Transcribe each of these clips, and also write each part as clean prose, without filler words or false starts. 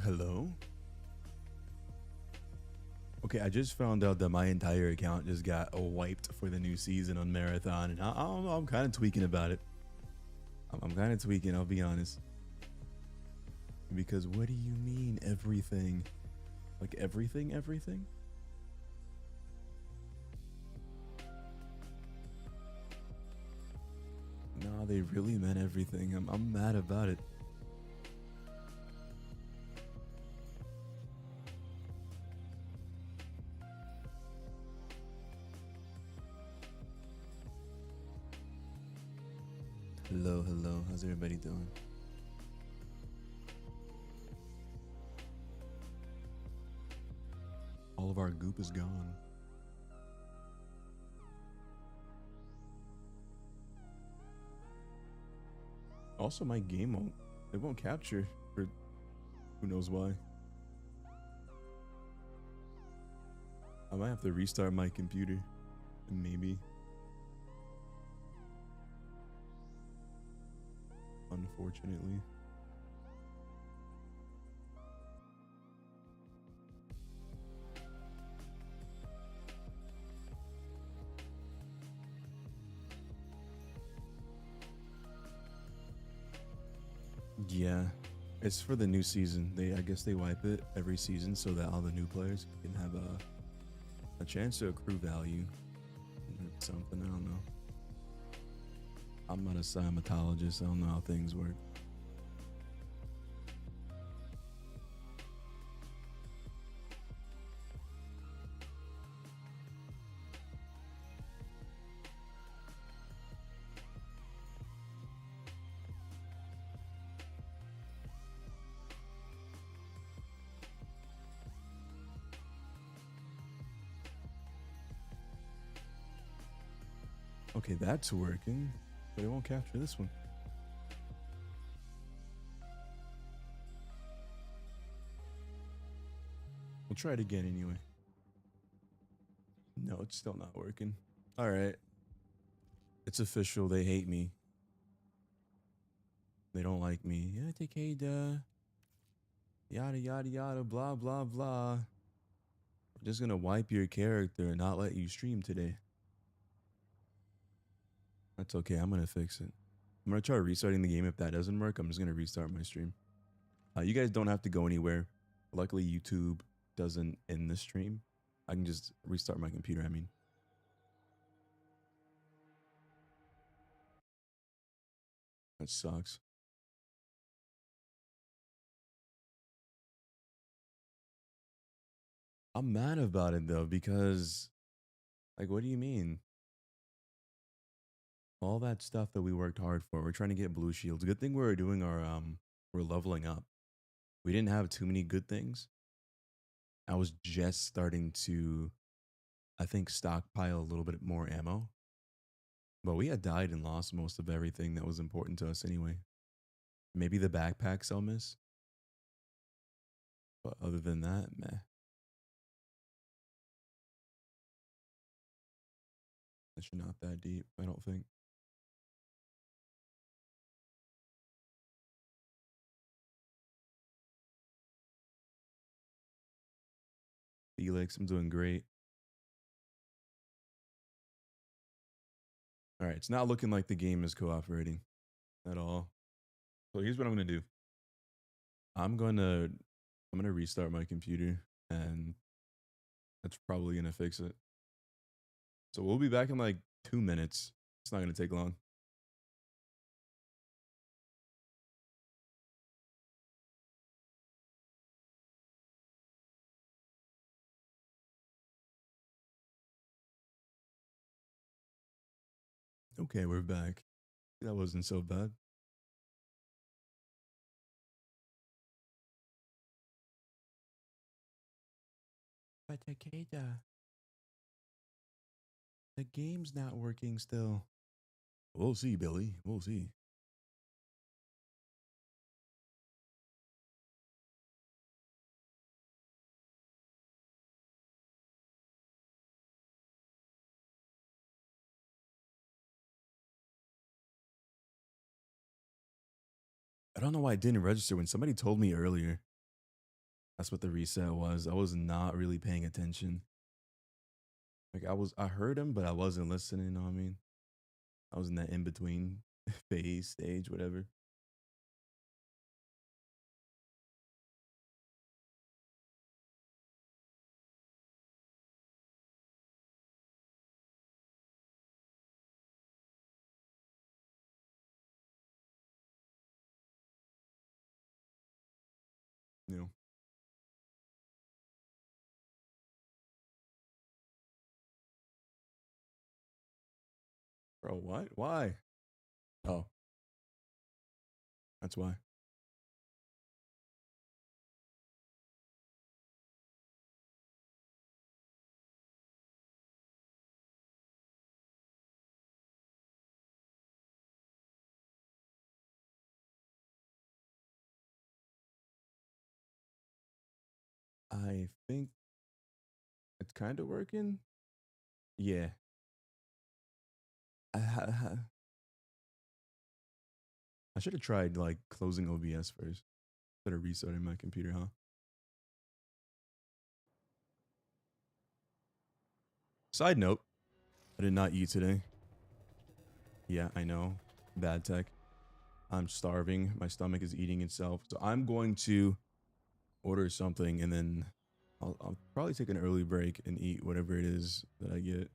Hello? Okay, I just found out that my entire account just got wiped for the new season on Marathon, and I don't know, I'm kind of tweaking about it. I'm kind of tweaking, I'll be honest. Because what do you mean everything? Like everything? Nah, they really meant everything. I'm mad about it. Hello. How's everybody doing? All of our goop is gone. Also, my game won't capture for who knows why. I might have to restart my computer. Maybe. Unfortunately. Yeah, it's for the new season. I guess they wipe it every season so that all the new players can have a chance to accrue value. Something, I don't know. I'm not a cymatologist. I don't know how things work. Okay, that's working, but it won't capture this one. We'll try it again anyway. No, it's still not working. All right. It's official. They hate me. They don't like me. Yeah, Takeda. Yada, yada, yada, blah, blah, blah. I'm just gonna wipe your character and not let you stream today. That's okay. I'm gonna fix it. I'm gonna try restarting the game. If that doesn't work, I'm just gonna restart my stream. You guys don't have to go anywhere. Luckily, YouTube doesn't end the stream. I can just restart my computer. I mean, that sucks. I'm mad about it though because, like, what do you mean? All that stuff that we worked hard for. We're trying to get blue shields. Good thing we're doing our we're leveling up. We didn't have too many good things. I was just starting to, I think, stockpile a little bit more ammo. But we had died and lost most of everything that was important to us anyway. Maybe the backpacks I'll miss. But other than that, meh. It's not that deep, I don't think. Felix, I'm doing great. All right, it's not looking like the game is cooperating at all. So here's what I'm gonna do. I'm gonna I'm gonna restart my computer, and that's probably gonna fix it. So we'll be back in like 2 minutes. It's not gonna take long. Okay, we're back. That wasn't so bad. But Takeda, the game's not working still. We'll see, Billy. We'll see. I don't know why it didn't register when somebody told me earlier. That's what the reset was. I was not really paying attention. Like I heard him, but I wasn't listening. You know what I mean? I was in that in between phase stage, whatever. You know, bro, what? Why? Oh, that's why. I think it's kind of working. Yeah. I should have tried like closing OBS first instead of restarting my computer, huh? Side note, I did not eat today. Yeah, I know. Bad tech. I'm starving. My stomach is eating itself. So I'm going to order something and then I'll probably take an early break and eat whatever it is that I get.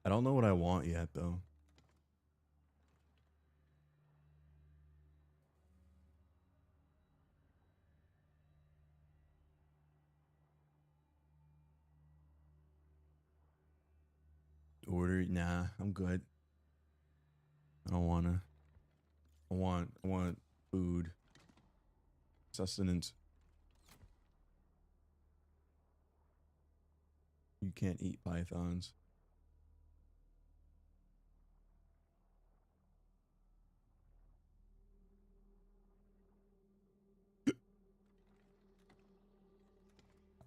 I don't know what I want yet though. Order, nah, I'm good. I don't wanna. I want food, sustenance. You can't eat pythons.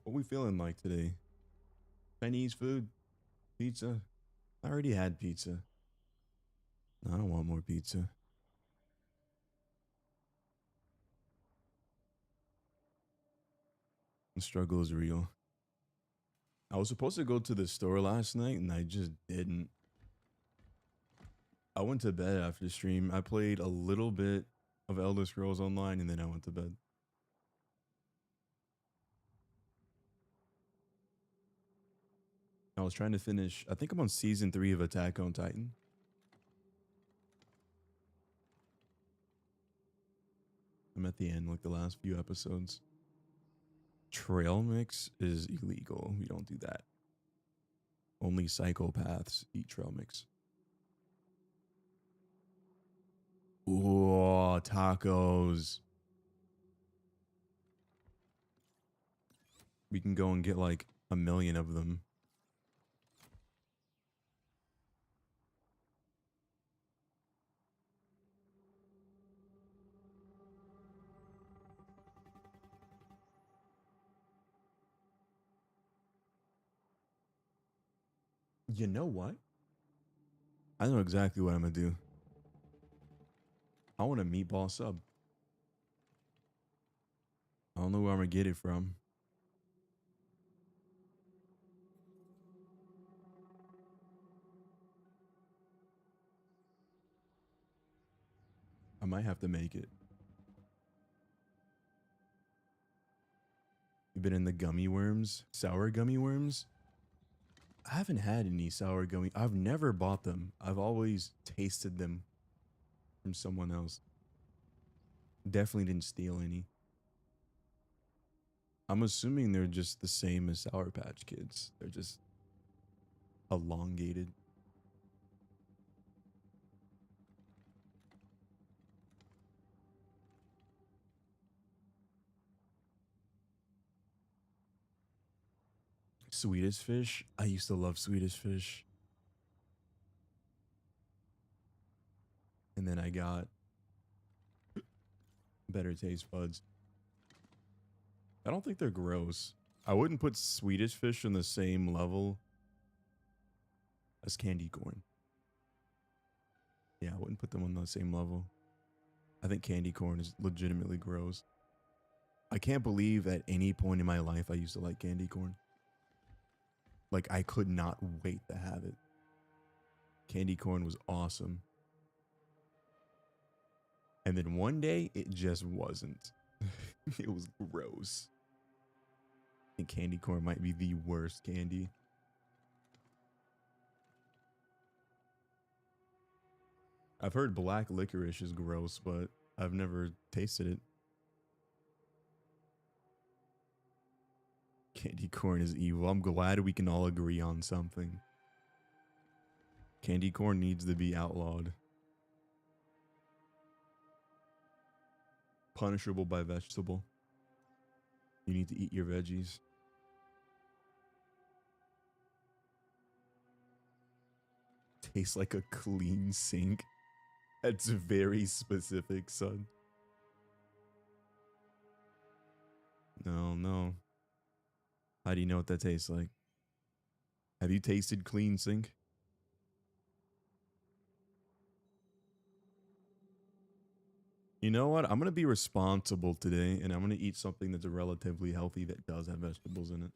What we feeling like today? Chinese food? Pizza? I already had pizza. No, I don't want more pizza. The struggle is real. I was supposed to go to the store last night and I just didn't. I went to bed after the stream. I played a little bit of Elder Scrolls Online and then I went to bed. I was trying to finish, I think I'm on season 3 of Attack on Titan. I'm at the end, like the last few episodes. Trail mix is illegal. We don't do that. Only psychopaths eat trail mix. Ooh, tacos. We can go and get like a million of them. You know what? I know exactly what I'm gonna do. I want a meatball sub. I don't know where I'm gonna get it from. I might have to make it. You've been in the gummy worms, sour gummy worms. I haven't had any sour gummy. I've never bought them. I've always tasted them from someone else. Definitely didn't steal any. I'm assuming they're just the same as Sour Patch Kids. They're just elongated. Swedish fish. I used to love Swedish fish. And then I got better taste buds. I don't think they're gross. I wouldn't put Swedish fish on the same level as candy corn. Yeah, I wouldn't put them on the same level. I think candy corn is legitimately gross. I can't believe at any point in my life I used to like candy corn. Like, I could not wait to have it. Candy corn was awesome. And then one day, it just wasn't. It was gross. I think candy corn might be the worst candy. I've heard black licorice is gross, but I've never tasted it. Candy corn is evil. I'm glad we can all agree on something. Candy corn needs to be outlawed. Punishable by vegetable. You need to eat your veggies. Tastes like a clean sink. That's very specific, son. No, no. How do you know what that tastes like? Have you tasted clean sink? You know what? I'm going to be responsible today, and I'm going to eat something that's relatively healthy that does have vegetables in it.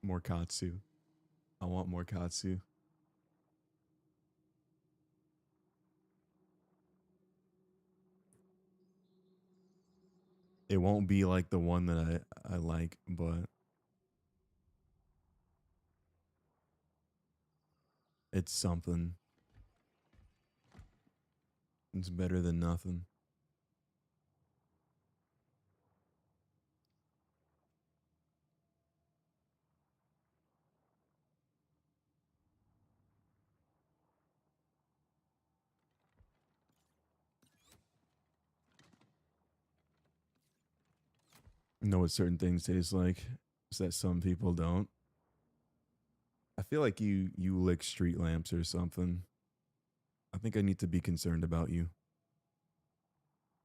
More katsu. I want more katsu. It won't be like the one that I like, but it's something. It's better than nothing. Know what certain things taste like. Is that some people don't. I feel like you lick street lamps or something. I think I need to be concerned about you.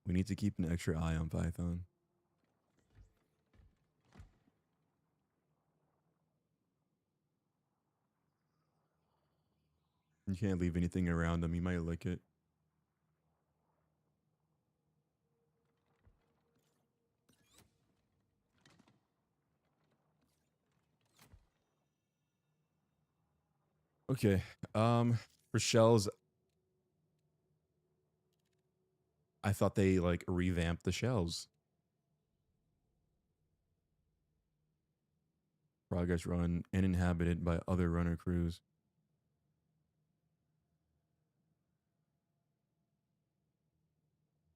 We need to keep an extra eye on Python. You can't leave anything around him. He might lick it. Okay. For shells, I thought they like revamped the shells. Progress run and inhabited by other runner crews.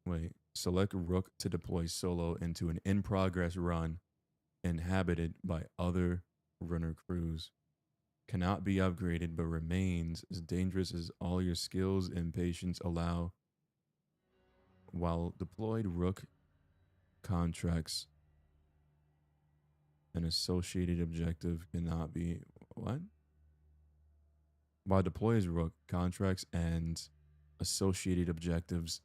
Wait. Select Rook to deploy solo into an in progress run inhabited by other runner crews. Cannot be upgraded but remains as dangerous as all your skills and patience allow. While deployed, Rook contracts an associated objective cannot be. What? While deployed as Rook, contracts and associated objectives.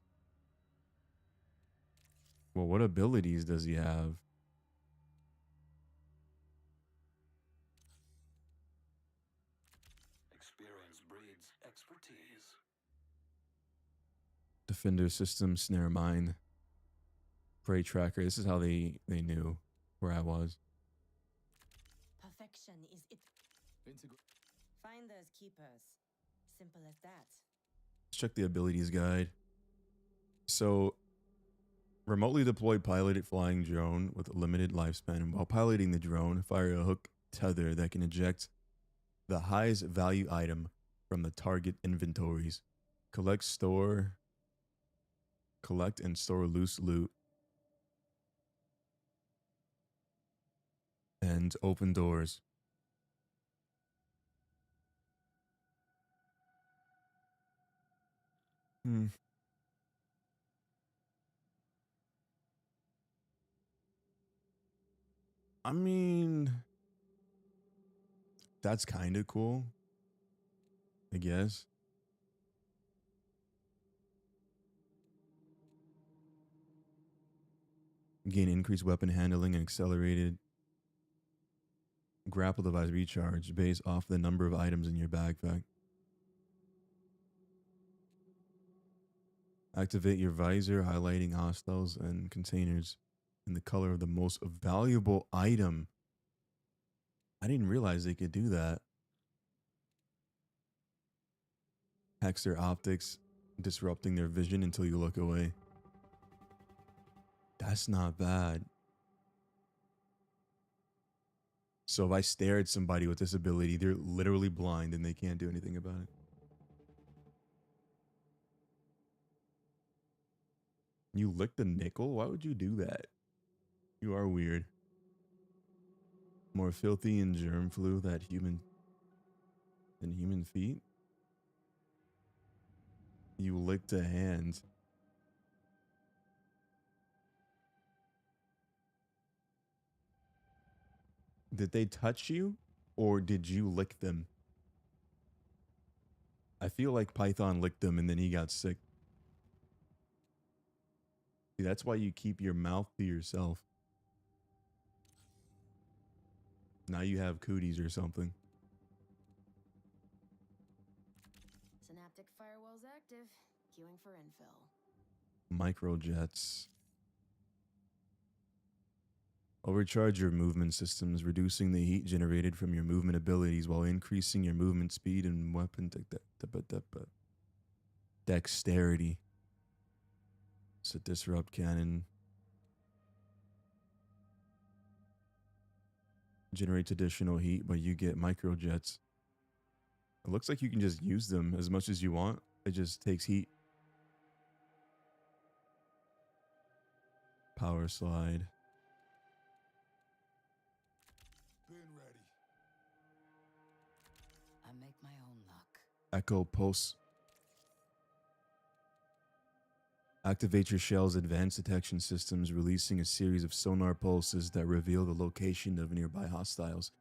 Well, what abilities does he have? Experience breeds expertise. Defender system, snare mine, prey tracker. This is how they knew where I was. Perfection is it. Finders keepers. Simple as that. Let's check the abilities guide. So, remotely deployed piloted flying drone with a limited lifespan. While piloting the drone, fire a hook tether that can eject the highest value item from the target inventories. Collect and store loose loot. And open doors. Hmm. I mean, that's kind of cool, I guess. Gain increased weapon handling and accelerated grapple device recharge based off the number of items in your backpack. Activate your visor, highlighting hostiles and containers in the color of the most valuable item. I didn't realize they could do that. Hacks their optics, disrupting their vision until you look away. That's not bad. So if I stare at somebody with this ability, they're literally blind and they can't do anything about it. You lick the nickel? Why would you do that? You are weird. More filthy and germ flu than human feet? You licked a hand. Did they touch you or did you lick them? I feel like Python licked them and then he got sick. See, that's why you keep your mouth to yourself. Now you have cooties or something. Synaptic firewall's active. Queuing for infill. Microjets. Overcharge your movement systems, reducing the heat generated from your movement abilities while increasing your movement speed and weapon dexterity. So disrupt cannon. Generates additional heat, but you get microjets. It looks like you can just use them as much as you want. It just takes heat. Power slide. Been ready. I make my own luck. Echo pulse. Activate your shell's advanced detection systems, releasing a series of sonar pulses that reveal the location of nearby hostiles.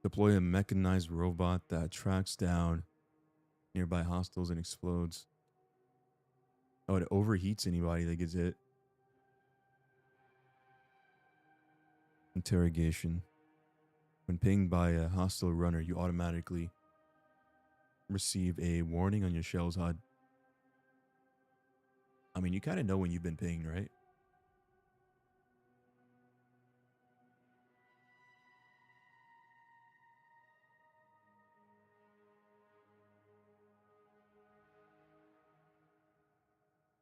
Deploy a mechanized robot that tracks down nearby hostiles and explodes. Oh, it overheats anybody that gets hit. Interrogation. When pinged by a hostile runner, you automatically receive a warning on your shell's HUD. I mean, you kind of know when you've been pinged, right?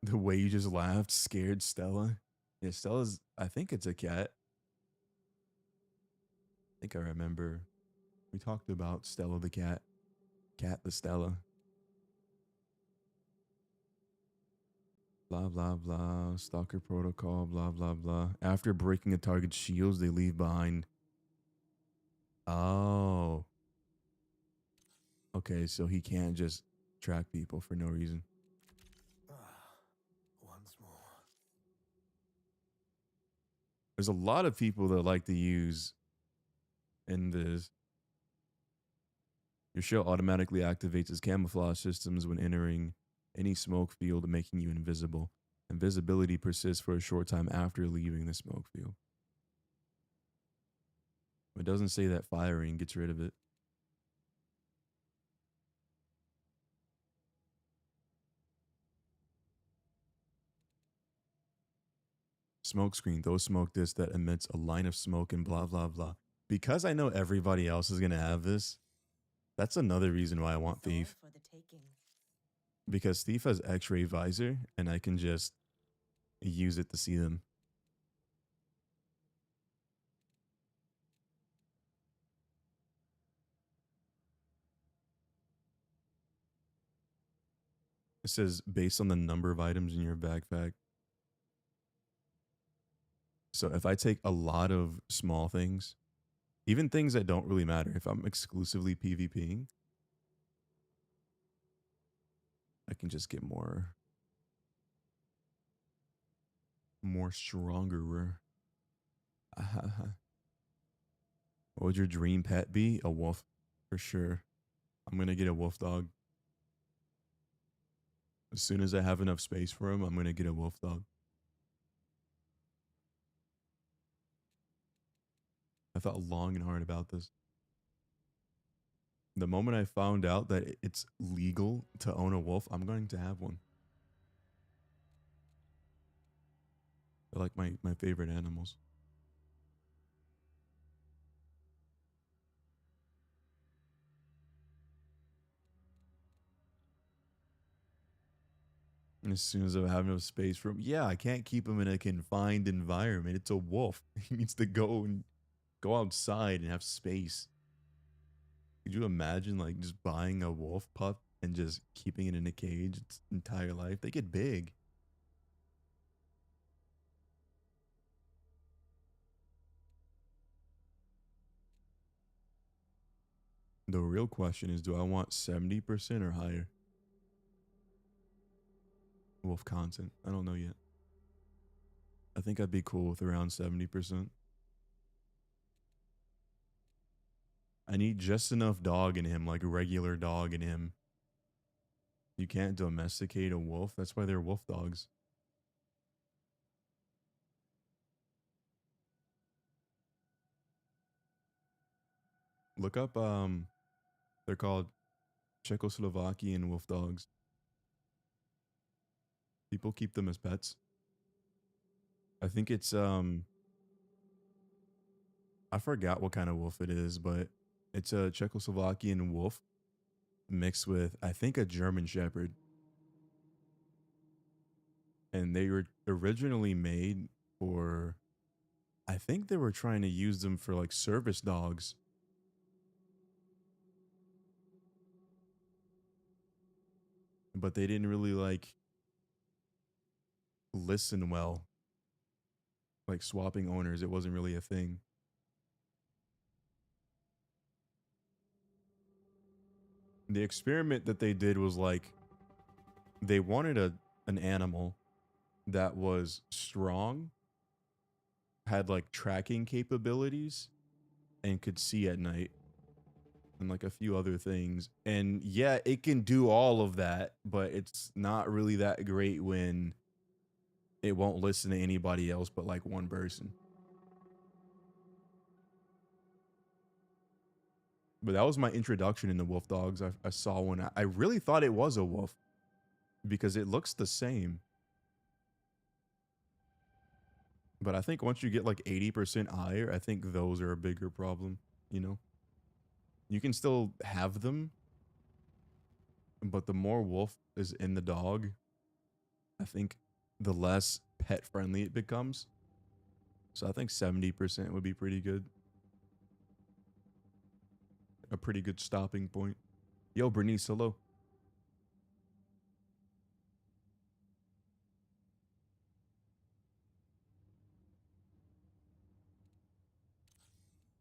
The way you just laughed scared Stella. Yeah, Stella's, I think it's a cat. I think I remember we talked about Stella the cat. Cat the Stella. Blah, blah, blah. Stalker protocol, blah, blah, blah. After breaking a target's shields, they leave behind. Oh. Okay, so he can't just track people for no reason. Once more. There's a lot of people that like to use in this. Your shell automatically activates its camouflage systems when entering any smoke field, making you invisible. Invisibility persists for a short time after leaving the smoke field. It doesn't say that firing gets rid of it. Smoke screen, throw smoke disc that emits a line of smoke and blah, blah, blah. Because I know everybody else is going to have this, that's another reason why I want Thief. For the taking. Because Thief has X-ray visor and I can just use it to see them. It says based on the number of items in your backpack. So if I take a lot of small things, even things that don't really matter, if I'm exclusively PvPing, I can just get more stronger. What would your dream pet be? A wolf, for sure. I'm going to get a wolf dog. As soon as I have enough space for him, I'm going to get a wolf dog. I thought long and hard about this. The moment I found out that it's legal to own a wolf, I'm going to have one. They're like my favorite animals. And as soon as I have enough space for him, yeah, I can't keep him in a confined environment. It's a wolf. He needs to go outside and have space. Could you imagine like just buying a wolf pup and just keeping it in a cage its entire life? They get big. The real question is, do I want 70% or higher? Wolf content. I don't know yet. I think I'd be cool with around 70%. I need just enough dog in him, like regular dog in him. You can't domesticate a wolf. That's why they're wolf dogs. Look up they're called Czechoslovakian wolf dogs. People keep them as pets. I think it's I forgot what kind of wolf it is, but it's a Czechoslovakian wolf mixed with I think a German shepherd. And they were originally made for I think they were trying to use them for like service dogs. But they didn't really like listen well. Like swapping owners, it wasn't really a thing. The experiment that they did was like they wanted an animal that was strong, had like tracking capabilities, and could see at night, and like a few other things. And yeah, it can do all of that, but it's not really that great when it won't listen to anybody else but like one person. But that was my introduction into wolf dogs. I saw one. I really thought it was a wolf because it looks the same. But I think once you get like 80% higher, I think those are a bigger problem, you know? You can still have them, but the more wolf is in the dog, I think the less pet friendly it becomes. So I think 70% would be pretty good. A pretty good stopping point. Yo, Bernice, hello.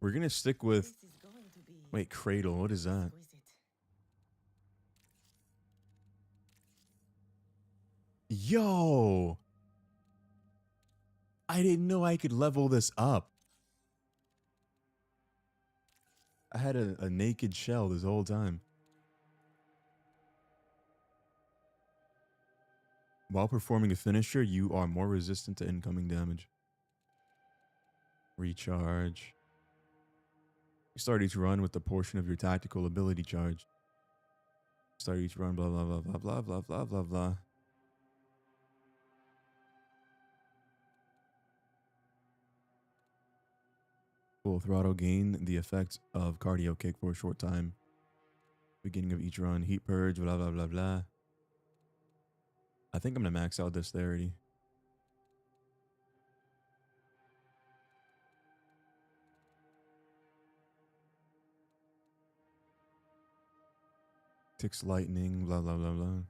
We're gonna stick with This is going to be wait, cradle, what is that? exquisite. Yo! I didn't know I could level this up. I had a naked shell this whole time. While performing a finisher, you are more resistant to incoming damage. Recharge. You start each run with a portion of your tactical ability charge. Start each run, blah, blah, blah, blah, blah, blah, blah, blah, blah. Full throttle gain the effect of cardio kick for a short time. Beginning of each run, heat purge, blah, blah, blah, blah. I think I'm going to max out dexterity. Ticks lightning, blah, blah, blah, blah.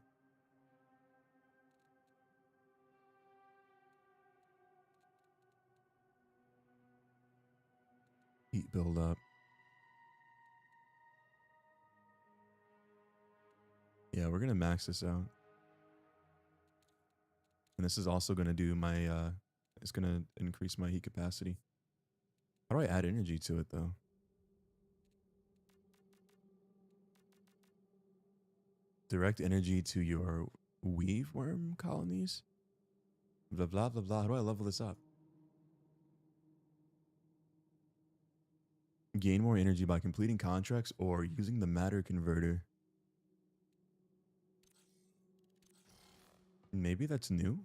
Heat build up. Yeah, we're going to max this out. And this is also going to do my, it's going to increase my heat capacity. How do I add energy to it though? Direct energy to your weave worm colonies? Blah, blah, blah, blah. How do I level this up? Gain more energy by completing contracts or using the matter converter. Maybe that's new?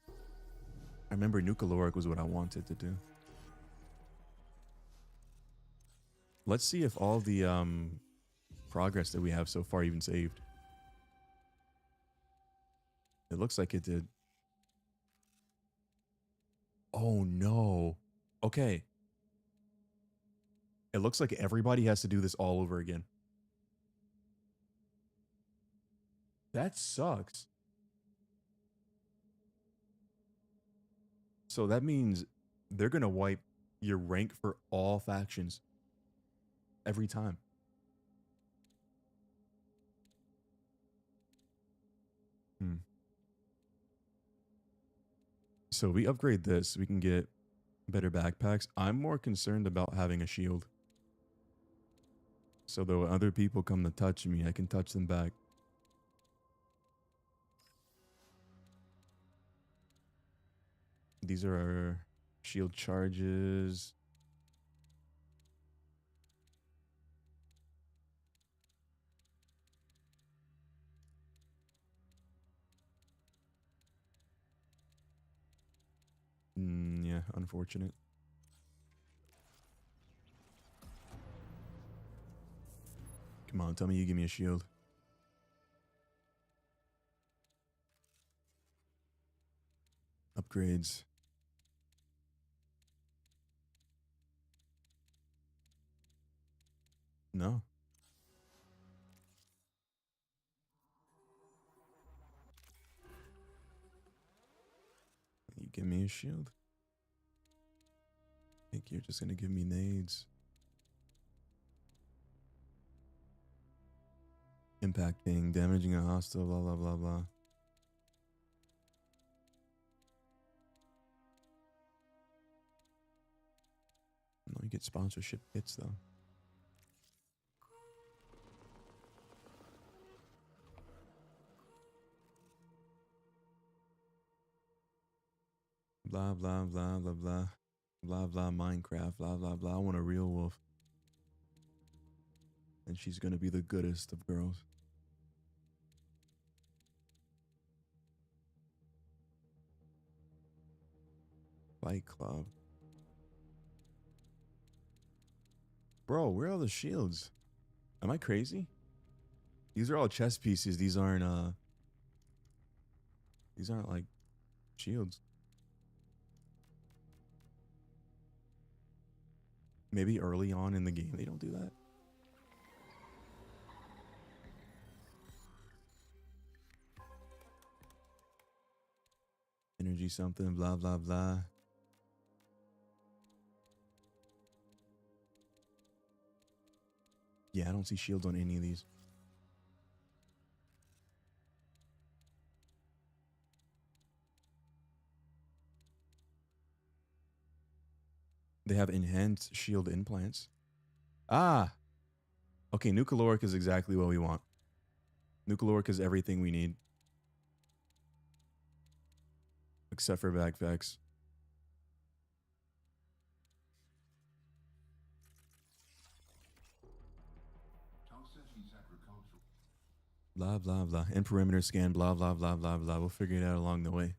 I remember new caloric was what I wanted to do. Let's see if all the progress that we have so far even saved. It looks like it did. Oh no. Okay. It looks like everybody has to do this all over again. That sucks. So that means they're going to wipe your rank for all factions every time. So we upgrade this, we can get better backpacks. I'm more concerned about having a shield. So though other people come to touch me, I can touch them back. These are our shield charges. Yeah, unfortunate. Come on, tell me you give me a shield. Upgrades. No. You give me a shield? I think you're just gonna give me nades. Impacting, damaging a hostile, blah, blah, blah, blah. No, you get sponsorship hits though. Blah, blah, blah, blah, blah. Blah, blah, Minecraft, blah, blah, blah. I want a real wolf. And she's gonna be the goodest of girls. Fight Club. Bro, where are all the shields? Am I crazy? These are all chess pieces. These aren't like shields. Maybe early on in the game they don't do that. Energy something, blah, blah, blah. Yeah, I don't see shields on any of these. They have enhanced shield implants. Ah! Okay, new caloric is exactly what we want. New caloric is everything we need. Except for backpacks. Blah, blah, blah. And perimeter scan, blah, blah, blah, blah, blah. We'll figure it out along the way.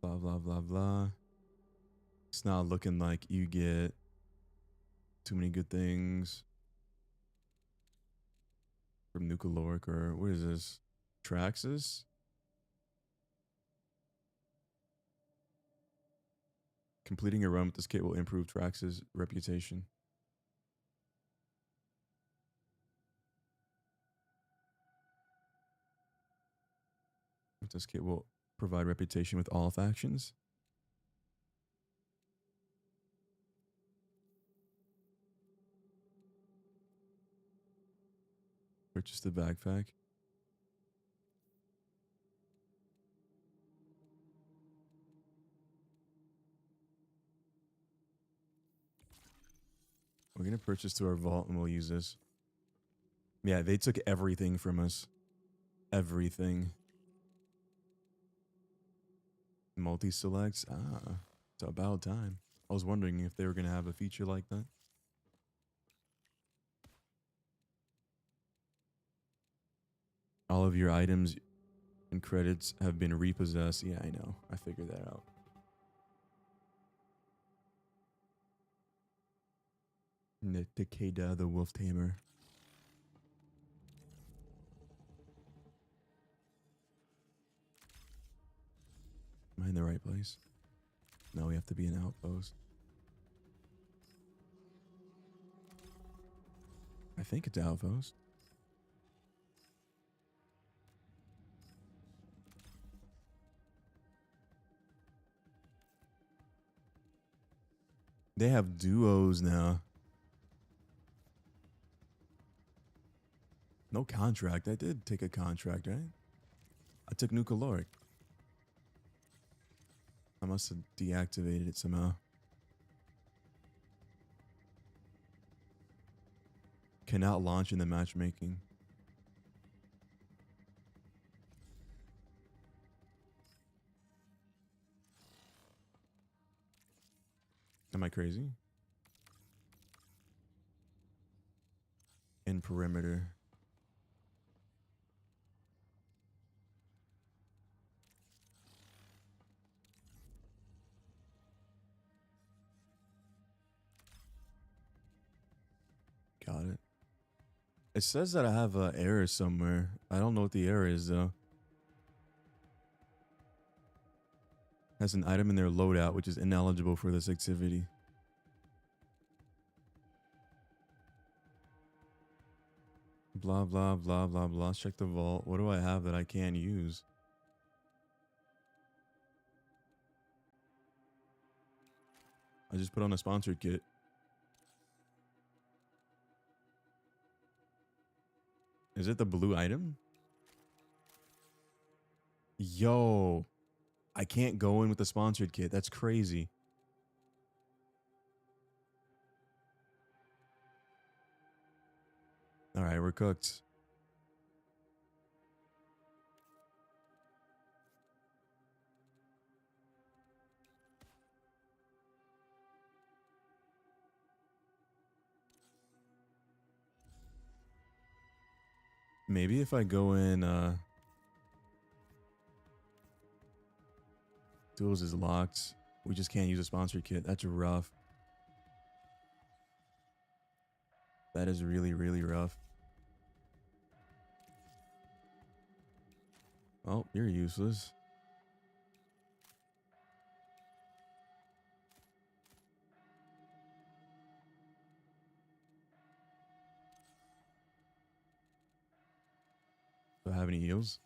Blah, blah, blah, blah. It's not looking like you get too many good things from new caloric, or what is this? Traxxas? Completing a run with this kit will improve Traxxas' reputation. This kit will provide reputation with all factions. Purchase the backpack. We're gonna purchase to our vault and we'll use this. Yeah, they took everything from us. Everything. Multi-selects? Ah, it's about time. I was wondering if they were gonna have a feature like that. All of your items and credits have been repossessed. Yeah, I know. I figured that out. Tekkeda the Wolf Tamer. Am I in the right place? No, we have to be an outpost. I think it's outpost. They have duos now. No contract. I did take a contract, right? I took new caloric. I must have deactivated it somehow. Cannot launch in the matchmaking. Am I crazy? In perimeter. Got it. It says that I have an error somewhere. I don't know what the error is though. Has an item in their loadout which is ineligible for this activity. Blah, blah, blah, blah, blah. Let's check the vault. What do I have that I can't use? I just put on a sponsored kit. Is it the blue item? Yo, I can't go in with the sponsored kit. That's crazy. All right, we're cooked. Maybe if I go in, duels is locked. We just can't use a sponsored kit. That's rough. That is really, really rough. Oh, you're useless. Do I have any heals?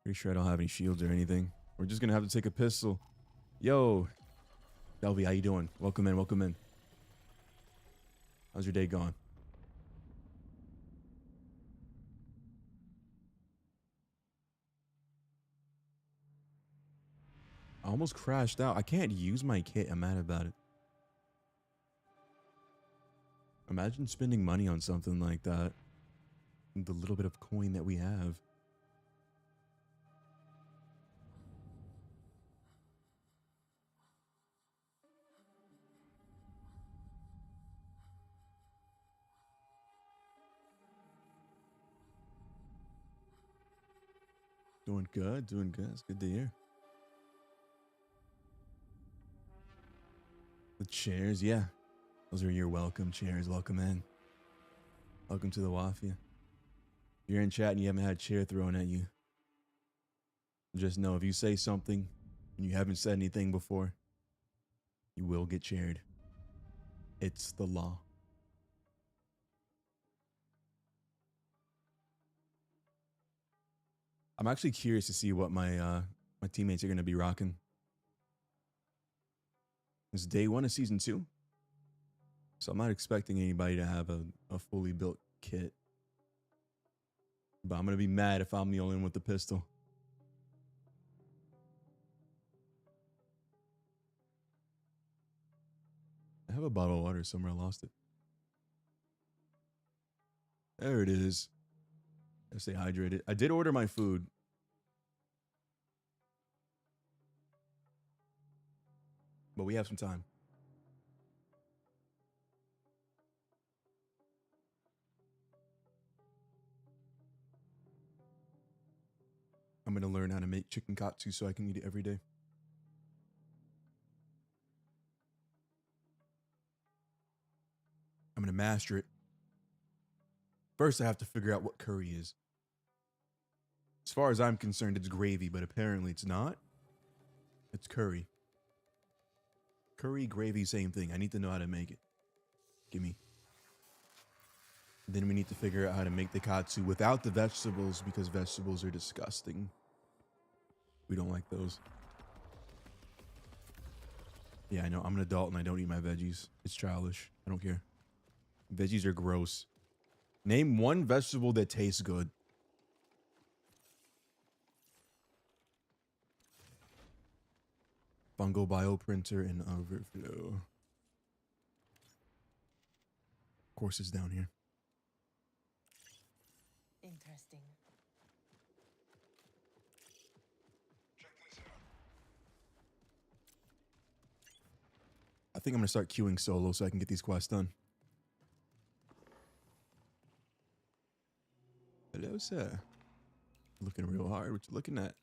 Pretty sure I don't have any shields or anything. We're just gonna have to take a pistol. Yo, Delby, how you doing? Welcome in, welcome in. How's your day going? I almost crashed out. I can't use my kit. I'm mad about it. Imagine spending money on something like that. The little bit of coin that we have. Doing good, doing good. It's good to hear. The chairs, yeah. Those are your welcome chairs. Welcome in. Welcome to the Wafia. If you're in chat and you haven't had a chair thrown at you, just know if you say something and you haven't said anything before, you will get chaired. It's the law. I'm actually curious to see what my teammates are going to be rocking. It's day 1 of season 2. So I'm not expecting anybody to have a fully built kit. But I'm gonna be mad if I'm the only one with the pistol. I have a bottle of water somewhere. I lost it. There it is. I stay hydrated. I did order my food. But we have some time. I'm gonna learn how to make chicken katsu so I can eat it every day. I'm gonna master it. First, I have to figure out what curry is. As far as I'm concerned, it's gravy, but apparently it's not. It's curry. Curry, gravy, same thing. I need to know how to make it. Gimme. Then we need to figure out how to make the katsu without the vegetables because vegetables are disgusting. We don't like those. Yeah, I know. I'm an adult and I don't eat my veggies. It's childish. I don't care. Veggies are gross. Name one vegetable that tastes good. Fungal bioprinter and overflow. Of course, it's down here. Interesting. Check this out. I think I'm gonna start queuing solo so I can get these quests done. Hello, sir. Looking real hard. What you looking at?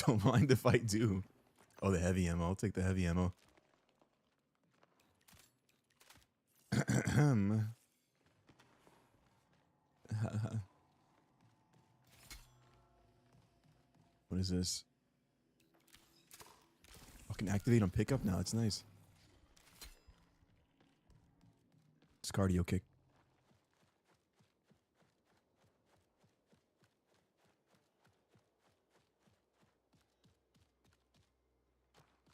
Don't mind if I do. Oh, the heavy ammo. I'll take the heavy ammo. What is this? I can activate on pickup now. It's nice. It's cardio kick.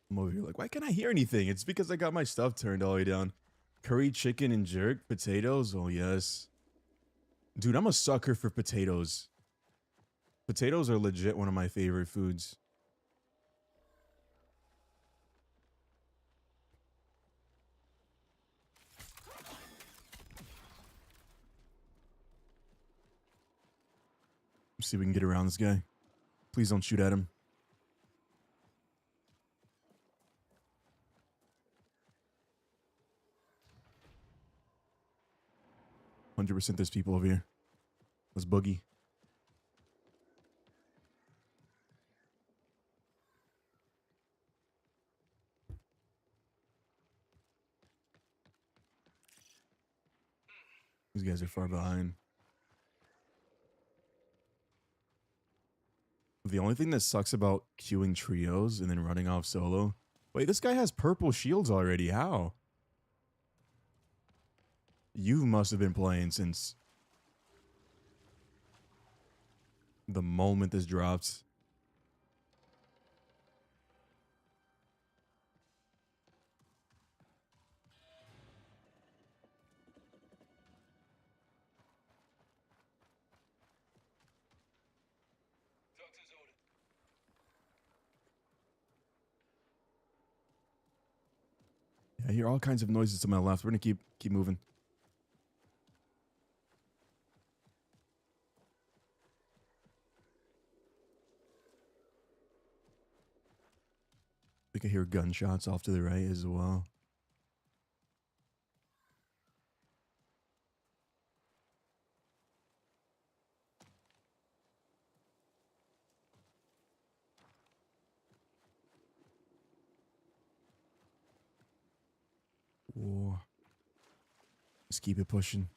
I'm over here like, why can't I hear anything? It's because I got my stuff turned all the way down. Curry chicken and jerk. Potatoes. Oh, yes. Dude, I'm a sucker for potatoes. Potatoes are legit one of my favorite foods. Let's see if we can get around this guy. Please don't shoot at him. %, there's people over here. Let's boogie. These guys are far behind. The only thing that sucks about queuing trios and then running off solo. Wait, this guy has purple shields already. How? You must have been playing since the moment this drops. Doctor's order. Yeah, I hear all kinds of noises to my left. We're gonna keep moving. I think I hear gunshots off to the right as well. Whoa. Let's keep it pushing.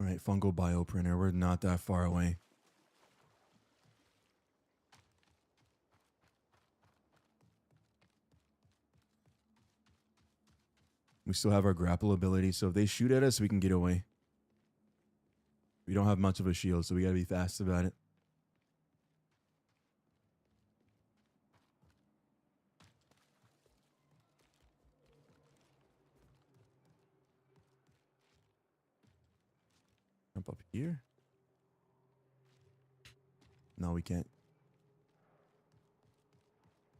All right, fungal bioprinter. We're not that far away. We still have our grapple ability, so if they shoot at us, we can get away. We don't have much of a shield, so we gotta be fast about it. here? No, we can't.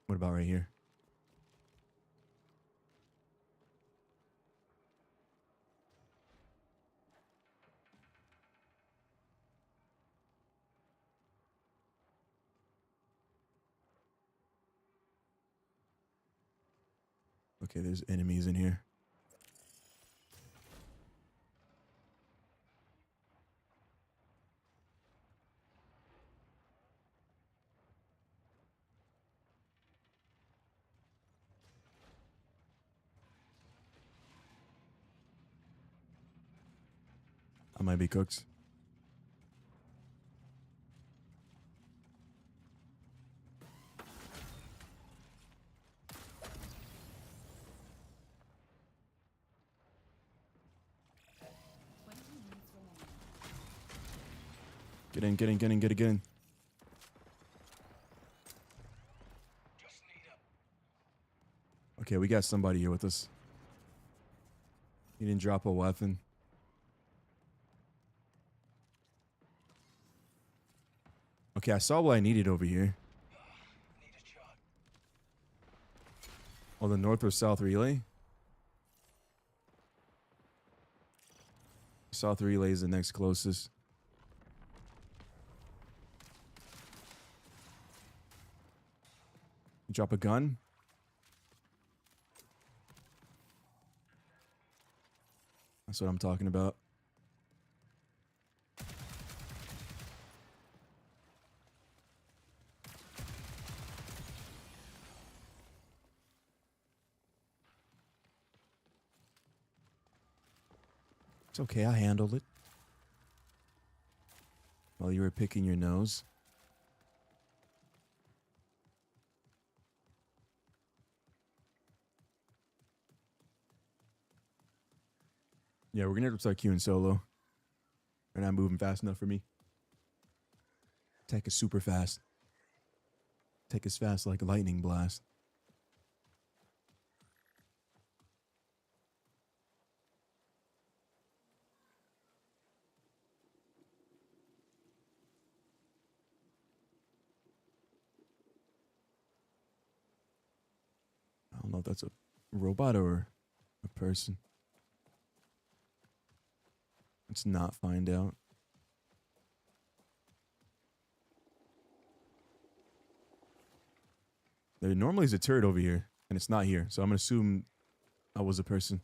What about right here? Okay, there's enemies in here. I might be cooked. Get in, get in, get in, get in, get in. Just need up. Okay, we got somebody here with us. He didn't drop a weapon. Okay, I saw what I needed over here. Need a shot. Oh, the north or south relay? South relay is the next closest. Drop a gun? That's what I'm talking about. It's okay, I handled it. While you were picking your nose. Yeah, we're gonna have to start queuing solo. They're not moving fast enough for me. Tech is super fast. Tech is fast like a lightning blast. I don't know if that's a robot or a person. Let's not find out. There normally is a turret over here, and it's not here. So I'm gonna assume I was a person.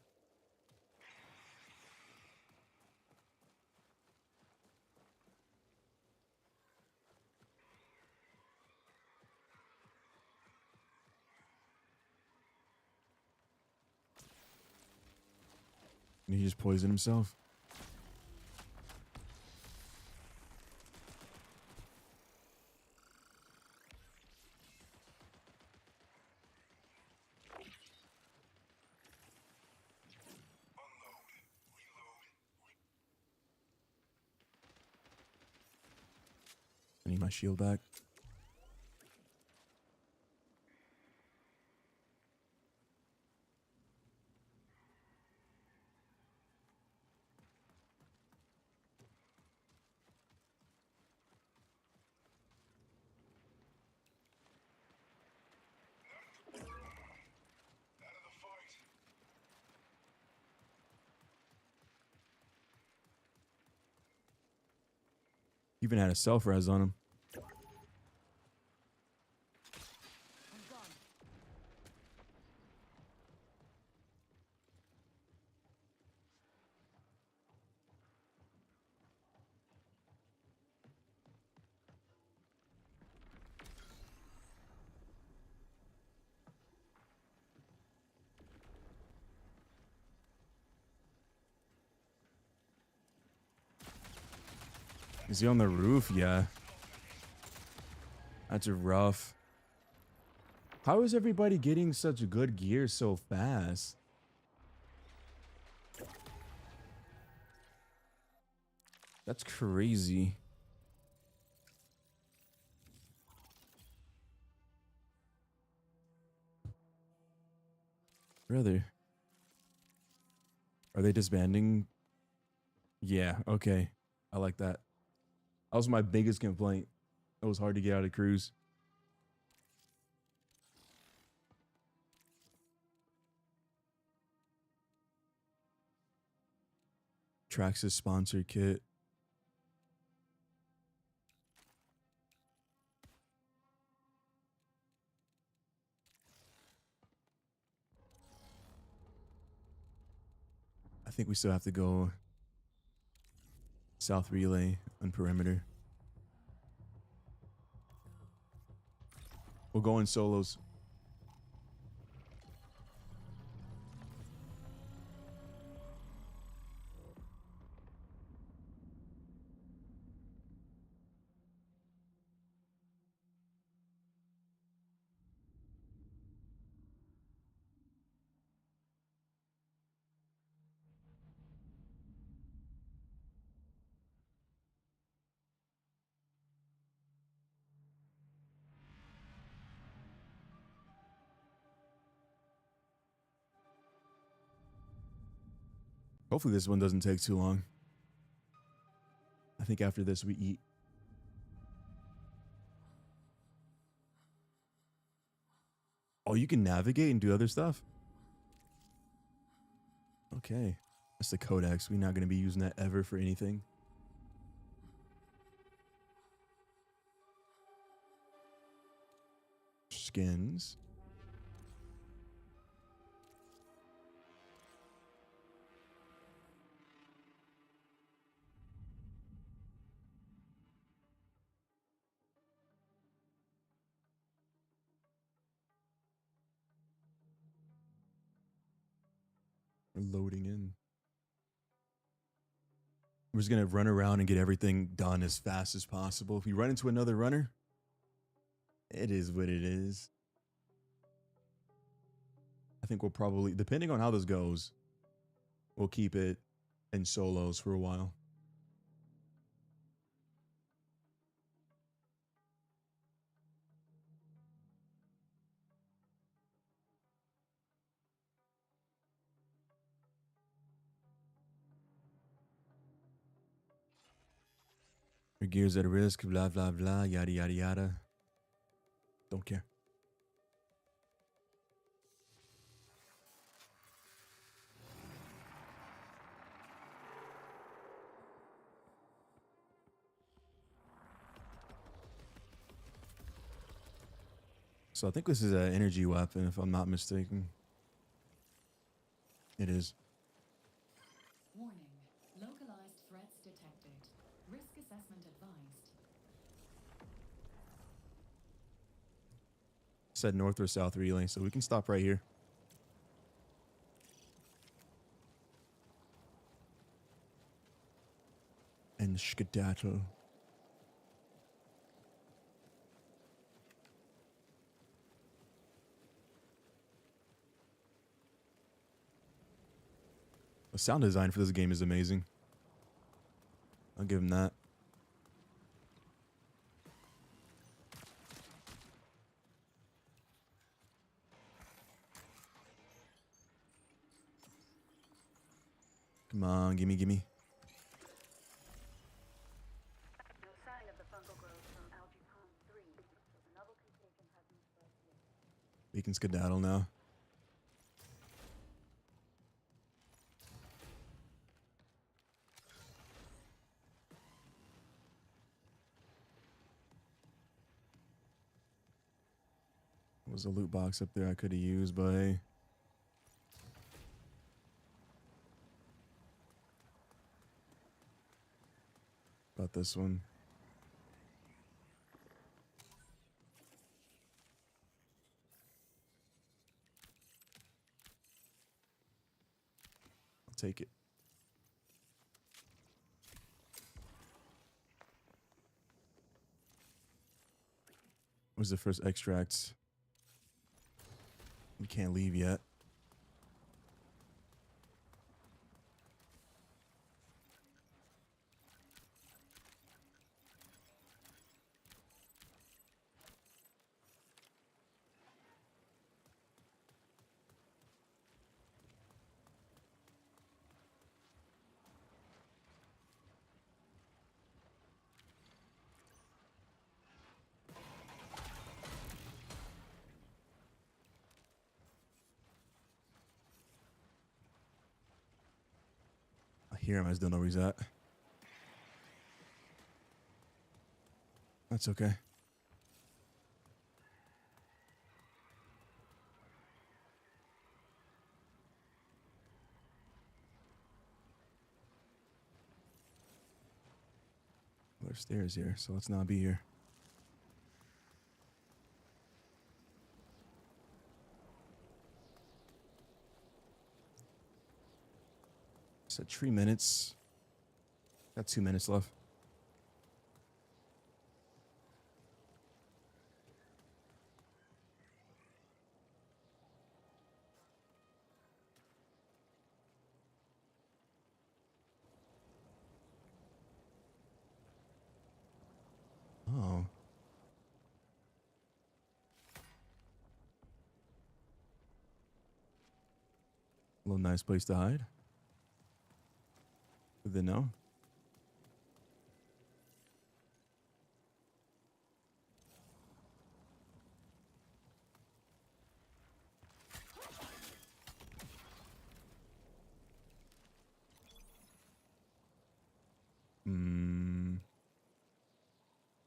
And he just poisoned himself. Unload. Reload. I need my shield back. Out of the fight. Even had a self-res on him. I'm gone. Is he on the roof? Yeah. That's rough. How is everybody getting such good gear so fast? That's crazy. Brother. Are they disbanding? Yeah, okay. I like that. That was my biggest complaint. It was hard to get out of cruise. Traxxas sponsor kit. I think we still have to go south relay on perimeter. We'll go in solos. Hopefully this one doesn't take too long. I think after this we eat. Oh, you can navigate and do other stuff? Okay. That's the codex. We're not going to be using that ever for anything. Skins. We're loading in. We're just going to run around and get everything done as fast as possible. If we run into another runner, it is what it is. I think we'll probably, depending on how this goes, we'll keep it in solos for a while. Your gear's at risk, blah, blah, blah, yada, yada, yada. Don't care. So I think this is an energy weapon, if I'm not mistaken. It is. Warning. Localized threats detected. Risk assessment advised. Said north or south relay, so we can stop right here. And skedaddle. The sound design for this game is amazing. I'll give him that. Come on, gimme, gimme. No sign of the fungal growth from algae pond 3, so the novel contagion hasn't spread yet. We can skedaddle now. There was a loot box up there I could have used, but hey. About this one. I'll take it. Where's the first extract? We can't leave yet. hear him. I just don't know where he's at. That's okay. There's stairs here, so let's not be here. Said 3 minutes. Got 2 minutes left. Oh. A little nice place to hide. Did they know?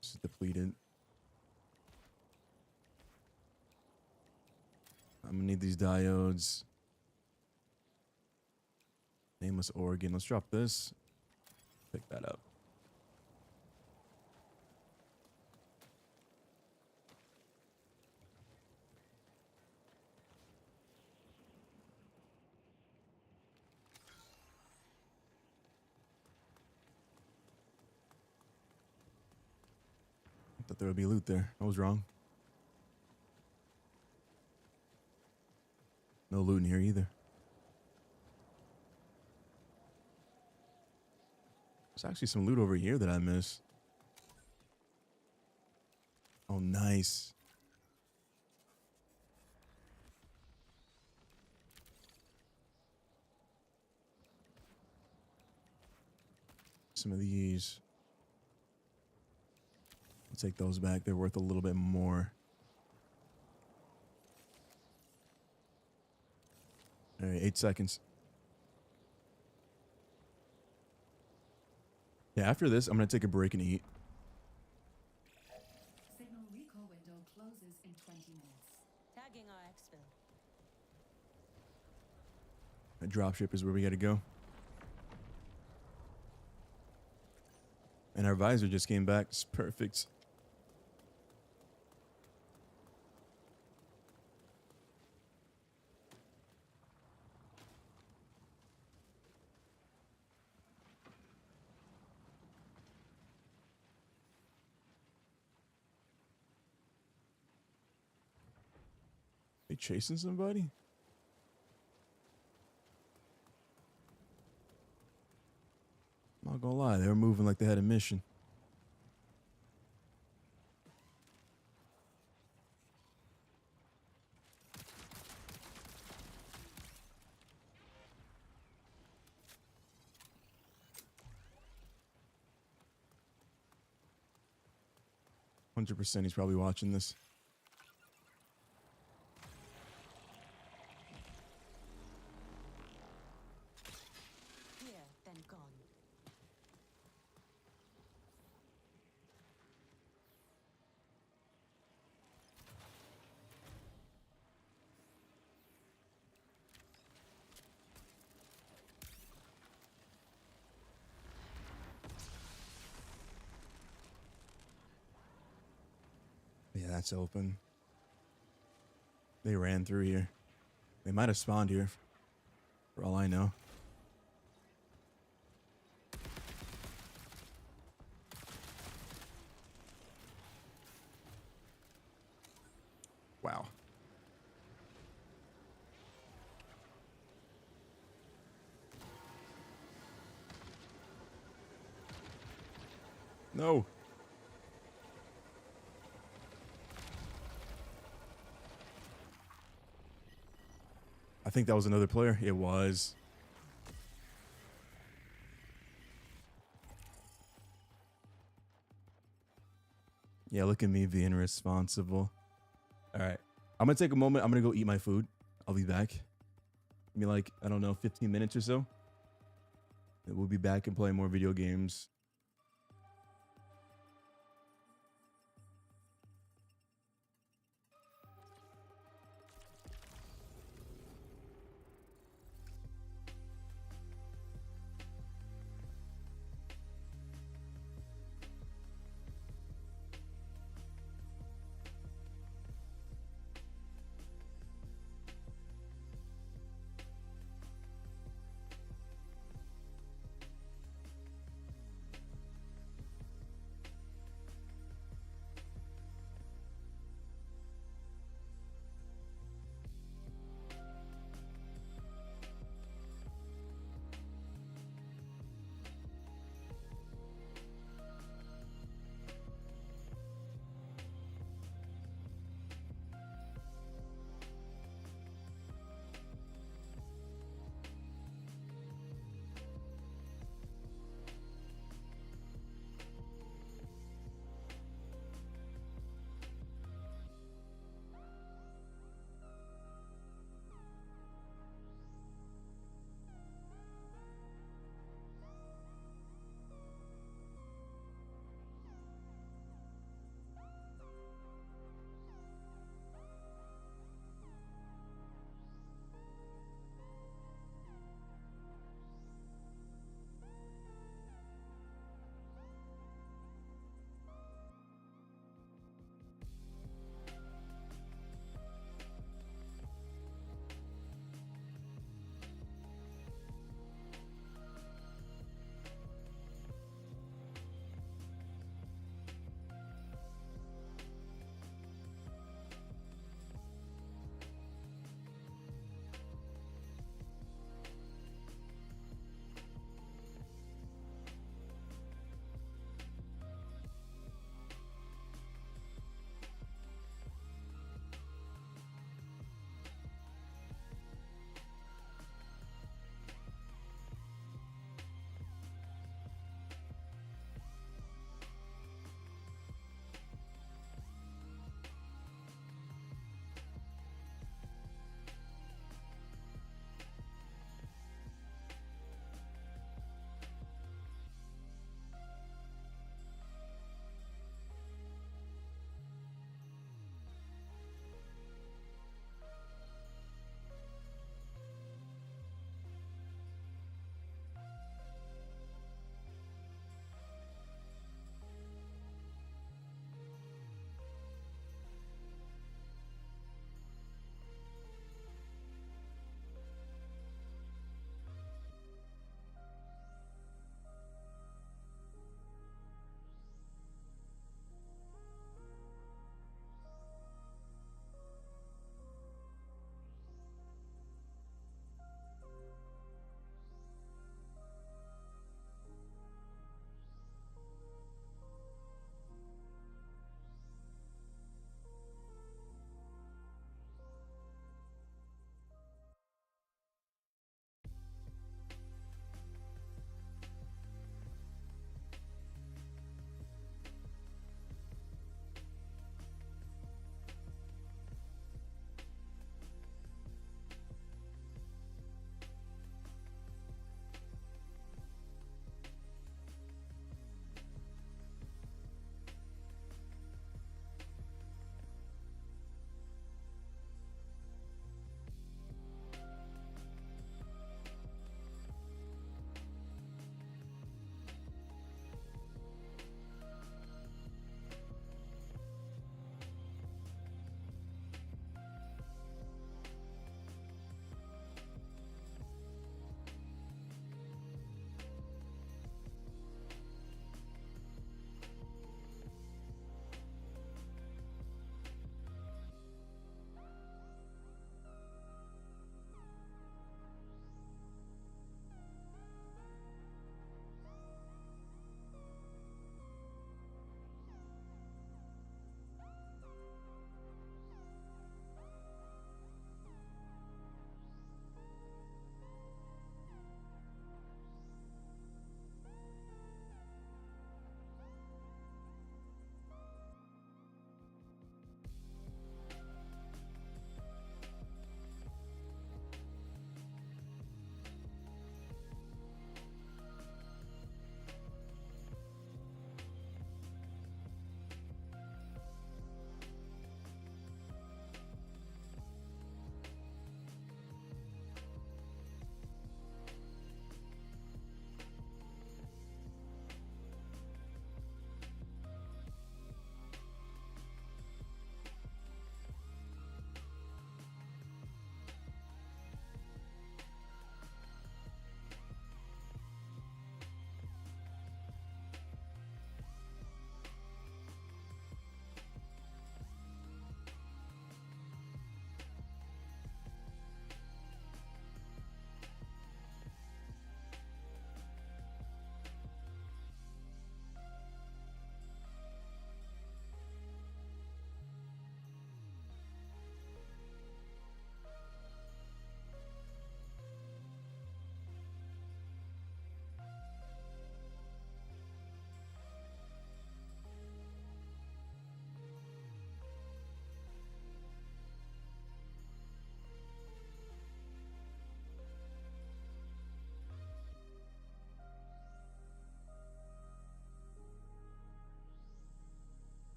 This is depleted. I'm gonna need these diodes. Nameless organ. Let's drop this. Pick that up. I thought there would be loot there. I was wrong. No loot in here either. There's actually some loot over here that I missed. Oh, nice. Some of these. I'll take those back. They're worth a little bit more. All right, 8 seconds. Yeah, after this, I'm going to take a break and eat. Signal recall window closes in 20 minutes. Tagging our exfil. A dropship is where we got to go. And our visor just came back. It's perfect. They chasing somebody? I'm not gonna lie, they were moving like they had a mission. %, he's probably watching this. Here, then gone. Yeah, that's open. They ran through here. They might have spawned here, for all I know. Wow. No. I think that was another player. It was. Yeah, look at me being responsible. All right. I'm going to take a moment. I'm going to go eat my food. I'll be back. Give me like, I don't know, 15 minutes or so. We'll be back and play more video games.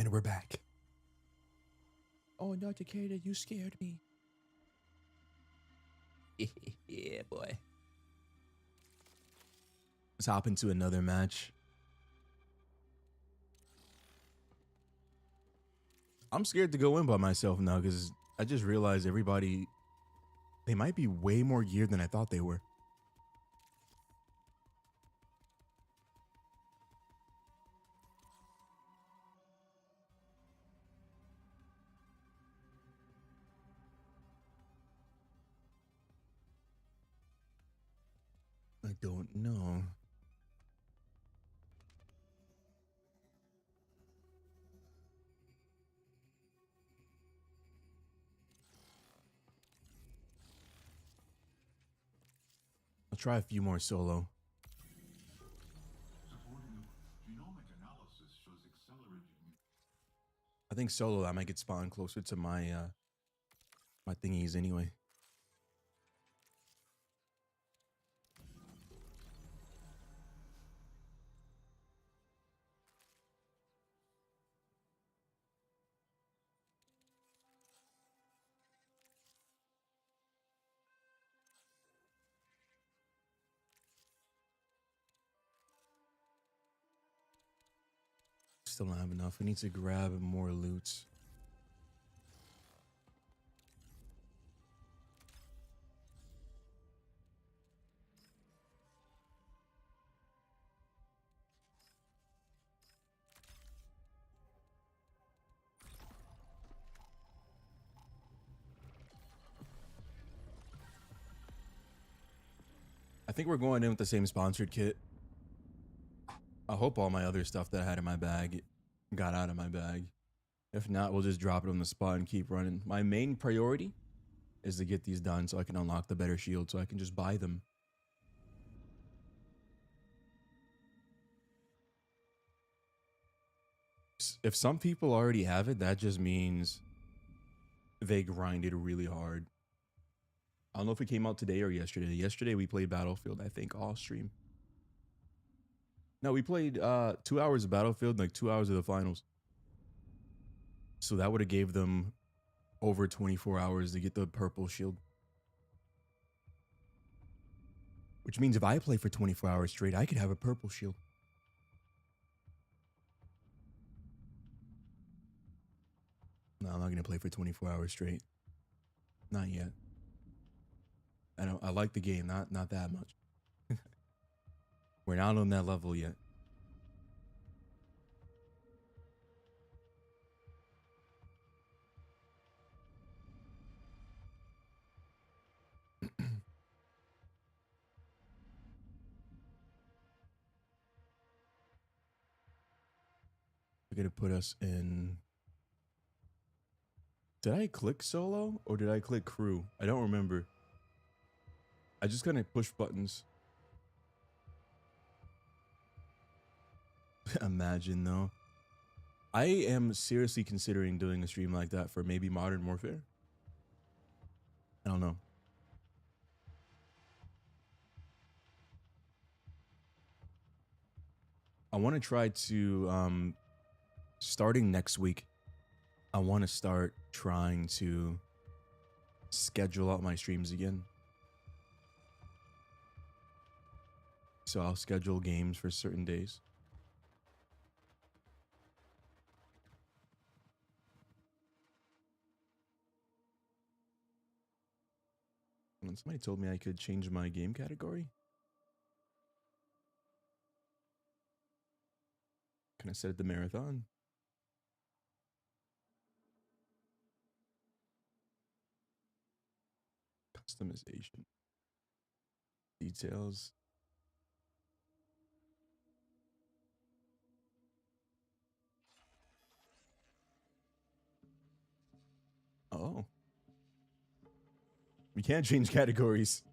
And we're back. Oh no, Tekkeda, you scared me. Yeah, boy. Let's hop into another match. I'm scared to go in by myself now because I just realized everybody, they might be way more geared than I thought they were. I don't know. I'll try a few more solo. I think solo I might get spawned closer to my my thingies anyway. Still don't have enough. We need to grab more loot. I think we're going in with the same sponsored kit. I hope all my other stuff that I had in my bag got out of my bag. If not, we'll just drop it on the spot and keep running. My main priority is to get these done so I can unlock the better shield so I can just buy them. If some people already have it, that just means they grinded really hard. I don't know if it came out today or yesterday. Yesterday we played Battlefield, I think, all stream. No, we played 2 hours of Battlefield and like 2 hours of the finals. So that would have gave them over 24 hours to get the purple shield. Which means if I play for 24 hours straight, I could have a purple shield. No, I'm not gonna play for 24 hours straight. Not yet. I like the game, not that much. We're not on that level yet. We're gonna put us in. Did I click solo or did I click crew? I don't remember. I just kind of push buttons. Imagine though. I am seriously considering doing a stream like that for maybe Modern Warfare. I don't know. I want to try to starting next week. I want to start trying to schedule out my streams again. So I'll schedule games for certain days. And somebody told me I could change my game category. Can I set it to marathon? Customization. Details. Oh. We can't change categories.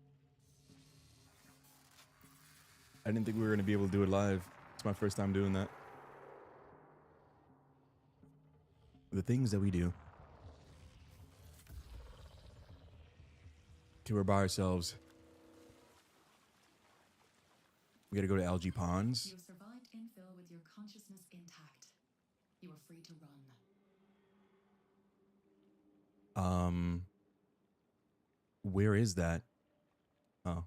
I didn't think we were going to be able to do it live. It's my first time doing that. The things that we do. Okay, we're by ourselves. We gotta go to algae ponds. You have survived infill with your consciousness intact. You are free to run. Where is that? Oh.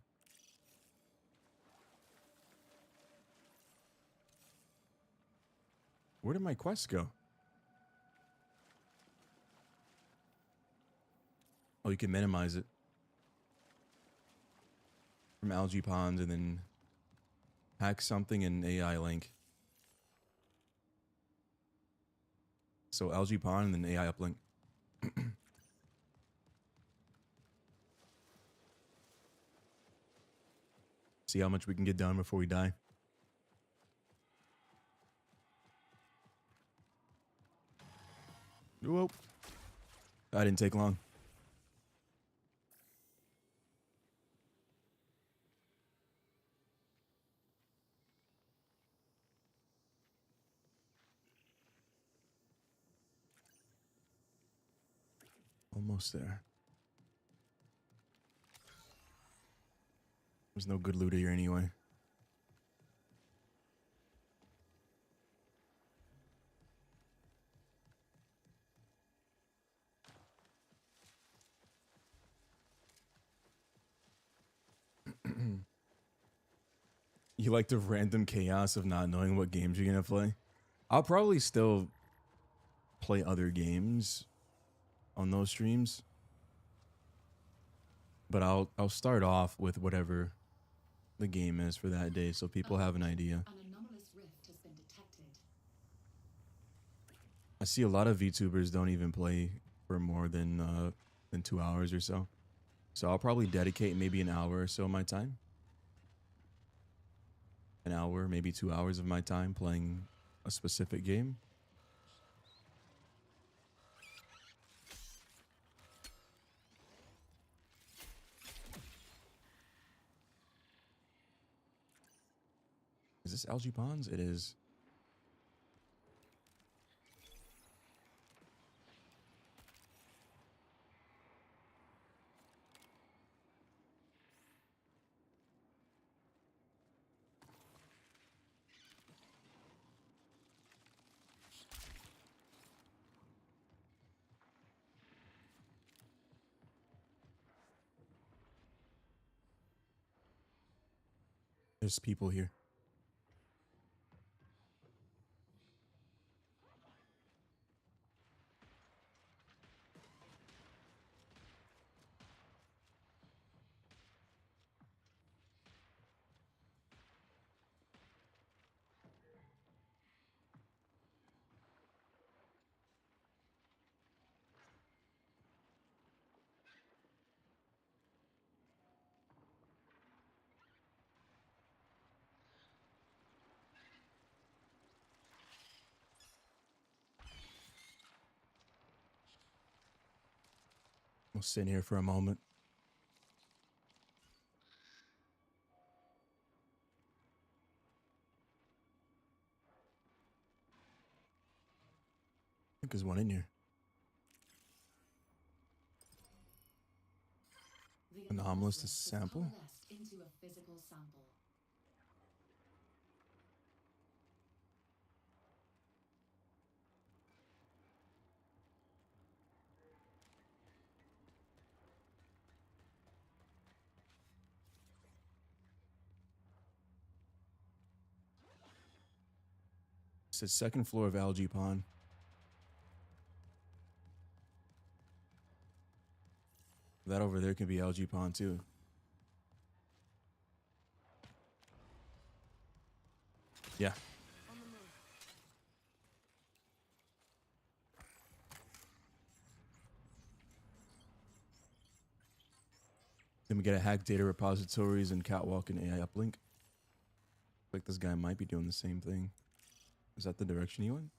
Where did my quest go? Oh, you can minimize it from algae ponds and then hack something in AI link. So algae pond and then AI uplink. See how much we can get done before we die. Whoa. That didn't take long. Almost there. There's no good loot here anyway. You like the random chaos of not knowing what games you're gonna play? I'll probably still play other games on those streams, but I'll start off with whatever the game is for that day, so people have an idea. An anomalous rift has been detected. I see a lot of VTubers don't even play for more than 2 hours or so. So I'll probably dedicate maybe an hour or so of my time. An hour, maybe 2 hours of my time playing a specific game. Is this algae ponds? It is. There's people here. We'll sit here for a moment. I think there's one in here. The Anomalous to rift has sample? coalesced into a physical sample. It says second floor of algae pond. That over there could be algae pond too. Yeah. Then we get a hack data repositories and catwalk and AI uplink. Like this guy might be doing the same thing. Is that the direction he went?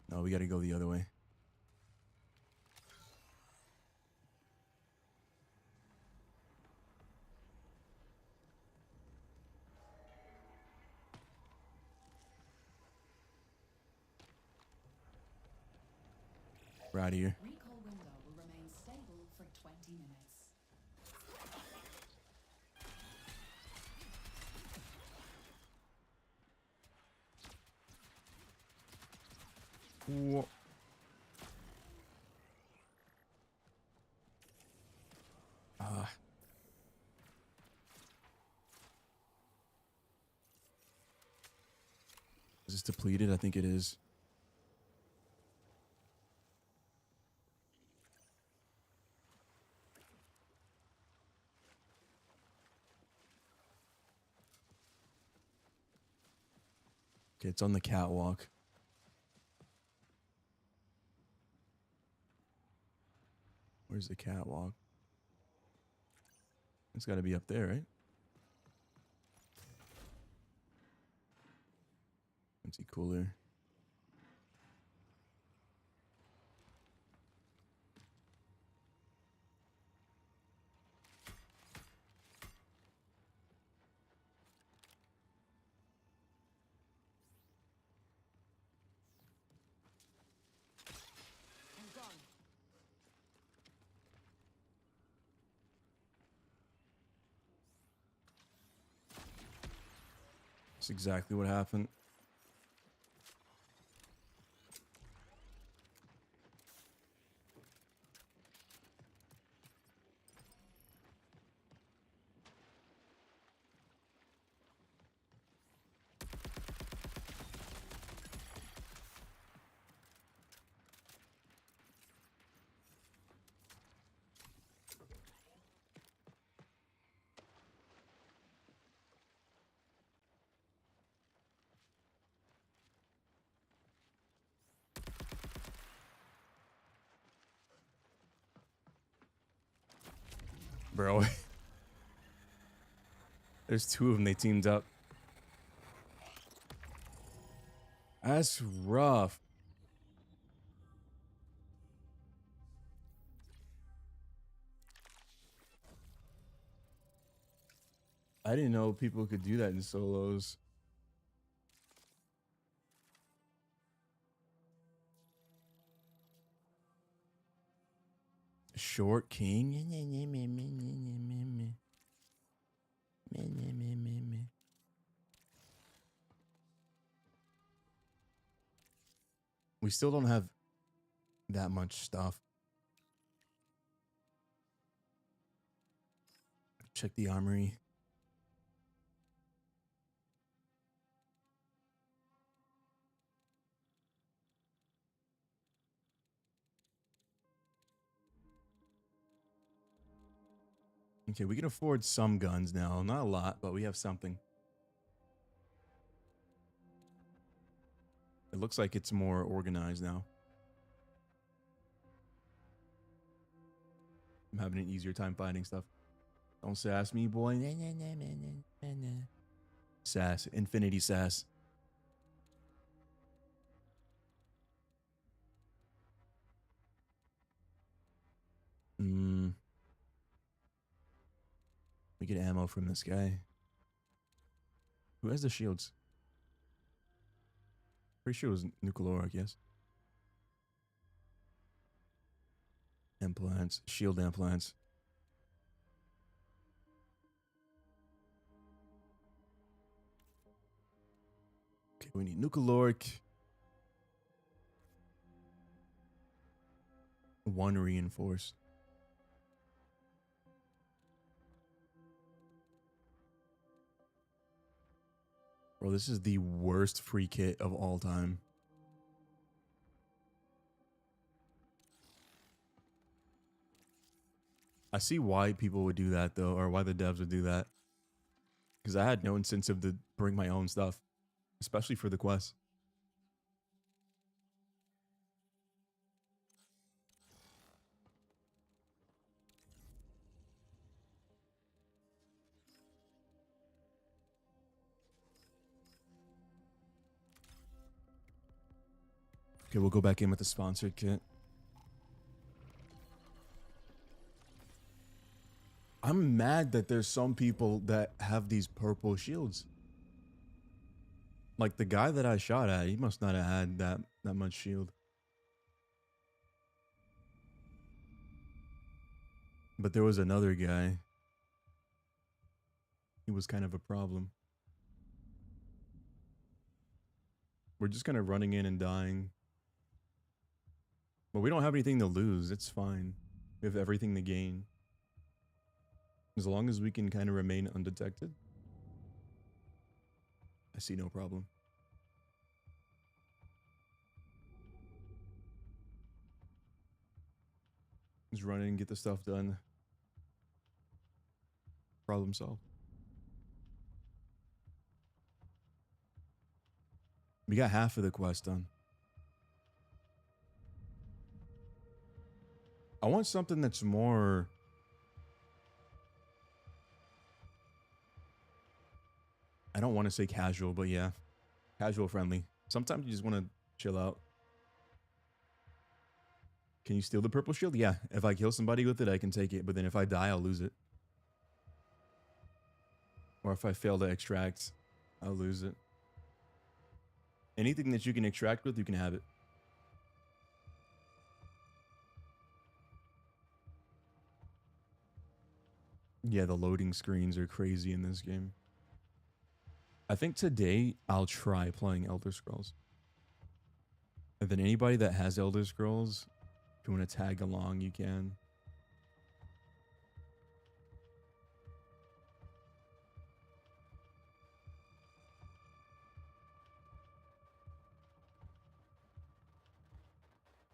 No, we gotta go the other way. We're out of here. Recall window will remain stable for 20 minutes. Whoa. Is this depleted? I think it is. Okay, it's on the catwalk. Where's the catwalk? It's got to be up there, right? Empty cooler. I'm gone. That's exactly what happened. Bro. There's two of them. They teamed up. That's rough. I didn't know people could do that in solos. Short King. We still don't have that much stuff. Check the armory. Okay, we can afford some guns now. Not a lot, but we have something. It looks like it's more organized now. I'm having an easier time finding stuff. Don't sass me, boy. Sass. Infinity sass. We get ammo from this guy. Who has the shields? Pretty sure it was Nucleoric, yes. Implants. Shield implants. Okay, we need Nucleoric. 1 reinforced. Bro, this is the worst free kit of all time. I see why people would do that, though, or why the devs would do that. Because I had no incentive to bring my own stuff, especially for the quest. Okay, we'll go back in with the sponsored kit. I'm mad that there's some people that have these purple shields. Like the guy that I shot at, he must not have had that much shield. But there was another guy. He was kind of a problem. We're just kind of running in and dying. But we don't have anything to lose. It's fine. We have everything to gain. As long as we can kind of remain undetected, I see no problem. Just run in and get the stuff done. Problem solved. We got half of the quest done. I want something that's more... I don't want to say casual, but yeah. Casual friendly. Sometimes you just want to chill out. Can you steal the purple shield? Yeah. If I kill somebody with it, I can take it. But then if I die, I'll lose it. Or if I fail to extract, I'll lose it. Anything that you can extract with, you can have it. Yeah, the loading screens are crazy in this game. I think today I'll try playing Elder Scrolls. And then anybody that has Elder Scrolls, if you want to tag along, you can.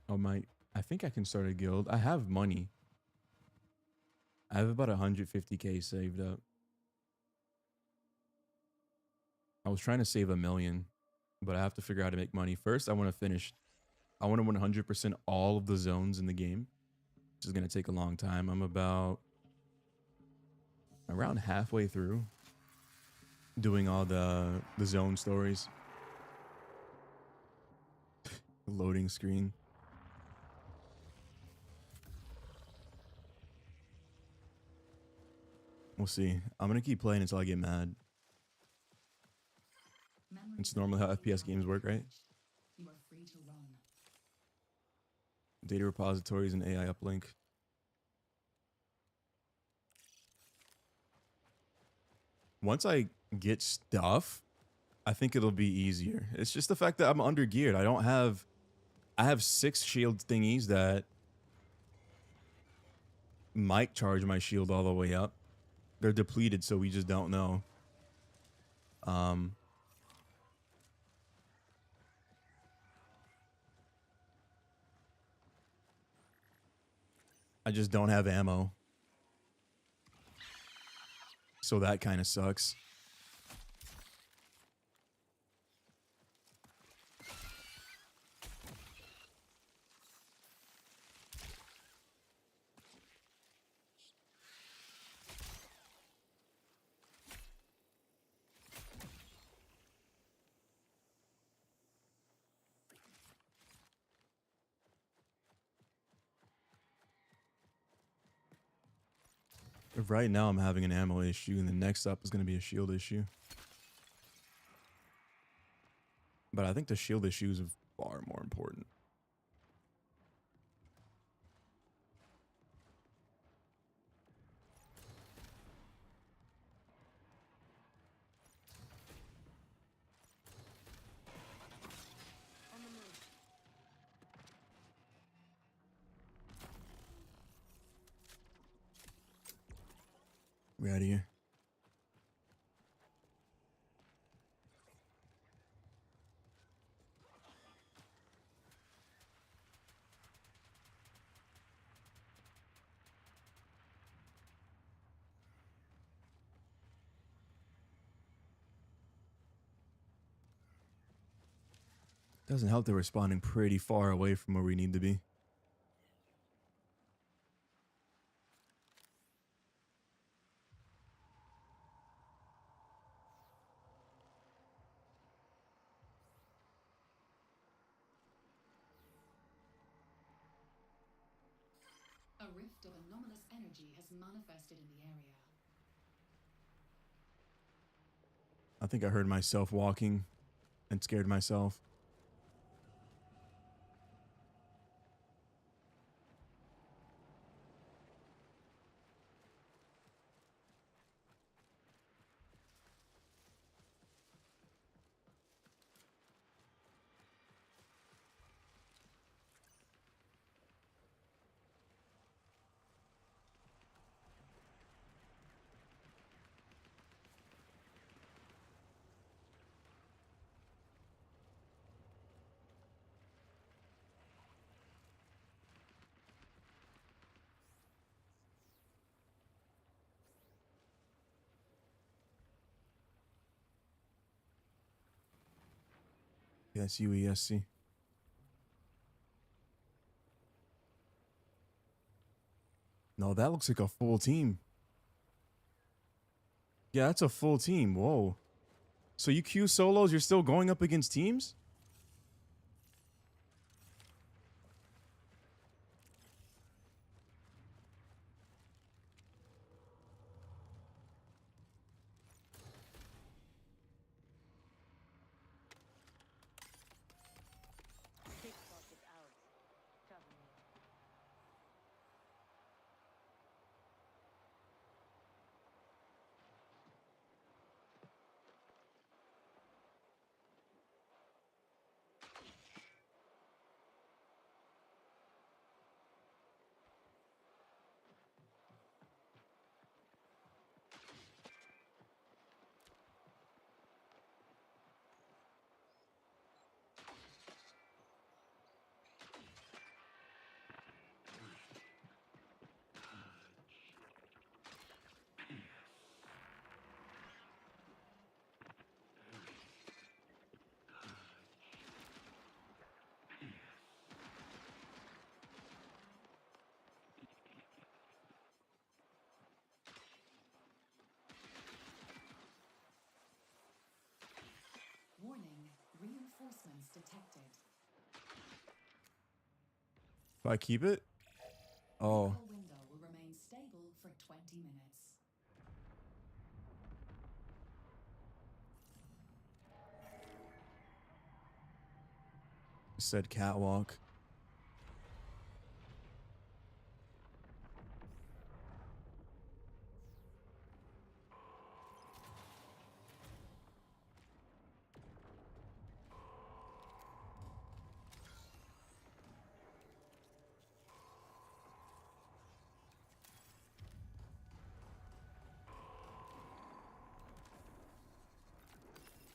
Oh my, I think I can start a guild. I have money. I have about 150k saved up. I was trying to save $1 million, but I have to figure out how to make money. First, I want to finish. I want to 100% all of the zones in the game, which is going to take a long time. I'm about around halfway through doing all the zone stories. Loading screen. We'll see. I'm going to keep playing until I get mad. It's normally how FPS games work, right? You are free to run. Data repositories and AI uplink. Once I get stuff, I think it'll be easier. It's just the fact that I'm under geared. I have 6 shield thingies that might charge my shield all the way up. They're depleted, so we just don't know. I just don't have ammo. So that kind of sucks. Right now I'm having an ammo issue, and the next up is going to be a shield issue. But I think the shield issue is far more important. On the move. We out of here. Doesn't help that we're spawning pretty far away from where we need to be. A rift of anomalous energy has manifested in the area. I think I heard myself walking and scared myself. Yes, UESC. No, that looks like a full team. Yeah, that's a full team. Whoa. So you queue solos, you're still going up against teams? TikTok is out. Travel me. Warning, reinforcements detected. If I keep it? Oh, Recall window will remain stable for 20 minutes. it said catwalk.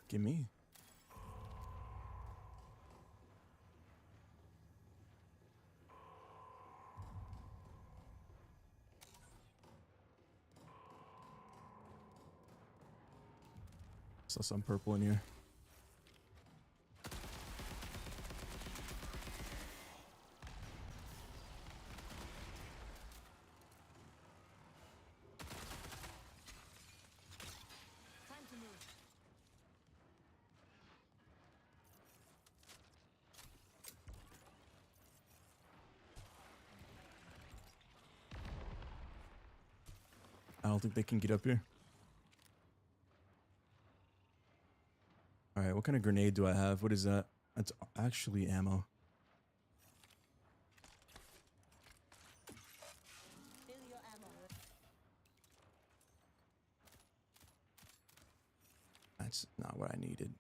Give me. Saw some purple in here. Time to move. I don't think they can get up here. All right, what kind of grenade do I have? What is that? That's actually ammo. Fill your ammo. That's not what I needed.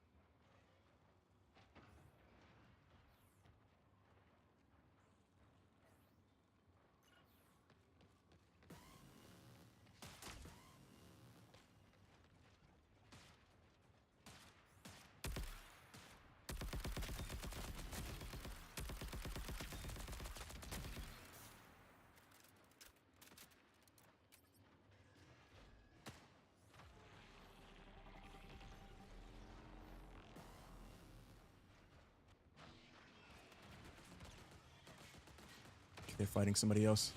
They're fighting somebody else.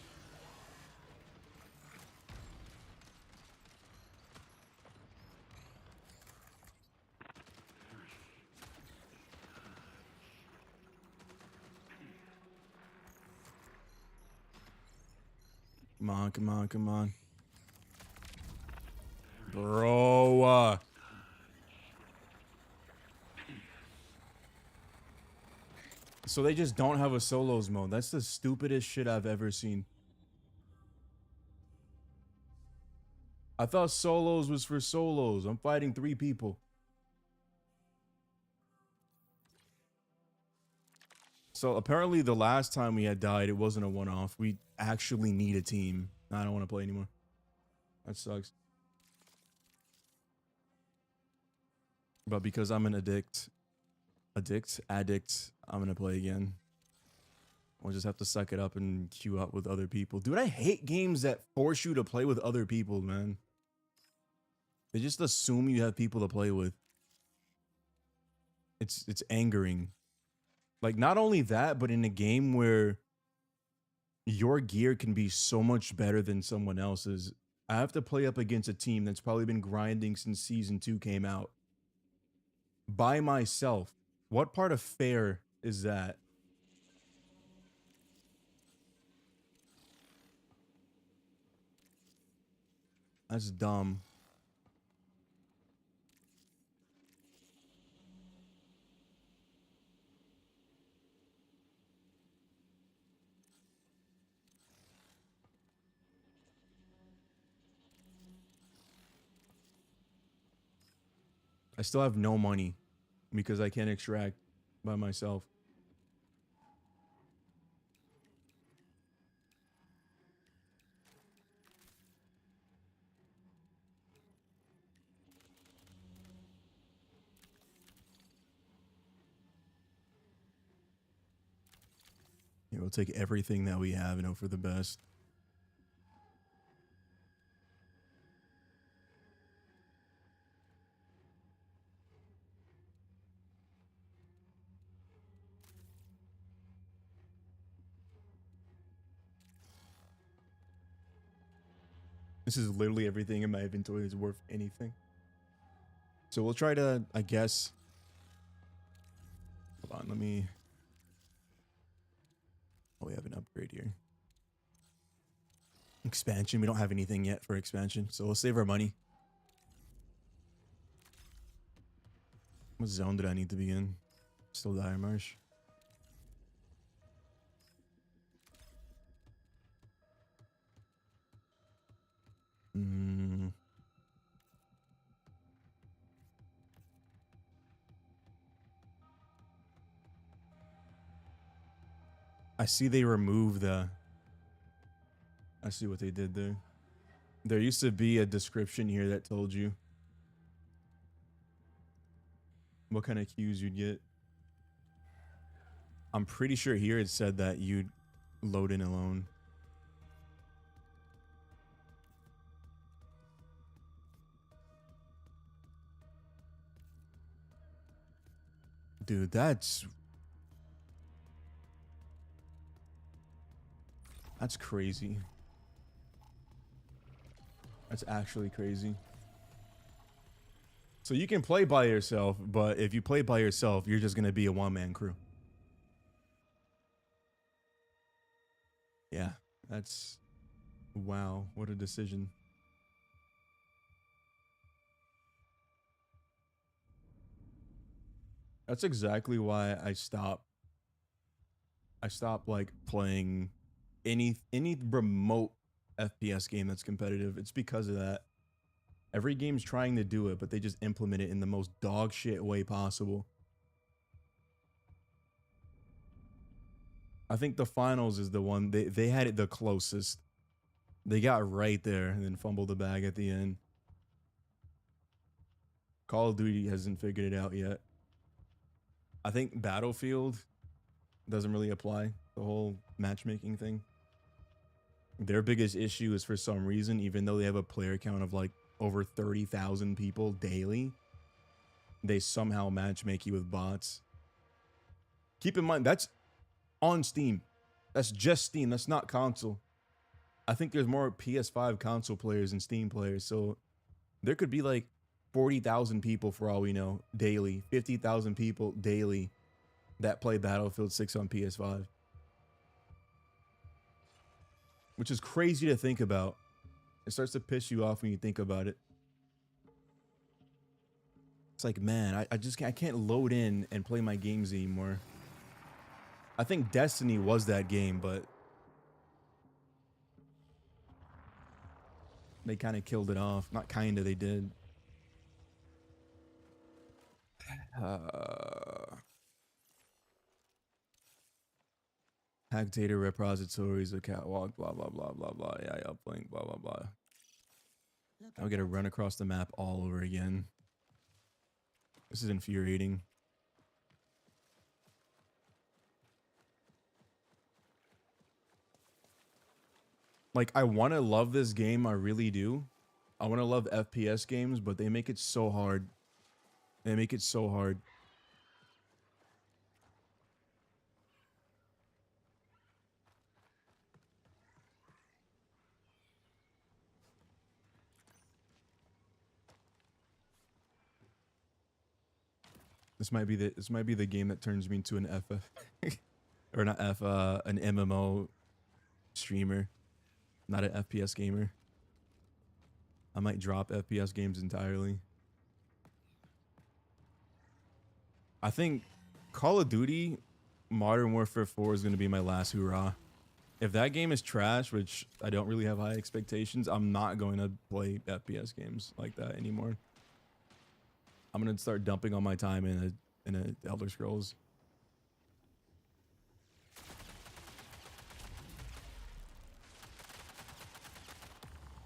Come on, come on, come on. Bro. So they just don't have a solos mode. That's the stupidest shit I've ever seen. I thought solos was for solos. I'm fighting 3 people. So apparently the last time we had died, it wasn't a one-off. We actually need a team. I don't want to play anymore. That sucks. But because I'm an addict, I'm gonna play again. We'll just have to suck it up and queue up with other people. Dude, I hate games that force you to play with other people, man. They just assume you have people to play with. It's angering. Like, not only that, but in a game where your gear can be so much better than someone else's, I have to play up against a team that's probably been grinding since season 2 came out by myself. What part of fair is that? That's dumb. I still have no money because I can't extract by myself. Yeah, we'll take everything that we have and hope for the best. This is literally everything in my inventory is worth anything. So we'll try to, I guess. Hold on, let me. Oh, we have an upgrade here. Expansion. We don't have anything yet for expansion, so we'll save our money. What zone did I need to be in? Still Dire Marsh. I see they removed the. I see what they did there. There used to be a description here that told you what kind of queues you'd get. I'm pretty sure here it said that you'd load in alone. Dude, that's crazy. That's actually crazy. So you can play by yourself, but if you play by yourself, you're just going to be a one-man crew. Yeah, that's... Wow, what a decision. That's exactly why I stopped like playing any remote FPS game that's competitive. It's because of that. Every game's trying to do it, but they just implement it in the most dog shit way possible. I think the finals is the one they had it the closest. They got right there and then fumbled the bag at the end. Call of Duty hasn't figured it out yet. I think Battlefield doesn't really apply, the whole matchmaking thing. Their biggest issue is for some reason, even though they have a player count of like over 30,000 people daily, they somehow matchmake you with bots. Keep in mind, that's on Steam. That's just Steam. That's not console. I think there's more PS5 console players than Steam players. So there could be like 40,000 people for all we know daily, 50,000 people daily that play Battlefield 6 on PS5. Which is crazy to think about. It starts to piss you off when you think about it. It's like, man, I can't load in and play my games anymore. I think Destiny was that game, but they kind of killed it off. Not kind of, they did. Hack data repositories, a catwalk, blah, blah, blah, blah, blah. Yeah, uplink, blah, blah, blah. I'll get to run across the map all over again. This is infuriating. Like, I want to love this game. I really do. I want to love FPS games, but they make it so hard. They make it so hard. This might be the game that turns me into an FF or not F an MMO streamer, not an FPS gamer. I might drop FPS games entirely. I think Call of Duty Modern Warfare 4 is going to be my last hurrah. If that game is trash, which I don't really have high expectations, I'm not going to play FPS games like that anymore. I'm going to start dumping all my time in a Elder Scrolls.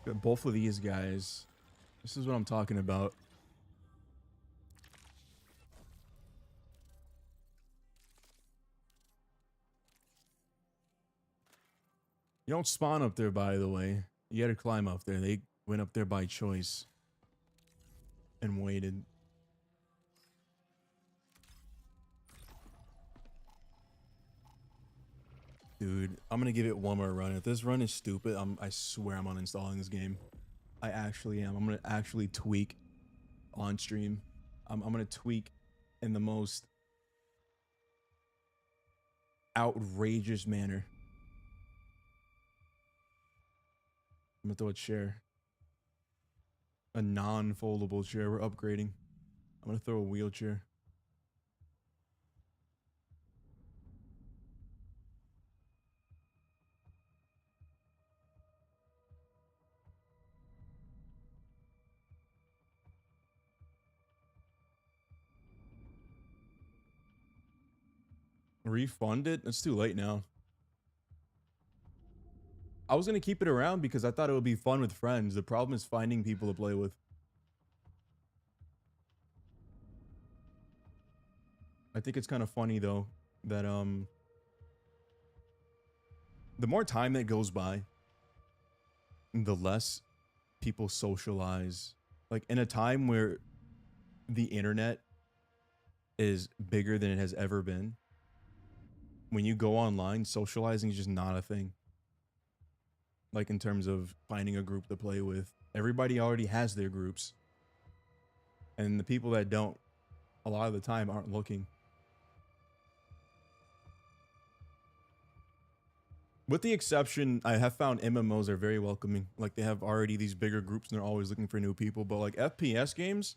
But both of these guys, this is what I'm talking about. You don't spawn up there, by the way. You gotta climb up there. They went up there by choice and waited. Dude, I'm gonna give it one more run. If this run is stupid, I swear I'm uninstalling this game. I actually am. I'm gonna actually tweak on stream. I'm gonna tweak in the most outrageous manner. I'm gonna throw a chair. A non-foldable chair. We're upgrading. I'm gonna throw a wheelchair. Refund it? It's too late now. I was gonna keep it around because I thought it would be fun with friends. The problem is finding people to play with. I think it's kind of funny though that the more time that goes by, the less people socialize. Like in a time where the internet is bigger than it has ever been, when you go online, socializing is just not a thing. Like in terms of finding a group to play with, everybody already has their groups. And the people that don't, a lot of the time aren't looking. With the exception, I have found MMOs are very welcoming. Like they have already these bigger groups and they're always looking for new people. But like FPS games,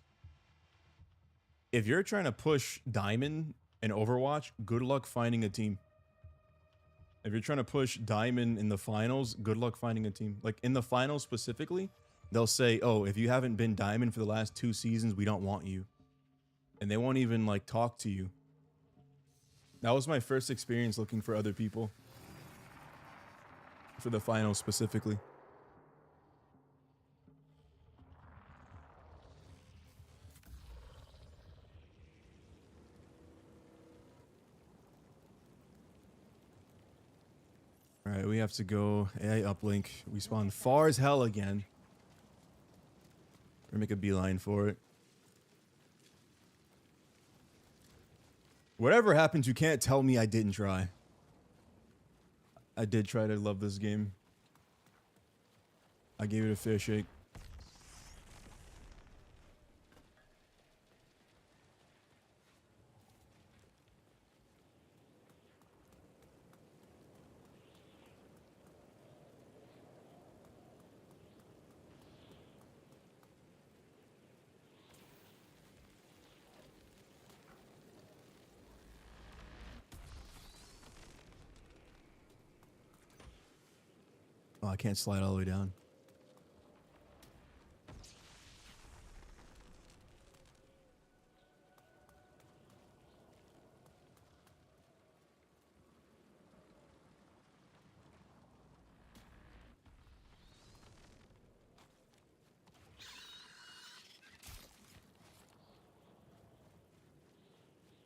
if you're trying to push Diamond in Overwatch, good luck finding a team. If you're trying to push Diamond in the finals, good luck finding a team. Like in the finals specifically, they'll say, oh, if you haven't been Diamond for the last 2 seasons, we don't want you. And they won't even like talk to you. That was my first experience looking for other people. For the finals specifically. All right, we have to go AI uplink. We spawned far as hell again. Or make a beeline for it. Whatever happens, you can't tell me I didn't try. I did try to love this game. I gave it a fair shake. Oh, I can't slide all the way down.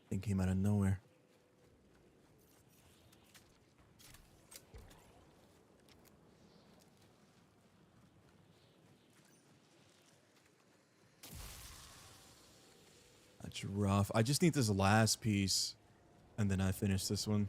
Thing came out of nowhere. That's rough. I just need this last piece, and then I finish this one.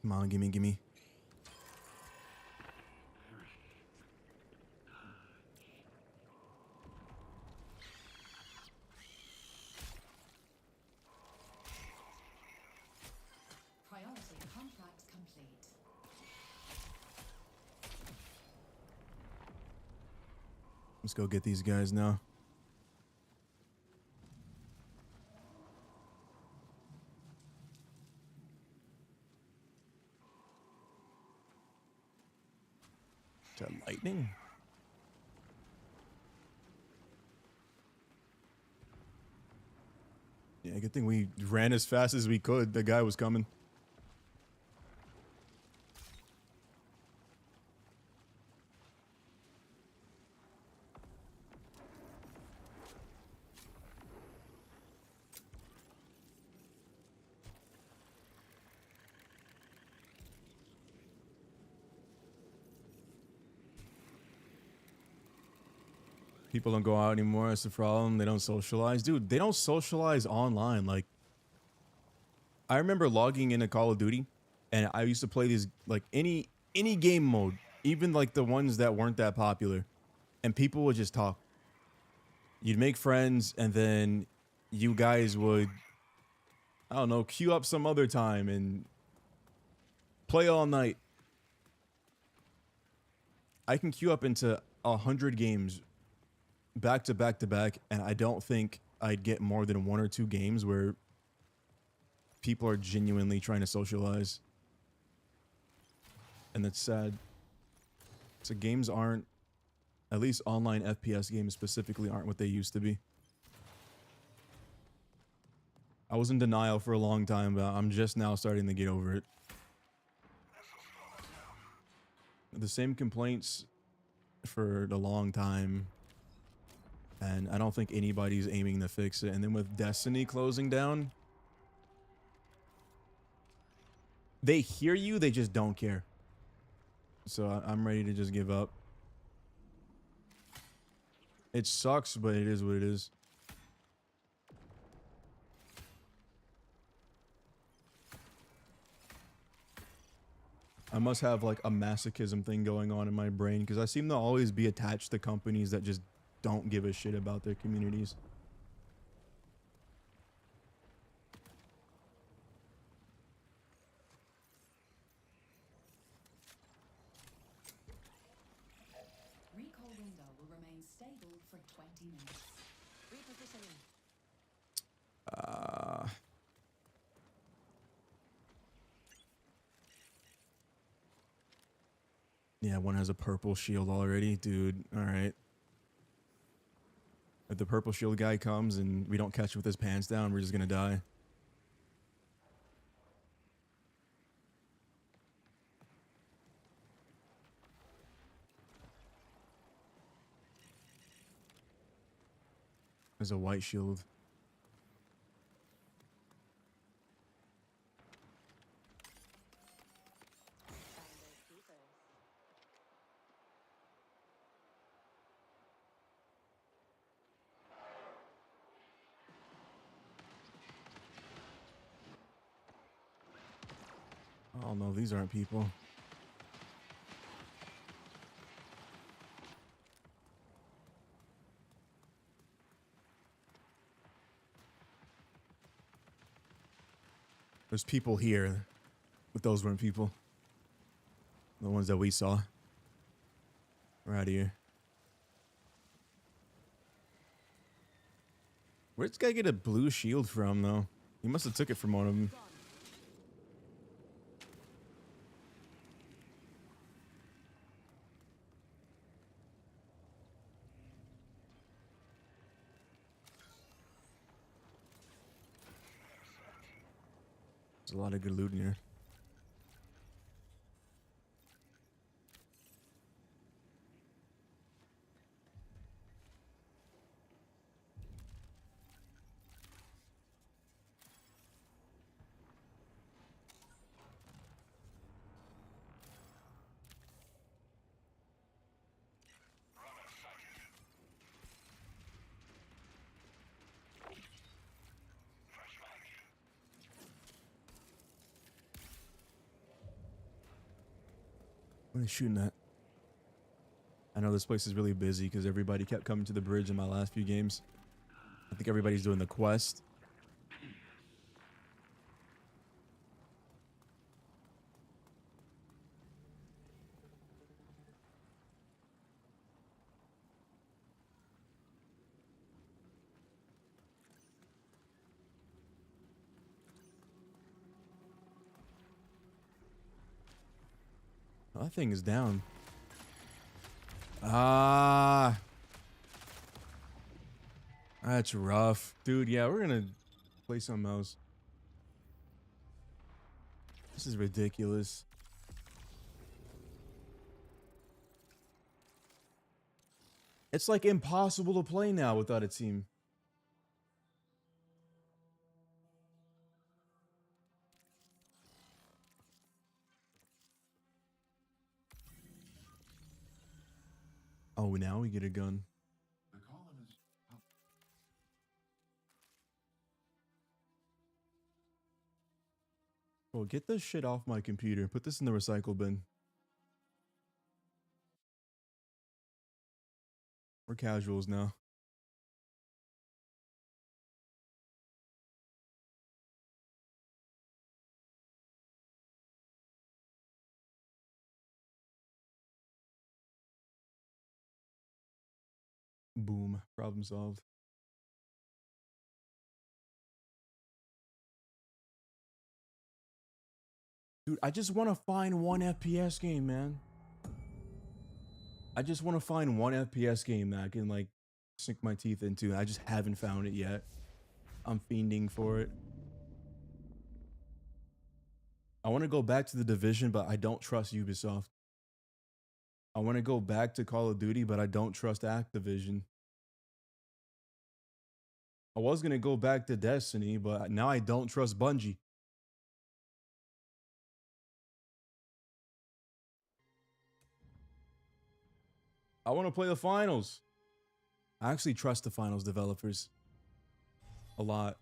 Come on, gimme, gimme. Priority contract complete. Let's go get these guys now. Is that lightning? Yeah, good thing we ran as fast as we could. The guy was coming. People don't go out anymore. That's the problem. They don't socialize. Dude, they don't socialize online. Like, I remember logging into Call of Duty, and I used to play these, like, any game mode, even, like, the ones that weren't that popular, and people would just talk. You'd make friends, and then you guys would, I don't know, queue up some other time and play all night. I can queue up into 100 games back to back to back, and I don't think I'd get more than 1 or 2 games where people are genuinely trying to socialize. And that's sad. So games aren't, at least online FPS games specifically, aren't what they used to be. I was in denial for a long time, but I'm just now starting to get over it. The same complaints for a long time, and I don't think anybody's aiming to fix it. And then with Destiny closing down, they hear you, they just don't care. So I'm ready to just give up. It sucks, but it is what it is. I must have like a masochism thing going on in my brain, because I seem to always be attached to companies that just don't give a shit about their communities. Recall window will remain stable for 20 minutes. Repositioning. Yeah, one has a purple shield already, dude. All right. If the purple shield guy comes and we don't catch him with his pants down, we're just gonna die. There's a white shield. Oh no, these aren't people. There's people here, but those weren't people. The ones that we saw. We're out of here. Where'd this guy get a blue shield from, though? He must have took it from one of them. There's a lot of good loot in here. What are they shooting at? I know this place is really busy because everybody kept coming to the bridge in my last few games. I think everybody's doing the quest. Oh, that thing is down. Ah, that's rough. Dude, yeah, we're gonna play something else. This is ridiculous. It's like impossible to play now without a team. Oh, now we get a gun. Oh, get this shit off my computer. Put this in the recycle bin. We're casuals now. Boom. Problem solved. Dude, I just want to find one FPS game, man. I just want to find one FPS game that I can, like, sink my teeth into. I just haven't found it yet. I'm fiending for it. I want to go back to The Division, but I don't trust Ubisoft. I want to go back to Call of Duty, but I don't trust Activision. I was going to go back to Destiny, but now I don't trust Bungie. I want to play the finals. I actually trust the finals developers a lot.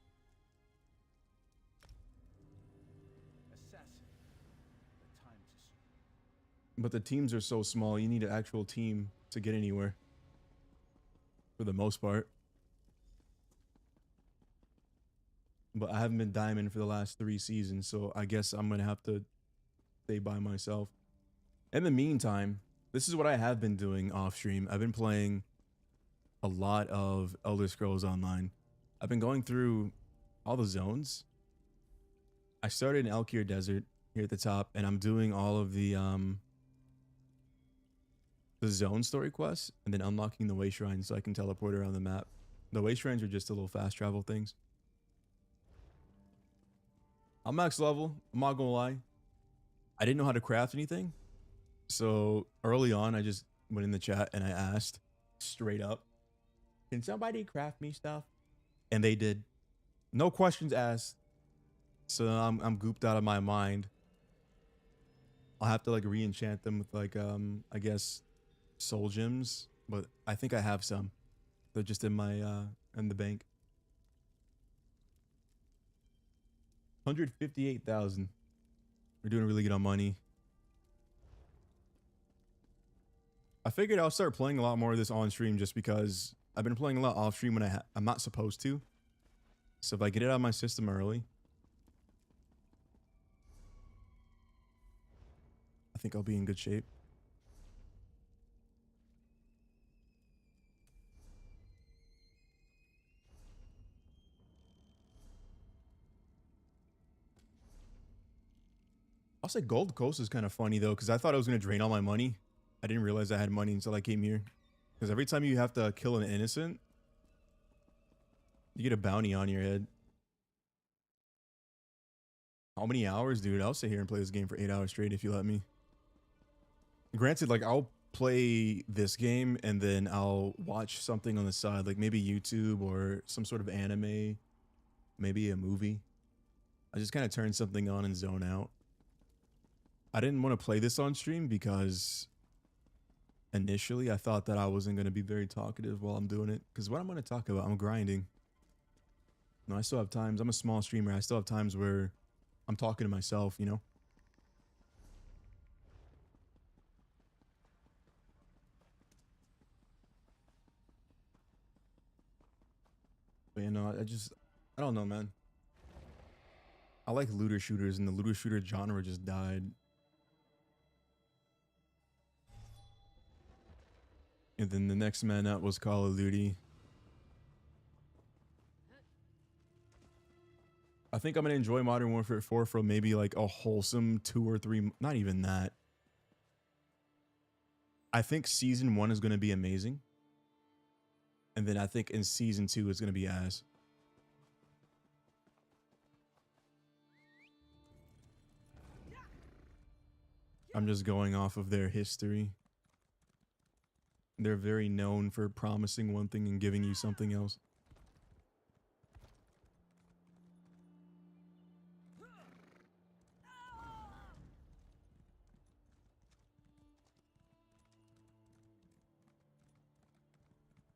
But the teams are so small, you need an actual team to get anywhere. For the most part. But I haven't been diamond for the last 3 seasons, so I guess I'm going to have to stay by myself. In the meantime, this is what I have been doing off stream. I've been playing a lot of Elder Scrolls Online. I've been going through all the zones. I started in Elkir Desert here at the top, and I'm doing all of the zone story quests, and then unlocking the way shrines so I can teleport around the map. The way shrines are just a little fast travel things. I'm max level. I'm not gonna lie. I didn't know how to craft anything. So early on, I just went in the chat and I asked straight up, can somebody craft me stuff? And they did. No questions asked. So I'm gooped out of my mind. I'll have to like re-enchant them with like I guess soul gems, but I think I have some. They're just in my in the bank. 158,000. We're doing really good on money. I figured I'll start playing a lot more of this on stream just because I've been playing a lot off stream when I'm not supposed to. So if I get it out of my system early, I think I'll be in good shape. I'll say Gold Coast is kind of funny though, because I thought I was going to drain all my money. I didn't realize I had money until I came here. Because every time you have to kill an innocent, you get a bounty on your head. How many hours, dude? I'll sit here and play this game for 8 hours straight if you let me. Granted, like I'll play this game and then I'll watch something on the side, like maybe YouTube or some sort of anime, maybe a movie. I just kind of turn something on and zone out. I didn't want to play this on stream because initially I thought that I wasn't going to be very talkative while I'm doing it. Because what I'm going to talk about, I'm grinding. No, I still have times. I'm a small streamer. I still have times where I'm talking to myself, you know? I don't know, man. I like looter shooters, and the looter shooter genre just died. And then the next man up was Call of Duty. I think I'm gonna enjoy Modern Warfare 4 for maybe like a wholesome 2 or 3, not even that. I think season 1 is gonna be amazing. And then I think in season 2 it's gonna be ass. I'm just going off of their history. They're very known for promising one thing and giving you something else.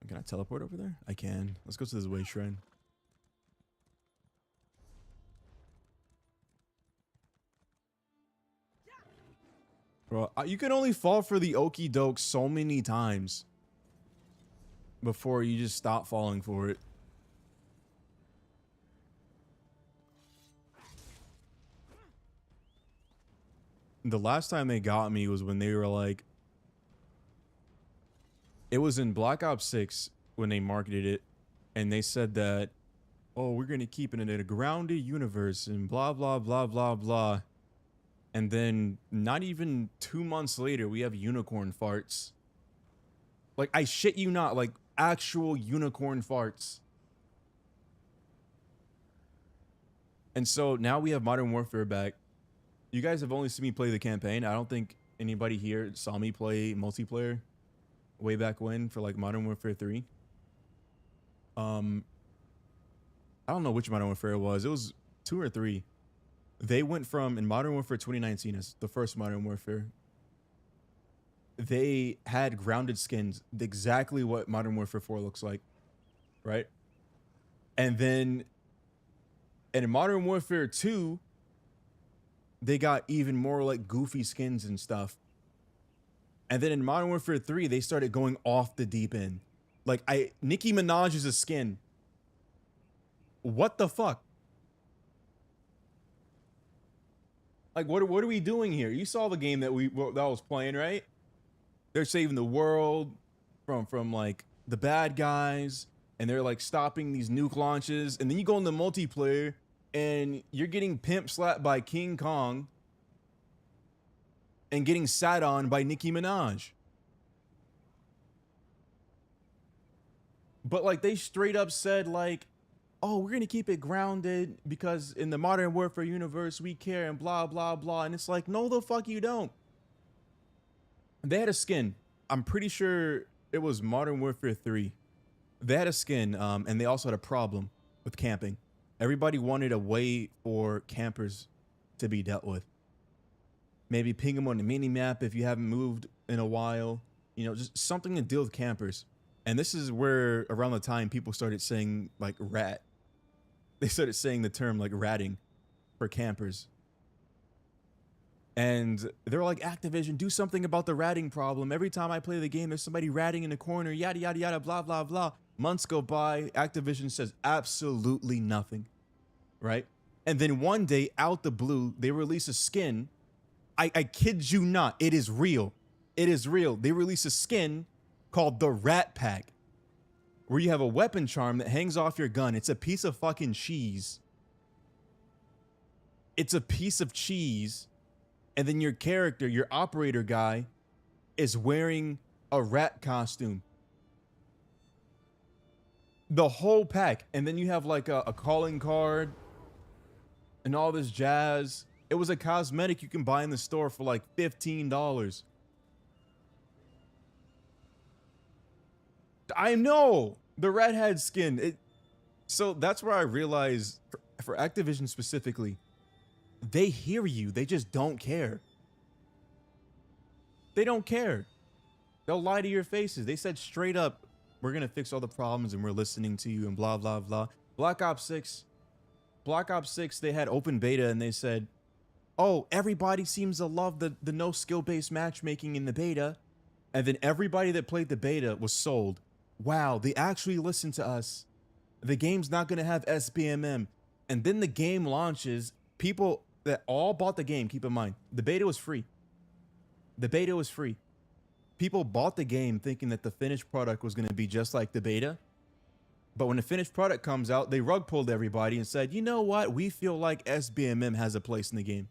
Can I teleport over there? I can. Let's go to this way shrine. Bro, you can only fall for the okie doke so many times before you just stop falling for it. The last time they got me was when they were like, it was in Black Ops 6 when they marketed it, and they said that, oh, we're going to keep it in a grounded universe and blah, blah, blah, blah, blah. And then not even 2 months later, we have unicorn farts. Like, I shit you not, like actual unicorn farts. And so now we have Modern Warfare back. You guys have only seen me play the campaign. I don't think anybody here saw me play multiplayer way back when for like Modern Warfare 3. I don't know which Modern Warfare it was. It was 2 or 3. They went from, in Modern Warfare 2019, as the first Modern Warfare, they had grounded skins, exactly what Modern Warfare 4 looks like, right? And then in Modern Warfare 2, they got even more like goofy skins and stuff. And then in Modern Warfare 3, they started going off the deep end. Like, Nicki Minaj is a skin. What the fuck? Like, what are we doing here? You saw the game that that was playing, right? They're saving the world from like the bad guys, and they're like stopping these nuke launches. And then you go in the multiplayer, and you're getting pimp slapped by King Kong and getting sat on by Nicki Minaj. But like, they straight up said like, oh, we're gonna keep it grounded because in the Modern Warfare universe we care and blah blah blah. And it's like, no the fuck you don't. They had a skin. I'm pretty sure it was Modern Warfare 3. They had a skin, and they also had a problem with camping. Everybody wanted a way for campers to be dealt with. Maybe ping them on the mini map if you haven't moved in a while. You know, just something to deal with campers. And this is where around the time people started saying like rat. They started saying the term like ratting for campers. And they're like, Activision, do something about the ratting problem. Every time I play the game, there's somebody ratting in the corner, yada, yada, yada, blah, blah, blah. Months go by, Activision says absolutely nothing, right? And then one day, out the blue, they release a skin. I kid you not, it is real. It is real. They release a skin called the Rat Pack, where you have a weapon charm that hangs off your gun. It's a piece of fucking cheese. It's a piece of cheese. And then your character, your operator guy, is wearing a rat costume. The whole pack. And then you have like a calling card and all this jazz. It was a cosmetic you can buy in the store for like $15. I know the red head skin. So that's where I realized for Activision specifically, they hear you. They just don't care. They don't care. They'll lie to your faces. They said straight up, we're going to fix all the problems and we're listening to you and blah, blah, blah. Black Ops 6, they had open beta and they said, oh, everybody seems to love the no skill-based matchmaking in the beta. And then everybody that played the beta was sold. Wow, they actually listened to us. The game's not going to have SBMM. And then the game launches. People that all bought the game, keep in mind, the beta was free. The beta was free. People bought the game thinking that the finished product was going to be just like the beta. But when the finished product comes out, they rug pulled everybody and said, you know what? We feel like SBMM has a place in the game.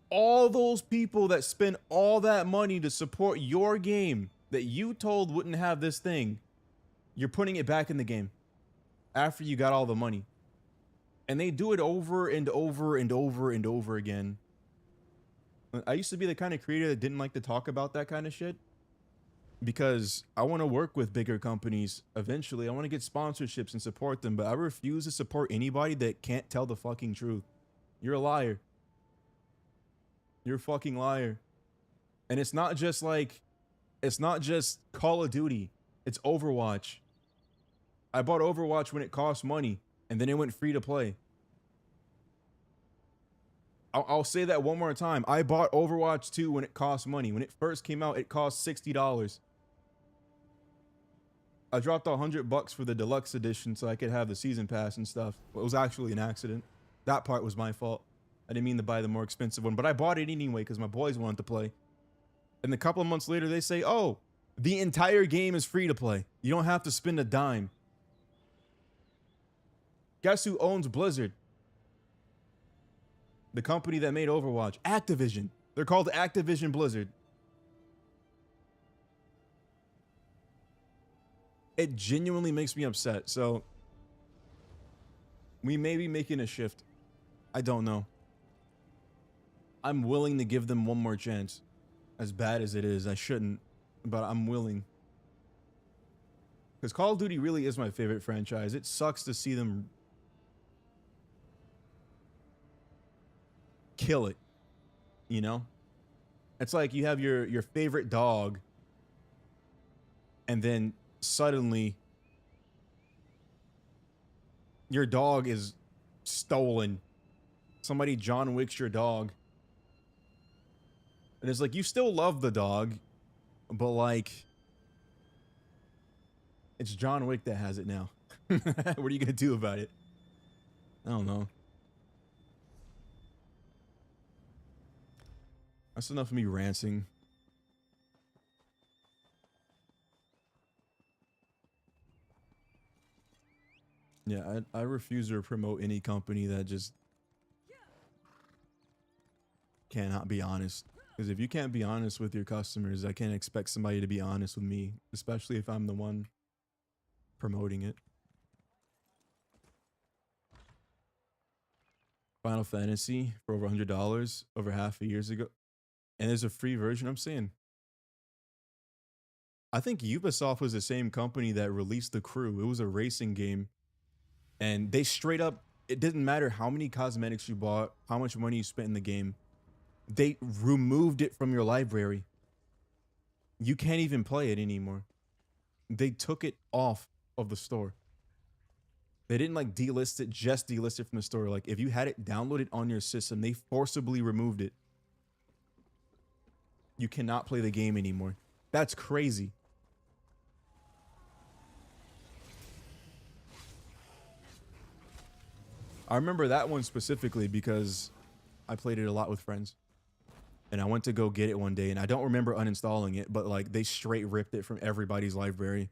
All those people that spend all that money to support your game that you told wouldn't have this thing, you're putting it back in the game after you got all the money. And they do it over and over and over and over again. I used to be the kind of creator that didn't like to talk about that kind of shit because I want to work with bigger companies eventually. I want to get sponsorships and support them, but I refuse to support anybody that can't tell the fucking truth. You're a liar. You're a fucking liar. And it's not just Call of Duty. It's Overwatch. I bought Overwatch when it cost money and then it went free to play. I'll say that one more time. I bought Overwatch 2 when it cost money. When it first came out, it cost $60. I dropped $100 for the deluxe edition so I could have the season pass and stuff. It was actually an accident. That part was my fault. I didn't mean to buy the more expensive one, but I bought it anyway because my boys wanted to play. And a couple of months later, they say, oh, the entire game is free to play. You don't have to spend a dime. Guess who owns Blizzard? The company that made Overwatch, Activision. They're called Activision Blizzard. It genuinely makes me upset. So we may be making a shift. I don't know. I'm willing to give them one more chance. As bad as it is, I shouldn't, but I'm willing. Because Call of Duty really is my favorite franchise. It sucks to see them kill it, you know? It's like you have your favorite dog and then suddenly your dog is stolen. Somebody John Wicks your dog. And it's like you still love the dog, but like it's John Wick that has it now. What are you gonna do about it? I don't know. That's enough of me ranting. Yeah, I refuse to promote any company that just cannot be honest. Because if you can't be honest with your customers, I can't expect somebody to be honest with me, especially if I'm the one promoting it. Final Fantasy for over $100 over half a years ago. And there's a free version. I'm saying, I think Ubisoft was the same company that released The Crew. It was a racing game. And they straight up, it didn't matter how many cosmetics you bought, how much money you spent in the game. They removed it from your library. You can't even play it anymore. They took it off of the store. They didn't like delist it, just delist it from the store. Like if you had it downloaded on your system, they forcibly removed it. You cannot play the game anymore. That's crazy. I remember that one specifically because I played it a lot with friends. And I went to go get it one day and I don't remember uninstalling it, but like they straight ripped it from everybody's library.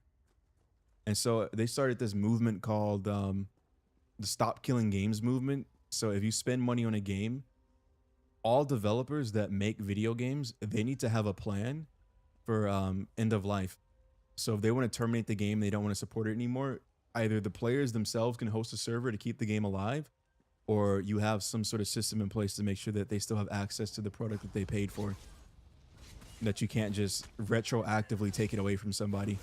And so they started this movement called the Stop Killing Games movement. So if you spend money on a game, all developers that make video games, they need to have a plan for end of life. So if they want to terminate the game, they don't want to support it anymore, either the players themselves can host a server to keep the game alive, or you have some sort of system in place to make sure that they still have access to the product that they paid for. That you can't just retroactively take it away from somebody.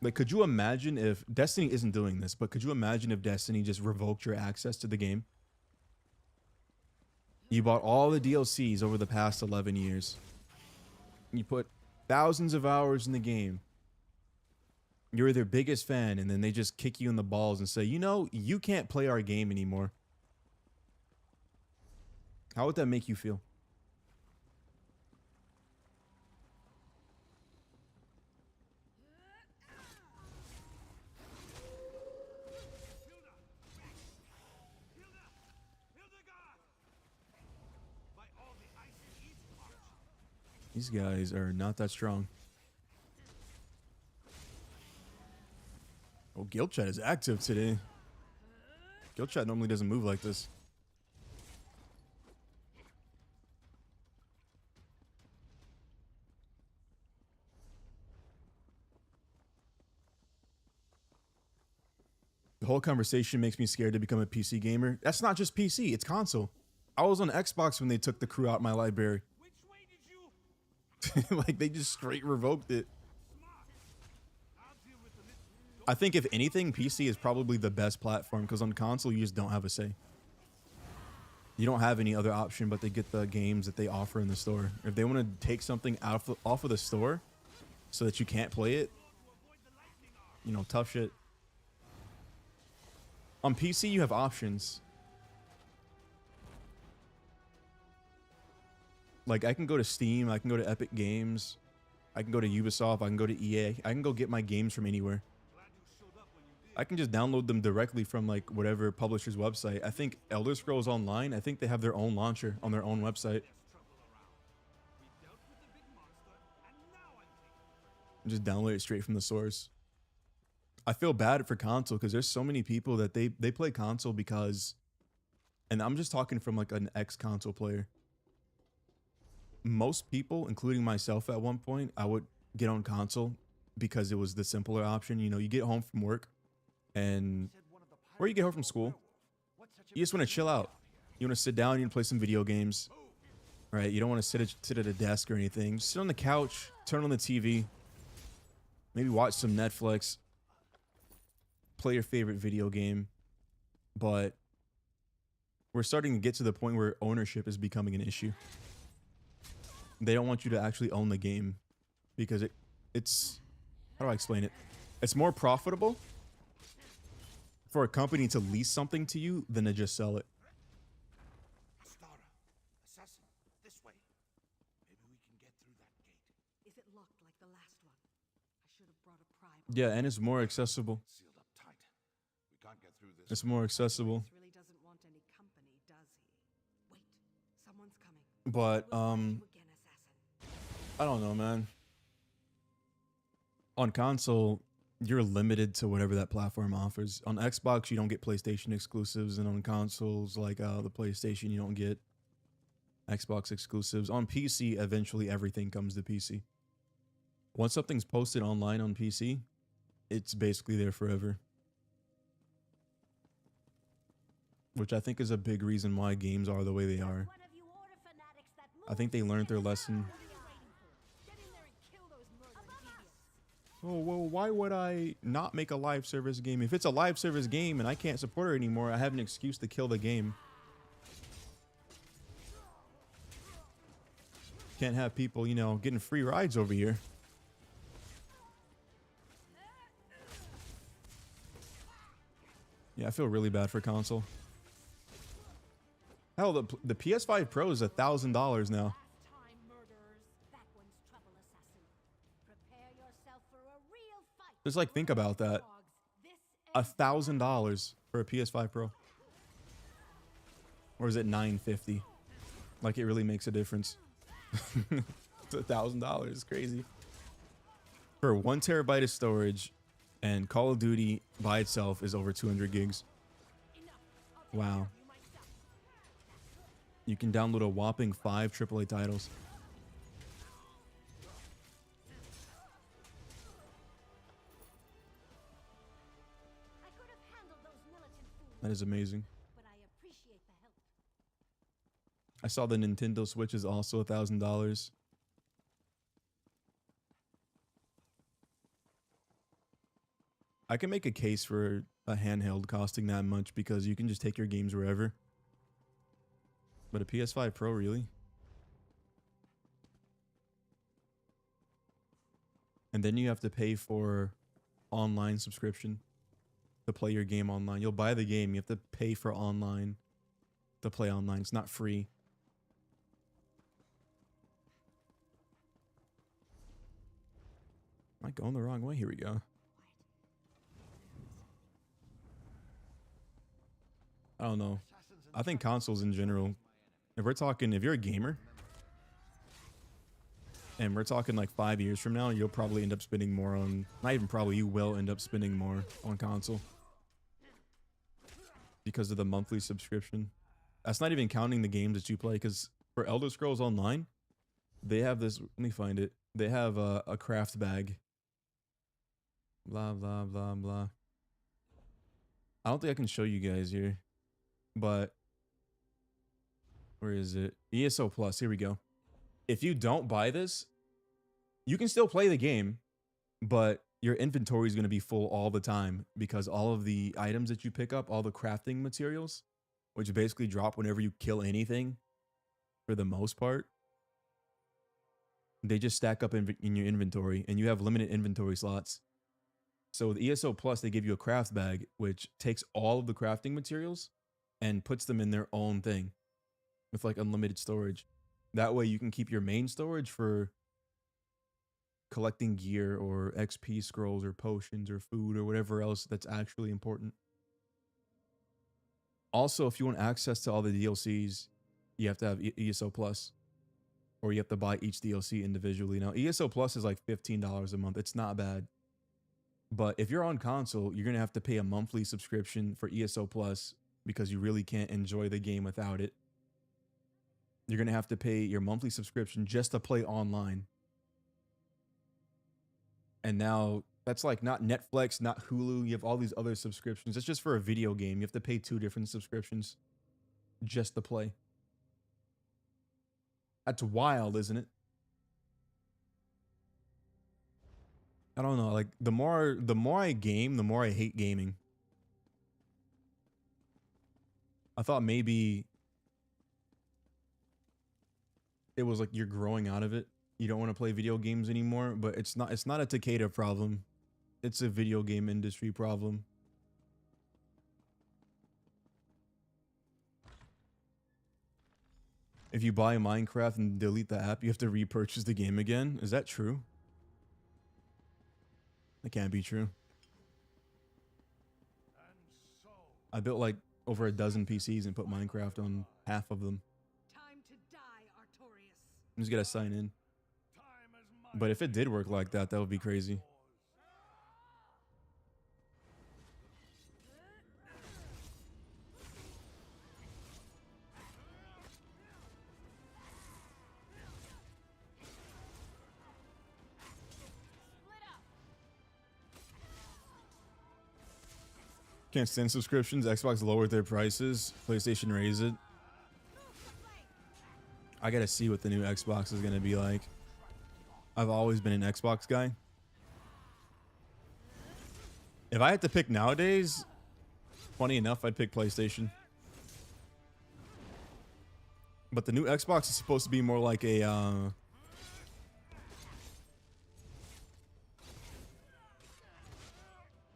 Like, could you imagine if Destiny isn't doing this, but could you imagine if Destiny just revoked your access to the game? You bought all the DLCs over the past 11 years. You put thousands of hours in the game. You're their biggest fan, and then they just kick you in the balls and say, you know, you can't play our game anymore. How would that make you feel? These guys are not that strong. Oh, Guild Chat is active today. Guild Chat normally doesn't move like this. The whole conversation makes me scared to become a PC gamer. That's not just PC, it's console. I was on Xbox when they took the crew out of my library. Which way did you? Like, they just straight revoked it. Smart. I'll deal with the little. I think if anything, PC is probably the best platform because on console, you just don't have a say. You don't have any other option but to get the games that they offer in the store. If they want to take something off of the store so that you can't play it, you know, tough shit. On PC, you have options. Like, I can go to Steam, I can go to Epic Games, I can go to Ubisoft, I can go to EA, I can go get my games from anywhere. I can just download them directly from, like, whatever publisher's website. I think Elder Scrolls Online, I think they have their own launcher on their own website. Just download it straight from the source. I feel bad for console because there's so many people that they play console because, and I'm just talking from like an ex-console player. Most people, including myself at one point, I would get on console because it was the simpler option. You know, you get home from work and, or you get home from school. You just want to chill out. You want to sit down, you want to play some video games, right? You don't want to sit at a desk or anything. Just sit on the couch, turn on the TV, maybe watch some Netflix. Play your favorite video game, but we're starting to get to the point where ownership is becoming an issue. They don't want you to actually own the game because it's how do I explain it? It's more profitable for a company to lease something to you than to just sell it. Assassin, this way. Maybe we can get through that gate. Is it locked like the last one? I should have brought a pry. Yeah, and it's more accessible. Sealed up tight. We can't get through this. It's more accessible. Really doesn't want any company, does he? Wait, someone's coming. But We'll find you again, assassin. I don't know, man. On console, you're limited to whatever that platform offers. On Xbox, you don't get PlayStation exclusives, and on consoles like the PlayStation, you don't get Xbox exclusives. On PC, eventually everything comes to PC. Once something's posted online on PC, it's basically there forever. Which I think is a big reason why games are the way they are. I think they learned their lesson. Oh, well, why would I not make a live service game? If it's a live service game and I can't support it anymore, I have an excuse to kill the game. Can't have people, you know, getting free rides over here. Yeah, I feel really bad for console. Hell, the PS5 Pro is $1,000 now. Just like think about that. $1,000 for a PS5 Pro. Or is it $950? Like it really makes a difference. It's $1,000. It's crazy. For 1 terabyte of storage, and Call of Duty by itself is over 200 gigs. Wow. You can download a whopping 5 AAA titles. That is amazing. But I appreciate the help. I saw the Nintendo Switch is also $1,000. I can make a case for a handheld costing that much because you can just take your games wherever. But a PS5 Pro, really? And then you have to pay for online subscription to play your game online. You'll buy the game, you have to pay for online to play online. It's not free. Am I going the wrong way? Here we go. I don't know. I think consoles in general, if we're talking, if you're a gamer, And we're talking like 5 years from now, you'll probably end up spending more on, not even probably, you will end up spending more on console because of the monthly subscription. That's not even counting the games that you play, because for Elder Scrolls Online, they have this, let me find it. They have a craft bag. Blah, blah, blah, blah. I don't think I can show you guys here, but where is it? ESO Plus, here we go. If you don't buy this, you can still play the game, but your inventory is going to be full all the time because all of the items that you pick up, all the crafting materials, which basically drop whenever you kill anything for the most part, they just stack up in your inventory and you have limited inventory slots. So with ESO Plus, they give you a craft bag, which takes all of the crafting materials and puts them in their own thing with like unlimited storage. That way you can keep your main storage for collecting gear or XP scrolls or potions or food or whatever else that's actually important. Also, if you want access to all the DLCs, you have to have ESO Plus, or you have to buy each DLC individually. Now, ESO Plus is like $15 a month. It's not bad. But if you're on console, you're going to have to pay a monthly subscription for ESO Plus because you really can't enjoy the game without it. You're going to have to pay your monthly subscription just to play online. And now that's like not Netflix, not Hulu. You have all these other subscriptions. It's just for a video game. You have to pay 2 different subscriptions just to play. That's wild, isn't it? I don't know. Like the more I game, the more I hate gaming. I thought maybe it was like you're growing out of it. You don't want to play video games anymore, but it's not a Tekkeda problem. It's a video game industry problem. If you buy Minecraft and delete the app, you have to repurchase the game again. Is that true? That can't be true. I built like over a dozen PCs and put Minecraft on half of them. Time to die, Artorias. I'm just gotta sign in. But if it did work like that, that would be crazy. Can't stand subscriptions. Xbox lowered their prices. PlayStation raised it. I gotta see what the new Xbox is gonna be like. I've always been an Xbox guy. If I had to pick nowadays, funny enough, I'd pick PlayStation. But the new Xbox is supposed to be more like a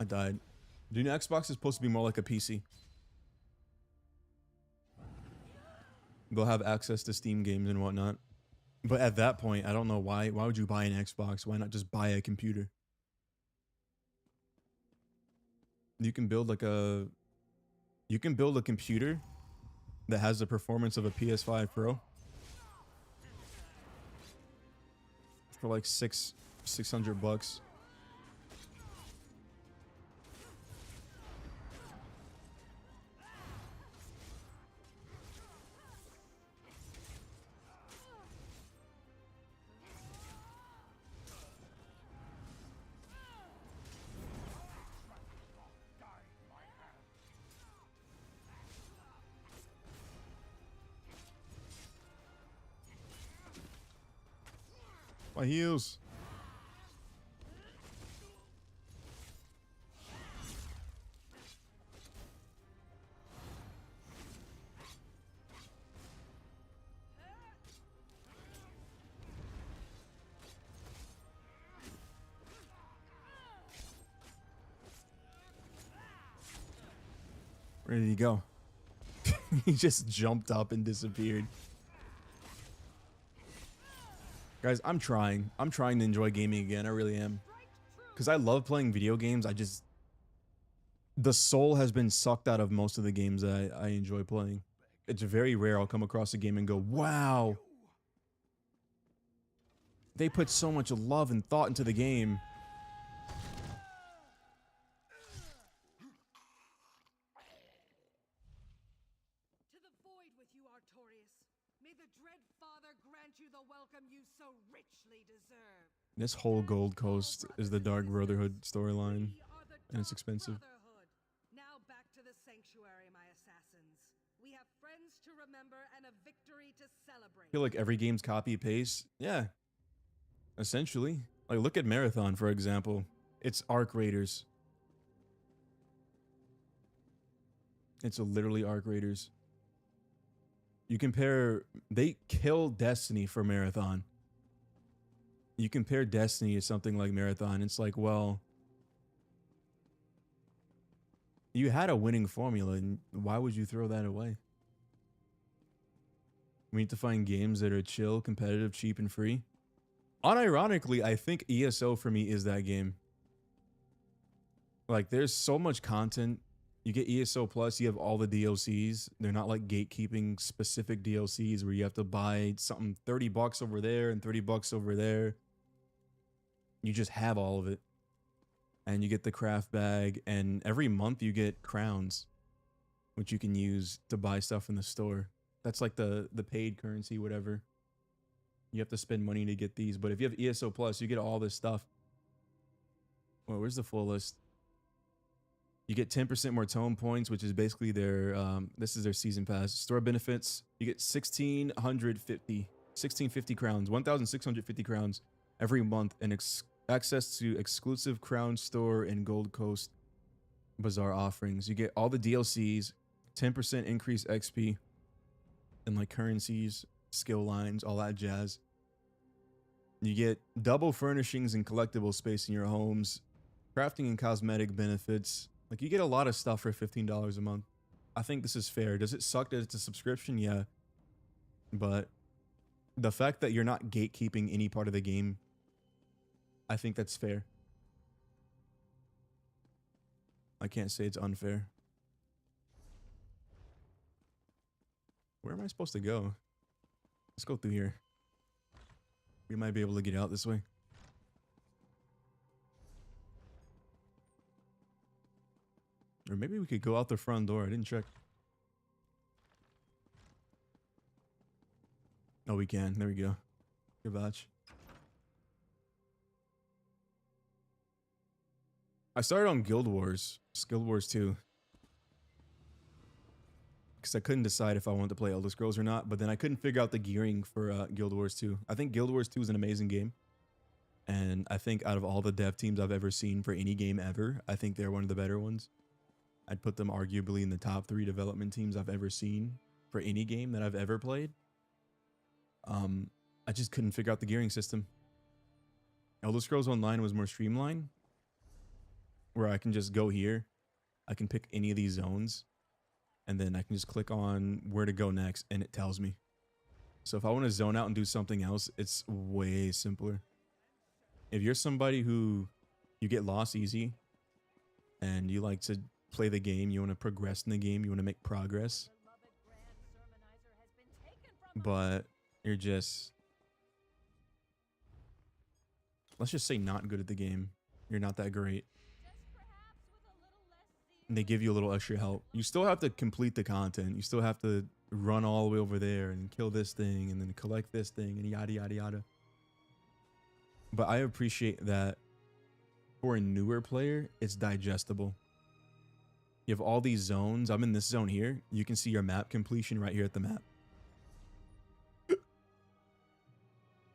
I died. The new Xbox is supposed to be more like a PC. They'll have access to Steam games and whatnot. But at that point, I don't know why. Why would you buy an Xbox? Why not just buy a computer? You can build like a... You can build a computer that has the performance of a PS5 Pro for like $600. My heels. Where did he go? He just jumped up and disappeared. Guys, I'm trying to enjoy gaming again. I really am. Because I love playing video games. The soul has been sucked out of most of the games that I enjoy playing. It's very rare I'll come across a game and go, wow. They put so much love and thought into the game. To the void with you, Artorias. May the dread Father grant you the welcome you so richly deserve. This whole Gold Coast is the Dark Brotherhood storyline, We are the and it's Dark expensive. Brotherhood. Now back to the sanctuary, my assassins. We have friends to remember and a victory to celebrate. I feel like every game's copy paste. Yeah. Essentially. Like, look at Marathon, for example. It's Arc Raiders. It's literally Arc Raiders. You compare... They kill Destiny for Marathon. You compare Destiny to something like Marathon, it's like, well... You had a winning formula, and why would you throw that away? We need to find games that are chill, competitive, cheap, and free. Unironically, I think ESO for me is that game. Like, there's so much content. You get ESO Plus, you have all the DLCs. They're not like gatekeeping specific DLCs where you have to buy something $30 over there and $30 over there. You just have all of it. And you get the craft bag, and every month you get crowns, which you can use to buy stuff in the store. That's like the paid currency, whatever. You have to spend money to get these, but if you have ESO Plus, you get all this stuff. Well, where's the full list? You get 10% more tone points, which is basically their, this is their season pass. Store benefits, you get 1,650 crowns, 1,650 crowns every month, and access to exclusive crown store and Gold Coast Bazaar offerings. You get all the DLCs, 10% increased XP, and like currencies, skill lines, all that jazz. You get double furnishings and collectible space in your homes, crafting and cosmetic benefits. Like, you get a lot of stuff for $15 a month. I think this is fair. Does it suck that it's a subscription? Yeah. But the fact that you're not gatekeeping any part of the game, I think that's fair. I can't say it's unfair. Where am I supposed to go? Let's go through here. We might be able to get out this way. Or maybe we could go out the front door. I didn't check. Oh, we can. There we go. Good batch. I started on Guild Wars 2. Because I couldn't decide if I wanted to play Elder Scrolls or not, but then I couldn't figure out the gearing for Guild Wars 2. I think Guild Wars 2 is an amazing game. And I think out of all the dev teams I've ever seen for any game ever, I think they're one of the better ones. I'd put them arguably in the top 3 development teams I've ever seen for any game that I've ever played. I just couldn't figure out the gearing system. Elder Scrolls Online was more streamlined, where I can just go here. I can pick any of these zones, and then I can just click on where to go next, and it tells me. So if I want to zone out and do something else, it's way simpler. If you're somebody who you get lost easy, and you like to play the game, you want to progress in the game, you want to make progress, but you're just, let's just say, not good at the game. You're not that great. And they give you a little extra help. You still have to complete the content. You still have to run all the way over there and kill this thing and then collect this thing and yada, yada, yada. But I appreciate that for a newer player, it's digestible. You have all these zones. I'm in this zone here. You can see your map completion right here at the map.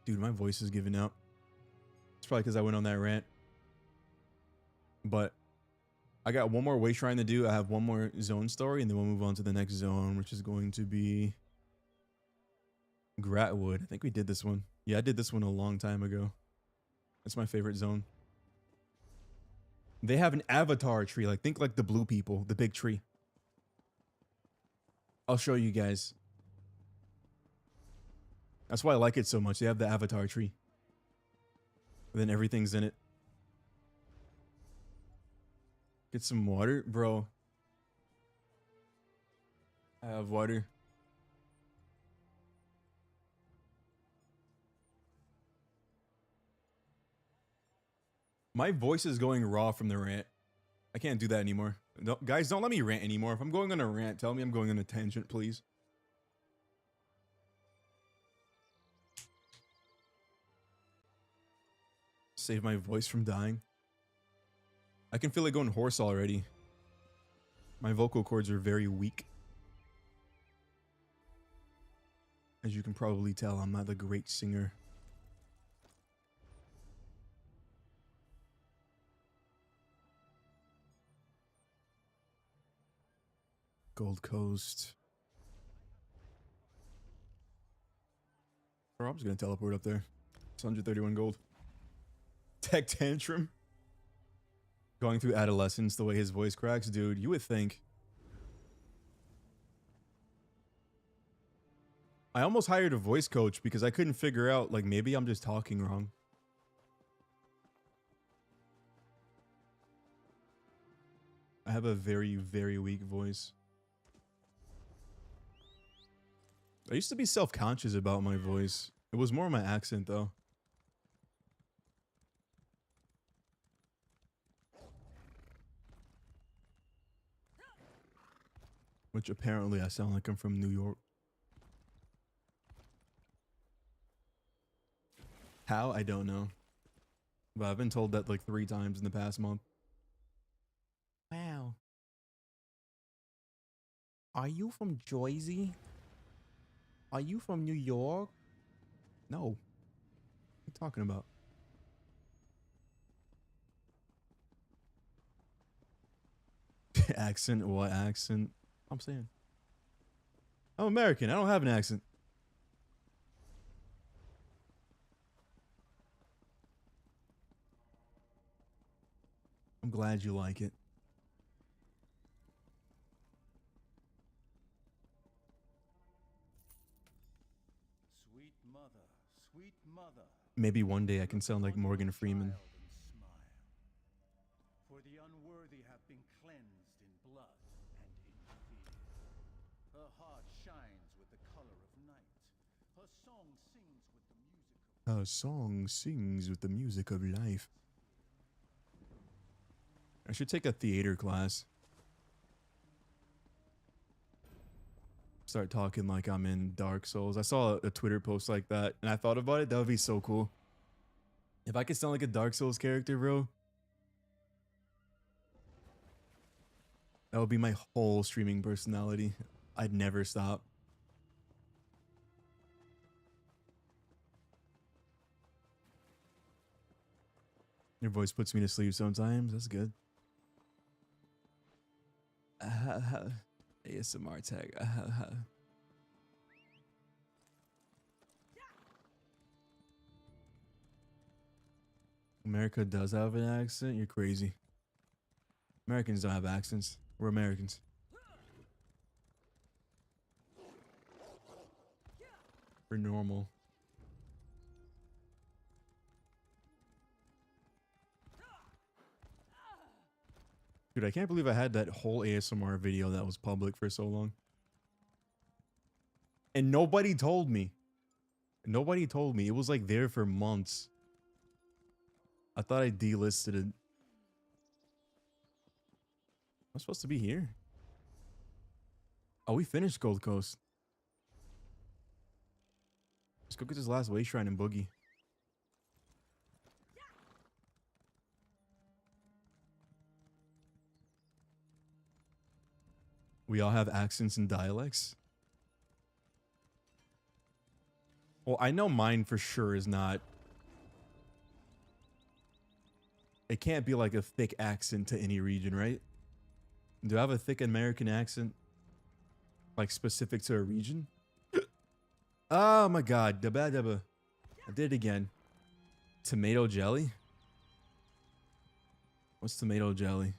Dude, my voice is giving out. It's probably because I went on that rant. But I got one more way shrine to do. I have one more zone story, and then we'll move on to the next zone, which is going to be Gratwood. I think we did this one. Yeah, I did this one a long time ago. That's my favorite zone. They have an avatar tree. Like, think like the blue people, the big tree. I'll show you guys. That's why I like it so much. They have the avatar tree. And then everything's in it. Get some water, bro. I have water. My voice is going raw from the rant. I can't do that anymore. Guys, don't let me rant anymore. If I'm going on a rant, tell me I'm going on a tangent, please. Save my voice from dying. I can feel it going hoarse already. My vocal cords are very weak. As you can probably tell, I'm not a great singer. Gold Coast. Or I'm just gonna teleport up there. It's 131 gold. Tech tantrum. Going through adolescence, the way his voice cracks, dude, you would think. I almost hired a voice coach because I couldn't figure out, like, maybe I'm just talking wrong. I have a very, very weak voice. I used to be self-conscious about my voice. It was more my accent, though. Which apparently I sound like I'm from New York. How? I don't know. But I've been told that like 3 times in the past month. Wow. Are you from Jersey? Are you from New York? No. What are you talking about? Accent? What accent? I'm saying. I'm American. I don't have an accent. I'm glad you like it. Sweet mother, sweet mother. Maybe one day I can sound like Morgan Freeman. For the unworthy have been cleansed in blood and in fear. Her heart shines with the color of night. Her song sings with the music of Her song sings with the music of life. I should take a theater class. Start talking like I'm in Dark Souls. I saw a Twitter post like that, and I thought about it. That would be so cool. If I could sound like a Dark Souls character, bro. That would be my whole streaming personality. I'd never stop. Your voice puts me to sleep sometimes. That's good. ASMR tag. America does have an accent? You're crazy. Americans don't have accents. We're Americans. We're normal. Dude, I can't believe I had that whole ASMR video that was public for so long. And nobody told me. Nobody told me. It was like there for months. I thought I delisted it. I'm supposed to be here. Oh, we finished Gold Coast. Let's go get this last way shrine and boogie. We all have accents and dialects. Well, I know mine for sure is not. It can't be like a thick accent to any region, right? Do I have a thick American accent? Like specific to a region? Oh my god. Dabba dabba. I did it again. Tomato jelly? What's tomato jelly?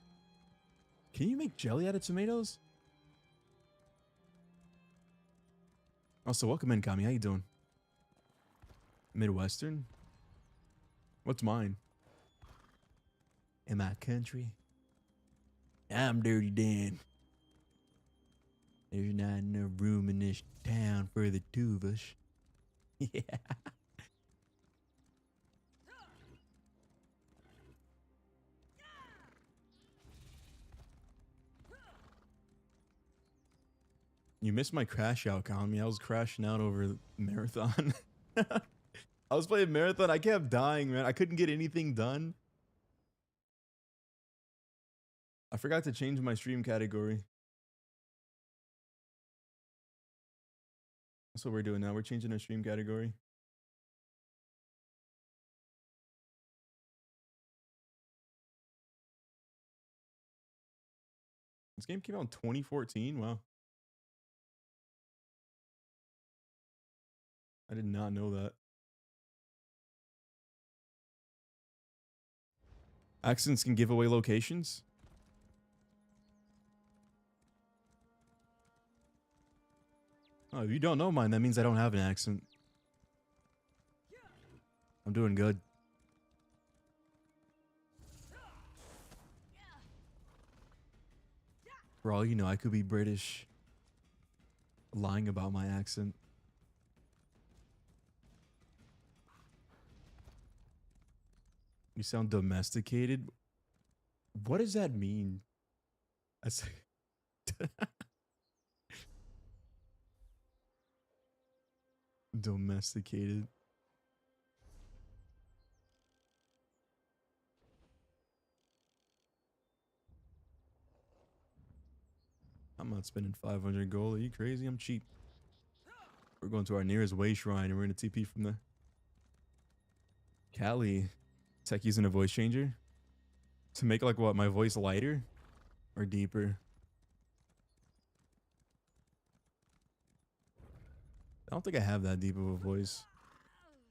Can you make jelly out of tomatoes? Also, welcome in, Kami. How you doing? Midwestern? What's mine? In my country? I'm Dirty Dan. There's not enough room in this town for the 2 of us. Yeah. You missed my crash out, Kami. I was crashing out over marathon. I was playing marathon. I kept dying, man. I couldn't get anything done. I forgot to change my stream category. That's what we're doing now. We're changing our stream category. This game came out in 2014. Wow. I did not know that. Accents can give away locations? Oh, if you don't know mine, that means I don't have an accent. I'm doing good. For all you know, I could be British. Lying about my accent. You sound domesticated? What does that mean? I say domesticated. I'm not spending 500 gold. Are you crazy? I'm cheap. We're going to our nearest way shrine and we're going to TP from there. Callie. Tech using a voice changer? To make like what? My voice lighter? Or deeper? I don't think I have that deep of a voice.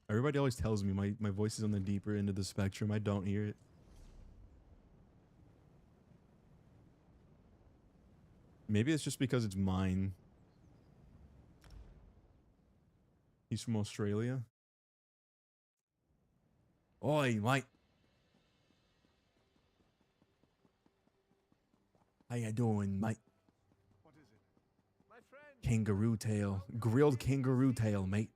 Everybody always tells me my voice is on the deeper end of the spectrum. I don't hear it. Maybe it's just because it's mine. He's from Australia. Oi, mate. How you doing, mate? What is it? My friend. Kangaroo tail. Grilled kangaroo tail, mate.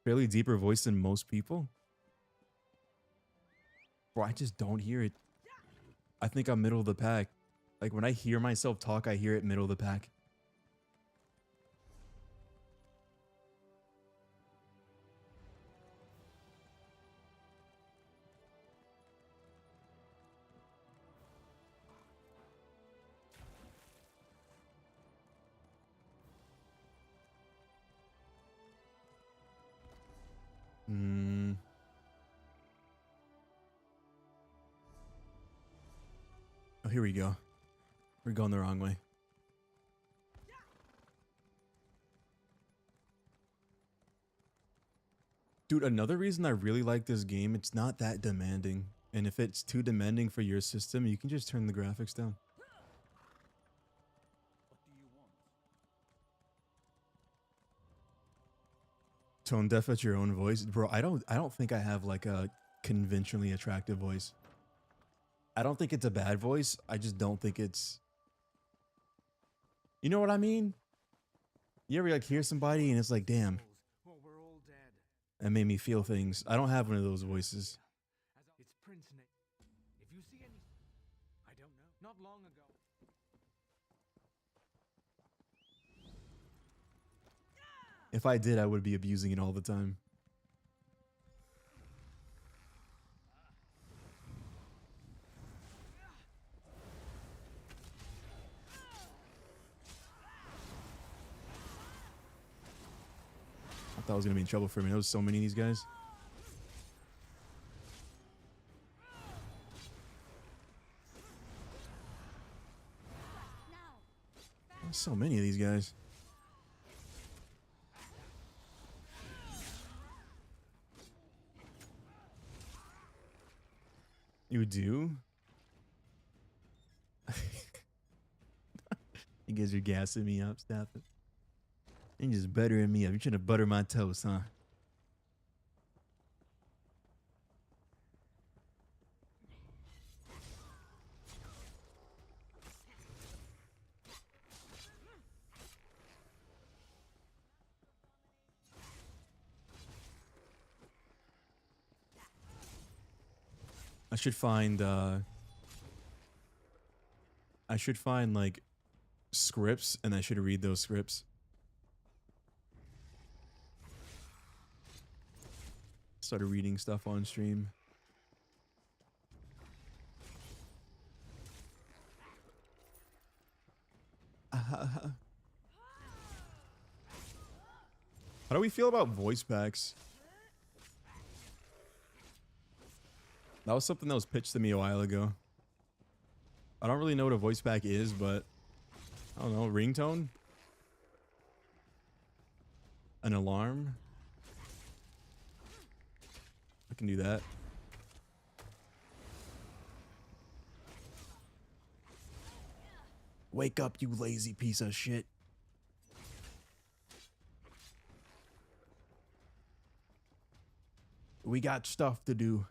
Fairly deeper voice than most people. Bro, I just don't hear it. I think I'm middle of the pack. Like when I hear myself talk, I hear it middle of the pack. Oh, here we go. We're going the wrong way. Dude, another reason I really like this game, it's not that demanding. And if it's too demanding for your system, you can just turn the graphics down. What do you want? Tone deaf at your own voice. Bro, I don't think I have like a conventionally attractive voice. I don't think it's a bad voice. I just don't think it's... You know what I mean? You ever like hear somebody and it's like, damn, Well, we're all dead. that made me feel things. I don't have one of those voices. It's Prince Nick. If you see any... I don't know. Not long ago. If I did, I would be abusing it all the time. I thought I was gonna be in trouble for a minute. There was so many of these guys. There's so many of these guys. You do? You guys are gassing me up. Stop it. You're just buttering me up. You're trying to butter my toast, huh? I should find like scripts, and I should read those scripts. Started reading stuff on stream. How do we feel about voice packs? That was something that was pitched to me a while ago. I don't really know what a voice pack is, but I don't know, ringtone? An alarm? I can do that. Wake up, you lazy piece of shit. We got stuff to do.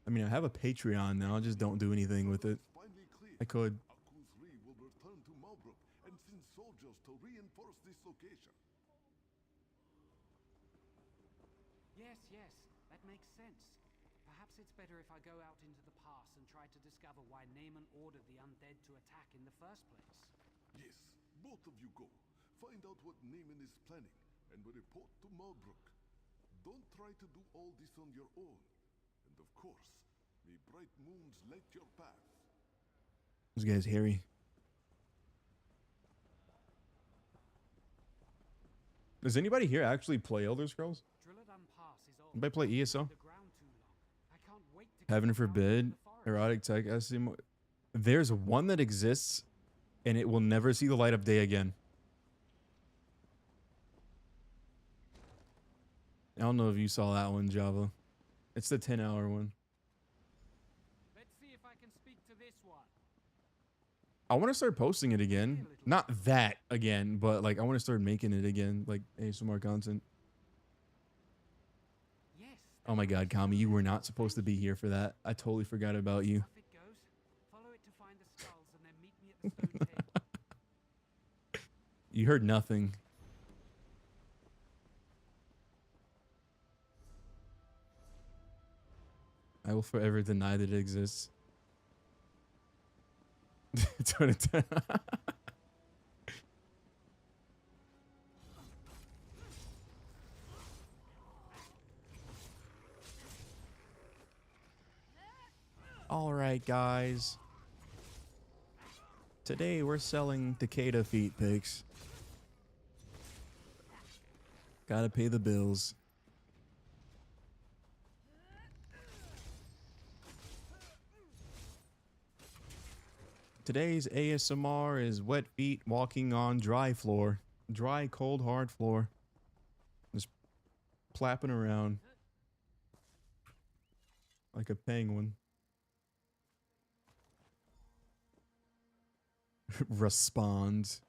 I mean, I have a Patreon now. I just don't do anything with it. I could. will return to Malbrook and send soldiers to reinforce this location. Yes, that makes sense. Perhaps it's better if I go out into the past and try to discover why Naaman ordered the undead to attack in the first place. Yes, both of you go. Find out what Naaman is planning and report to Malbrook. Don't try to do all this on your own. And of course, may bright moons light your path. This guy's hairy. Does anybody here actually play Elder Scrolls? Anybody play ESO? Heaven forbid. Erotic tech SM. There's one that exists, and it will never see the light of day again. I don't know if you saw that one, Java. It's the 10-hour one. Let's see if I can speak to this one. I want to start posting it again. Not that again, but like I want to start making it again, like ASMR content. Yes. Oh my god, Kami, you were not supposed to be here for that. I totally forgot about you. Off it goes. Follow it to find the skulls and then meet me at the stone table. You heard nothing. I will forever deny that it exists. 2010. All right, guys. Today we're selling Tekkeda feet pics. Gotta pay the bills. Today's ASMR is wet feet walking on dry floor. Dry, cold, hard floor. Just plapping around. Like a penguin. Respond.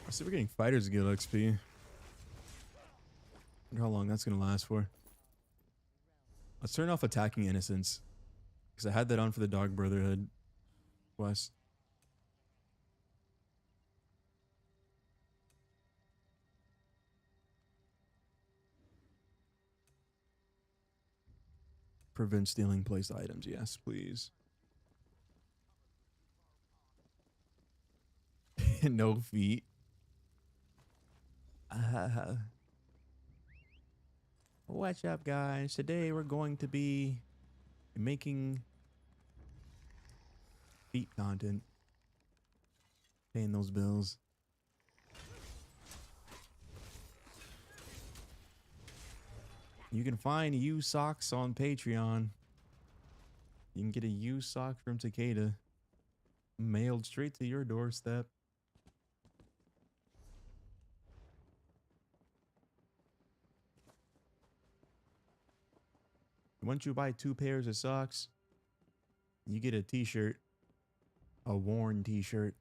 I see we're getting Fighters Guild XP. Wonder how long that's gonna last for. Let's turn off attacking innocents. Because I had that on for the Dog Brotherhood quest. Prevent stealing placed items. Yes, please. No feet. What's up, guys? Today we're going to be making feet content. Paying those bills. You can find used socks on Patreon. You can get a used sock from Tekkeda mailed straight to your doorstep. Once you buy 2 pairs of socks, you get a t-shirt. A worn t-shirt.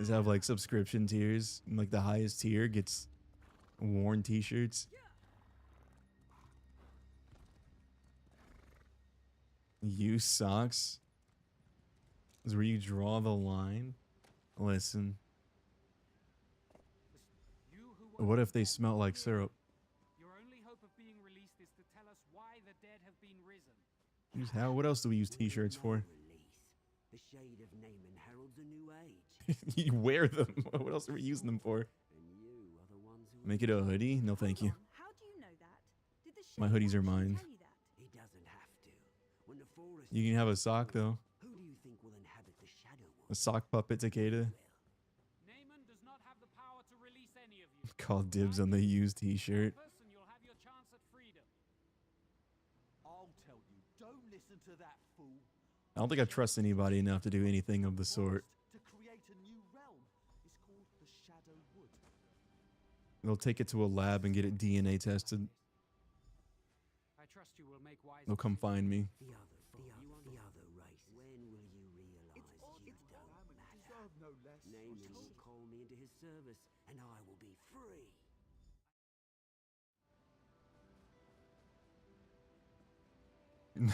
Does have like subscription tiers. And, like the highest tier gets worn t-shirts. Use socks is where you draw the line. Listen. What if they smell like syrup? Your only hope of being released is to tell us why the dead have been risen. Use how? What else do we use t-shirts for? The shade of Naaman heralds a new age. You wear them. What else are we using them for? And you are the ones who Make it a hoodie? No, thank you. How do you know that? Did the My shape hoodies are actually mine. tell you that? He doesn't have to. When the forest You can have a sock though. who do you think will inhabit the shadow A world? sock puppet Takeda. Naaman does not have the power to release any of you. Call dibs on the used t-shirt. Person, you'll have your chance at freedom. I'll tell you, don't listen to that fool. I don't think I trust anybody enough to do anything of the sort. To create a new realm is called the Shadow Wood. They'll take it to a lab and get it DNA tested. I trust you will make wise. They'll come find me. The other race. When will you realize you don't matter? Deserve no less. Naaman will call me into his service, and I will be free.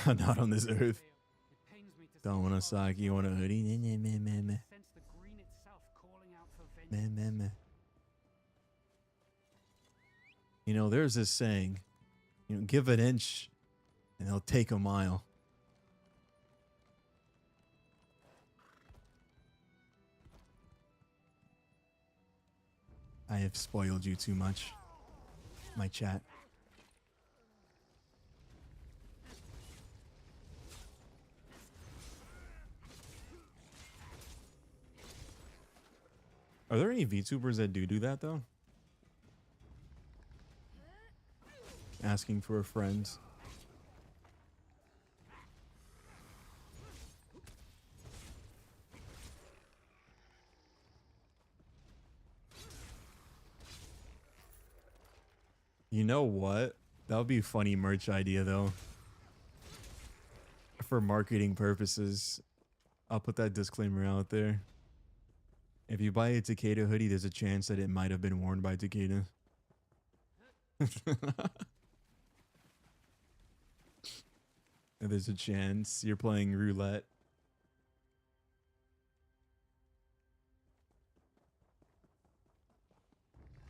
Not on this earth. It pains me to Don't see want a the sock, forest you want a hoodie? Meh, meh, meh, meh, meh. sense the green itself calling out for Meh, vengeance. meh, meh. You know, there's this saying, you know, give an inch and they'll take a mile. I have spoiled you too much, my chat. Are there any VTubers that do that though? Asking for a friend. You know what? That would be a funny merch idea though. For marketing purposes. I'll put that disclaimer out there. If you buy a Tekkeda hoodie, there's a chance that it might have been worn by Tekkeda. There's a chance you're playing roulette.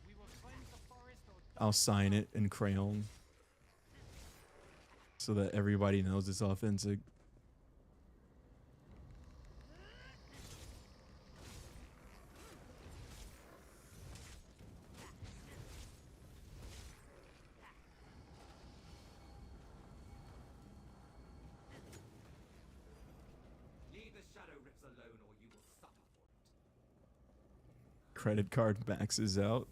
We will cleanse the forest or I'll sign it in crayon so that everybody knows it's authentic. Leave the shadow rips alone, or you will suffer for it. Credit card maxes out.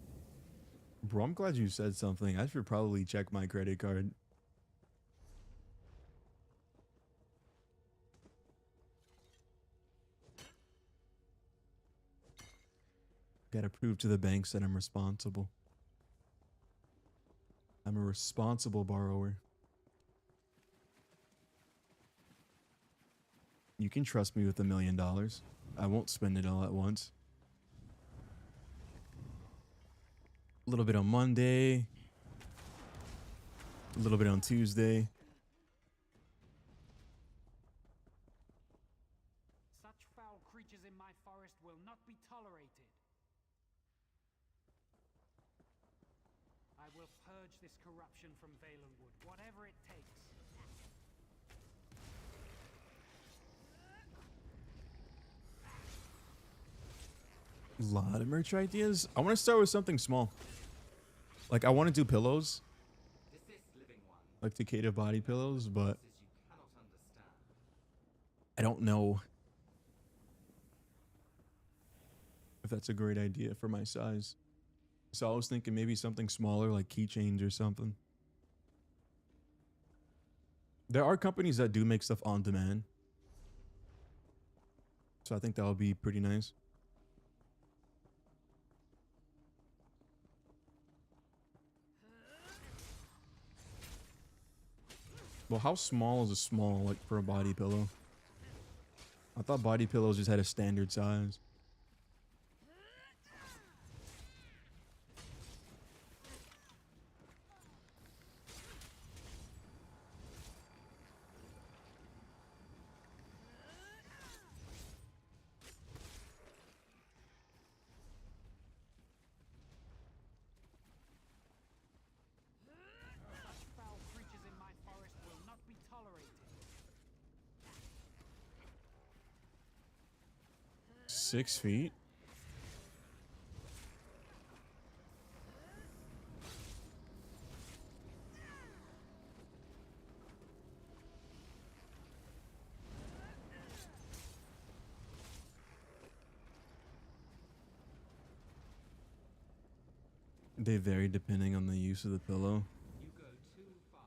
Bro, I'm glad you said something. I should probably check my credit card. Gotta prove to the banks that I'm responsible. I'm a responsible borrower. You can trust me with $1 million. I won't spend it all at once. A little bit on Monday. A little bit on Tuesday. such foul creatures in my forest will not be tolerated. I will purge this corruption from Valenwood, whatever it takes. A lot of merch ideas. I want to start with something small. Like, I want to do pillows. Like Tekkeda body pillows, but I don't know if that's a great idea for my size. So I was thinking maybe something smaller, like keychains or something. There are companies that do make stuff on demand. So I think that would be pretty nice. Well, how small is a small, like, for a body pillow? I thought body pillows just had a standard size. 6 feet. They vary depending on the use of the pillow. You go too far.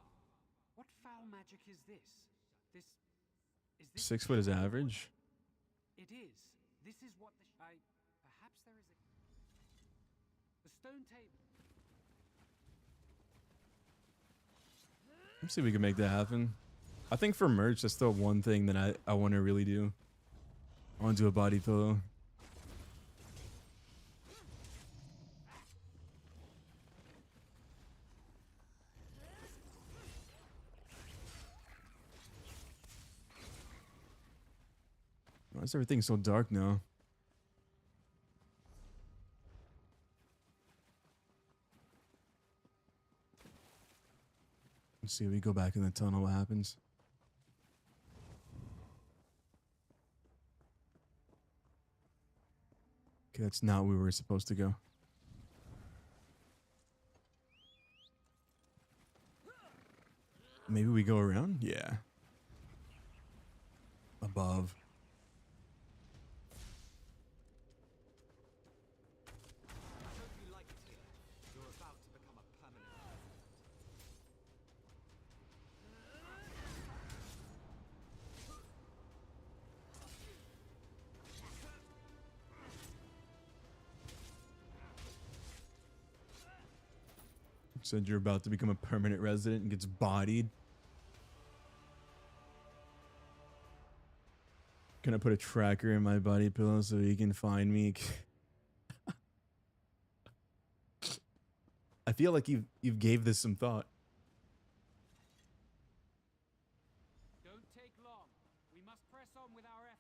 What foul magic is this? This is this 6 foot is average. It is. This is what the perhaps there is a stone table. Let's see if we can make that happen. I think for merch, that's the one thing that I want to really do. I want to do a body pillow. Why is everything so dark now? Let's see if we go back in the tunnel, what happens. Okay, that's not where we were supposed to go. Maybe we go around? Yeah. Above. I hope you like it here. You're about to become a permanent resident. Said you're about to become a permanent resident and gets bodied. Can I put a tracker in my body pillow so you can find me? I feel like you've gave this some thought. Don't take long. We must press on with our efforts.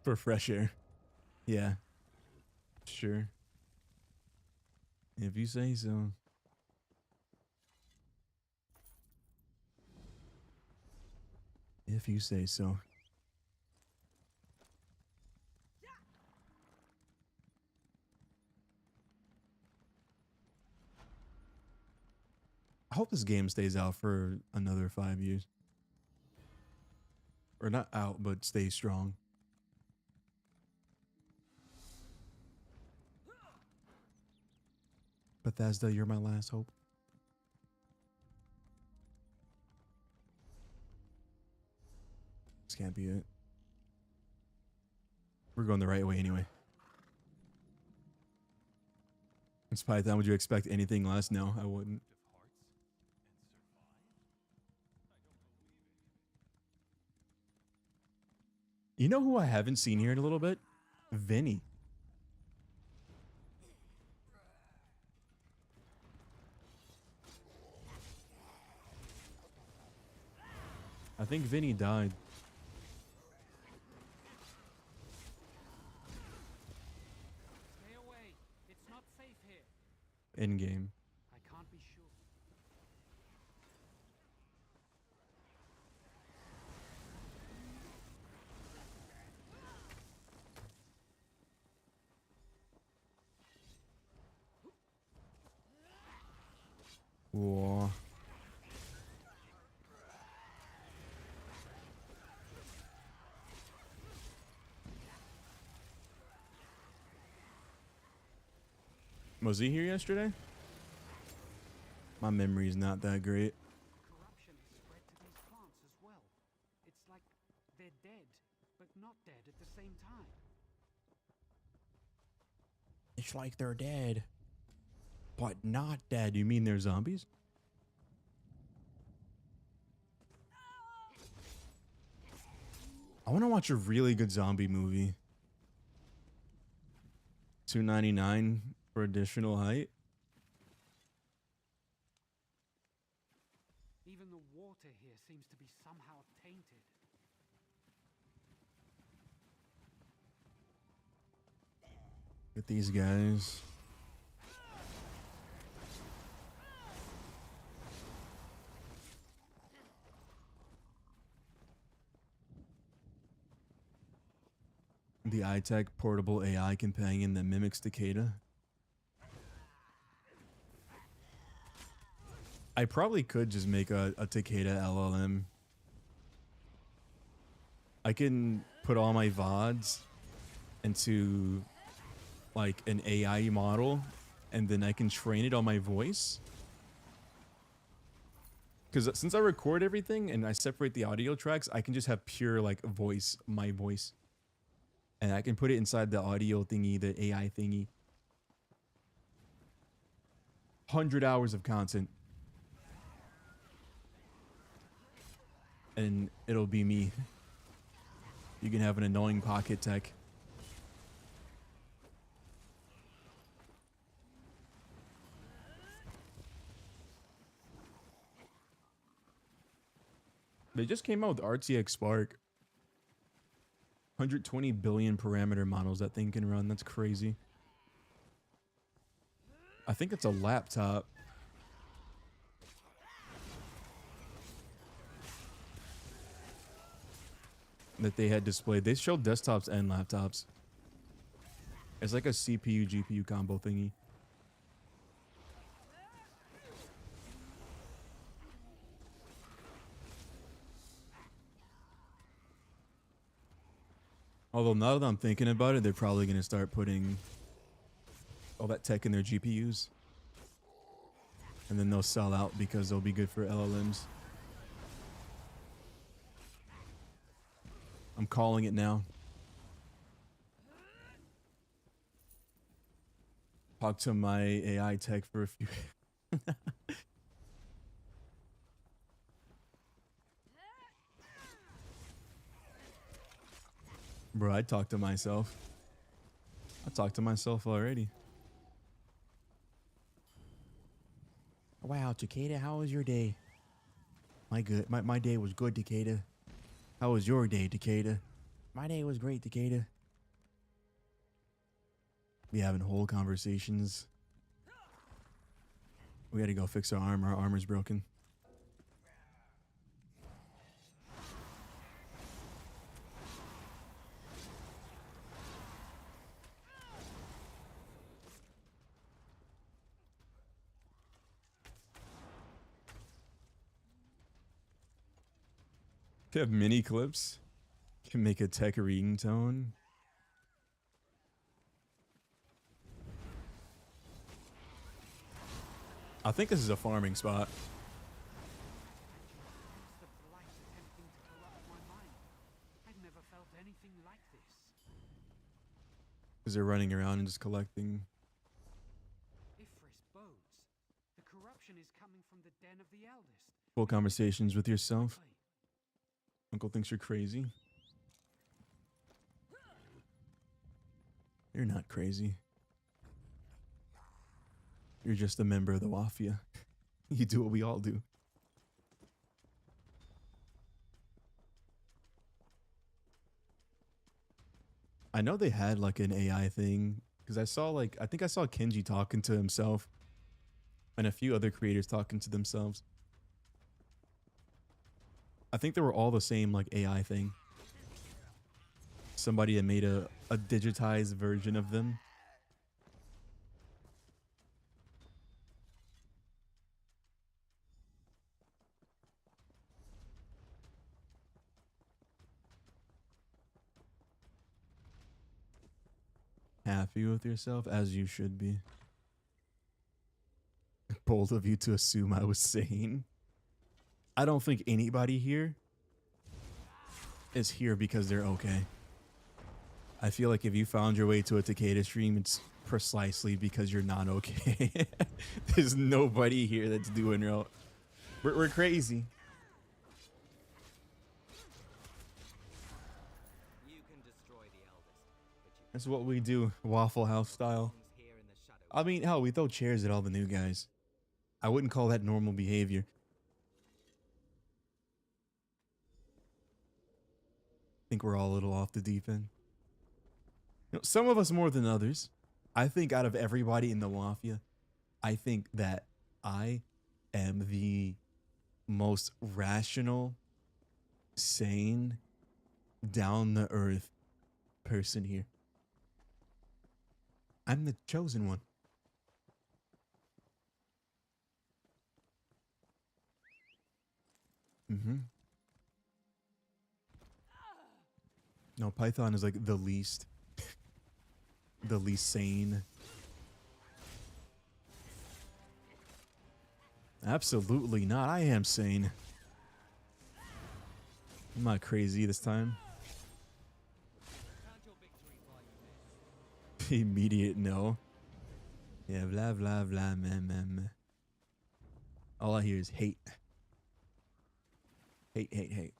For fresh air. Yeah. Sure. If you say so. If you say so. I hope this game stays out for another 5 years. Or not out, but stay strong. Bethesda, you're my last hope. This can't be it. We're going the right way anyway. In Python, would you expect anything less? No, I wouldn't. You know who I haven't seen here in a little bit? Vinny. I think Vinny died. Stay away. It's not safe here. In game. I can't be sure. Whoa. Was he here yesterday? My memory is not that great. Corruption has spread to these plants as well. It's like they're dead, but not dead at the same time. It's like they're dead, but not dead. You mean they're zombies? I want to watch a really good zombie movie. $2.99 for additional height. Even the water here seems to be somehow tainted. Get these guys. The iTech portable AI companion that mimics Tekkeda. I probably could just make a Tekkeda LLM. I can put all my VODs into like an AI model, and then I can train it on my voice. Because since I record everything and I separate the audio tracks, I can just have pure like voice, my voice. And I can put it inside the audio thingy, the AI thingy. 100 hours of content. And it'll be me. You can have an annoying pocket tech. They just came out with RTX Spark. 120 billion parameter models that thing can run. That's crazy. I think it's a laptop. That they had displayed. They showed desktops and laptops. It's like a CPU GPU combo thingy. Although now that I'm thinking about it, they're probably going to start putting all that tech in their GPUs. And then they'll sell out because they'll be good for LLMs. I'm calling it now. Talk to my AI tech for a few. Bro, I talk to myself. I talk to myself already. Wow, Tekkeda, how was your day? My day was good, Tekkeda. How was your day, Tekkeda? My day was great, Tekkeda. We having whole conversations. We gotta go fix our armor. Our armor's broken. If you have mini clips, you can make a tech reading tone. I think this is a farming spot. Because they're running around and just collecting. The corruption is coming from the den of the eldest. Full conversations with yourself. Uncle thinks you're crazy. You're not crazy. You're just a member of the Wafia. You do what we all do. I know they had like an AI thing because I think I saw Kenji talking to himself and a few other creators talking to themselves. I think they were all the same like AI thing. Somebody had made a digitized version of them. Happy with yourself, as you should be. Bold of you to assume I was sane. I don't think anybody here is here because they're okay. I feel like if you found your way to a Tekkeda stream, it's precisely because you're not okay. There's nobody here that's doing real. We're crazy. That's what we do, Waffle House style. I mean, hell, we throw chairs at all the new guys. I wouldn't call that normal behavior. I think we're all a little off the deep end. You know, some of us more than others. I think out of everybody in the Wafia, I think that I am the most rational, sane, down the earth person here. I'm the chosen one. No, Python is like the least sane. Absolutely not. I am sane. I'm not crazy this time. Immediate no. Yeah, blah blah blah, man. All I hear is hate. Hate, hate, hate.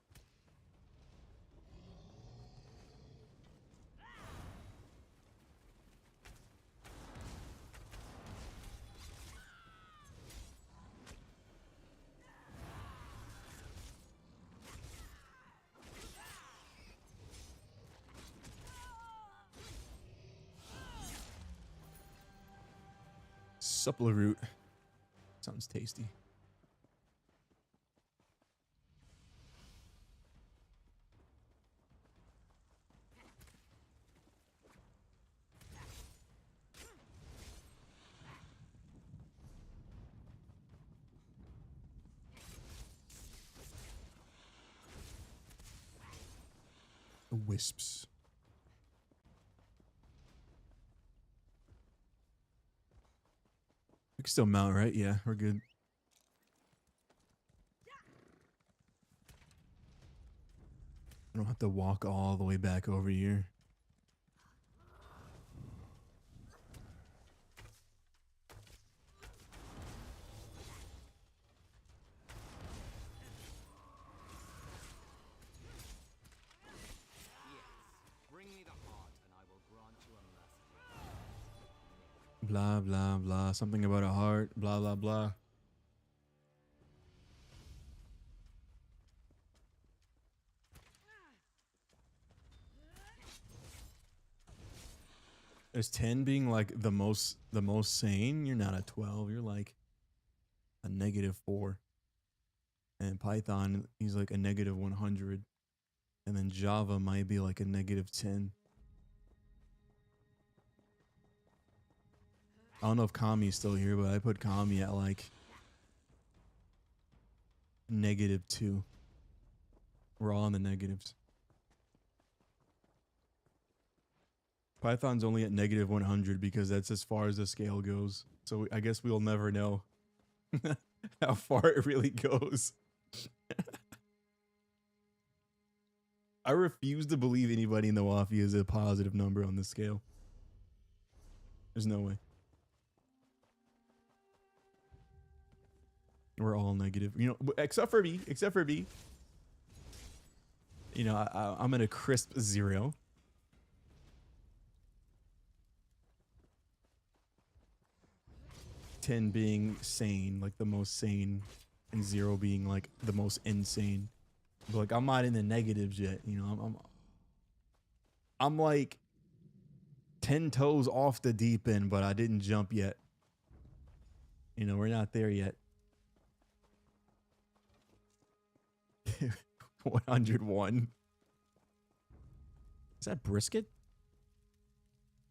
Supple root. Sounds tasty. Wisps. We can still mount, right? Yeah, we're good. I don't have to walk all the way back over here. Blah, blah, blah. Something about a heart. Blah, blah, blah. Is 10 being like the most sane? You're not a 12. You're like a -4. And Python, he's like a -100. And then Java might be like a -10. I don't know if Kami's still here, but I put Kami at like -2. We're all in the negatives. Python's only at -100 because that's as far as the scale goes. So I guess we'll never know how far it really goes. I refuse to believe anybody in the Wafia is a positive number on the scale. There's no way. We're all negative, you know, except for me. You know, I'm at a crisp 0. Ten being sane, like the most sane, and 0 being like the most insane. But like I'm not in the negatives yet, you know. I'm like 10 toes off the deep end, but I didn't jump yet. You know, we're not there yet. 101. Is that brisket?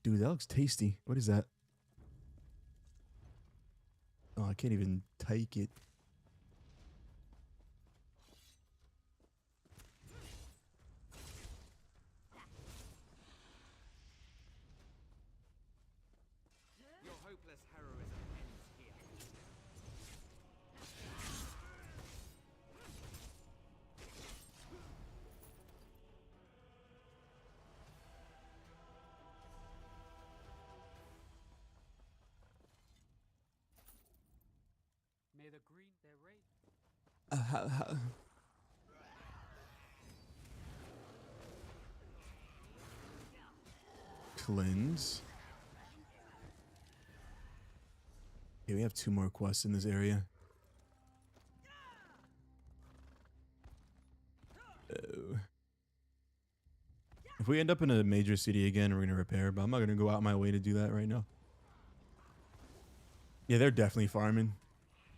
Dude, that looks tasty. What is that? Oh, I can't even take it. Your hopeless heroism ends here. May the green their rate. Cleanse. Okay, we have 2 more quests in this area. Oh. If we end up in a major city again, we're gonna repair, but I'm not gonna go out my way to do that right now. Yeah, they're definitely farming.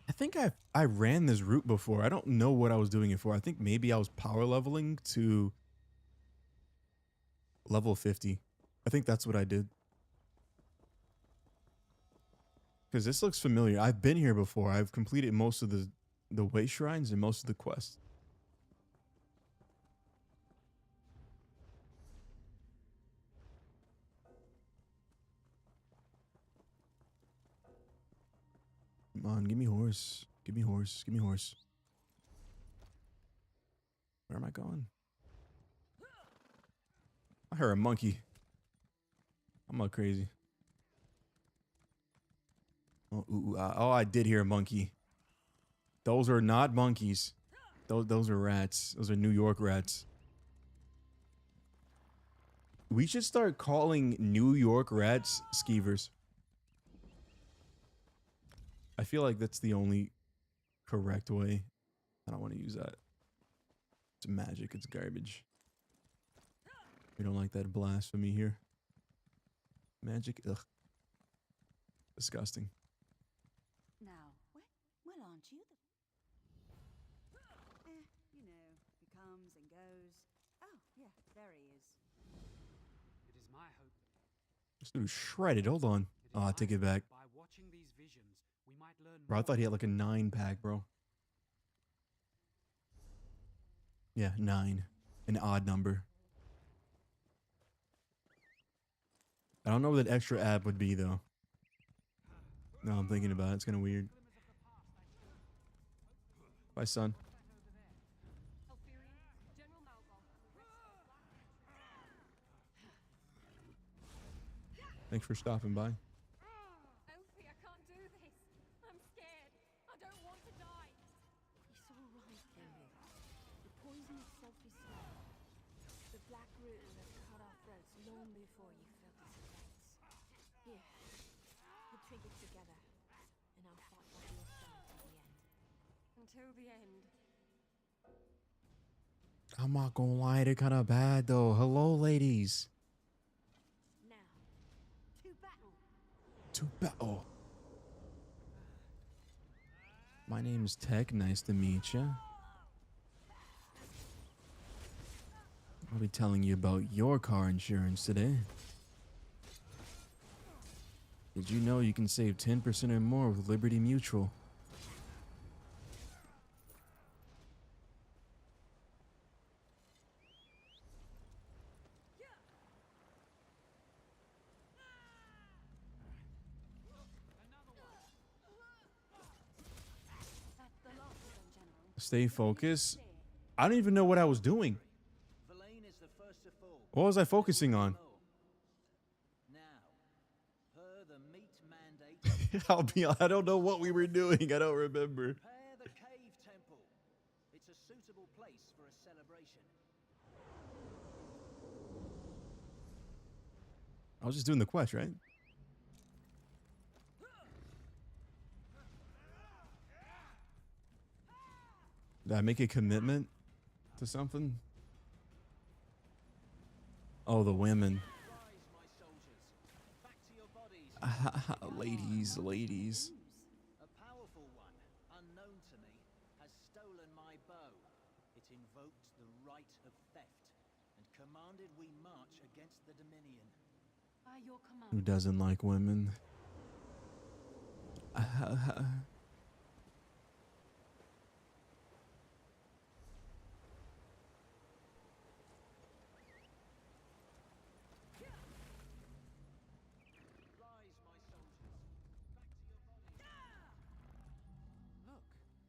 I think I ran this route before. I don't know what I was doing it for. I think maybe I was power leveling to level 50. I think that's what I did. Because this looks familiar. I've been here before. I've completed most of the way shrines and most of the quests. Come on, give me horse. Give me horse. Give me horse. Where am I going? I heard a monkey. I'm not crazy. Oh, oh, I did hear a monkey. Those are not monkeys. Those are rats. Those are New York rats. We should start calling New York rats skeevers. I feel like that's the only correct way. I don't want to use that. It's magic. It's garbage. We don't like that blasphemy here. Magic. Ugh. Disgusting. Now, well, aren't you the... you know, he comes and goes. Oh, yeah, there he is. It is my hope. This dude's shredded. Hold on. Oh, I take it back. By watching these visions, we might learn Bro, I thought he had like a 9-pack, bro. Yeah, 9. An odd number. I don't know what that extra app would be, though. No, I'm thinking about it. It's kind of weird. Bye, son. Thanks for stopping by. Wafia, I can't do this. I'm scared. I don't want to die. It's all right, Henry. The poison itself is slow. The black root will have cut our throats long before you felt its effects. Here, put triggers together, and I'll fight by your side to the end. Until the end. I'm not gonna lie, they're kind of bad, though. Hello, ladies. Now, to battle. To battle. My name's Tech. Nice to meet you. I'll be telling you about your car insurance today. Did you know you can save 10% or more with Liberty Mutual? Stay focused. I don't even know what I was doing. What was I focusing on? I don't know what we were doing. I don't remember. Prepare the cave temple. It's a suitable place for a celebration. I was just doing the quest, right? Did I make a commitment to something? Oh, the women. Ladies. A powerful one, unknown to me, has stolen my bow. It invoked the right of theft and commanded we march against the Dominion. By your command. Who doesn't like women?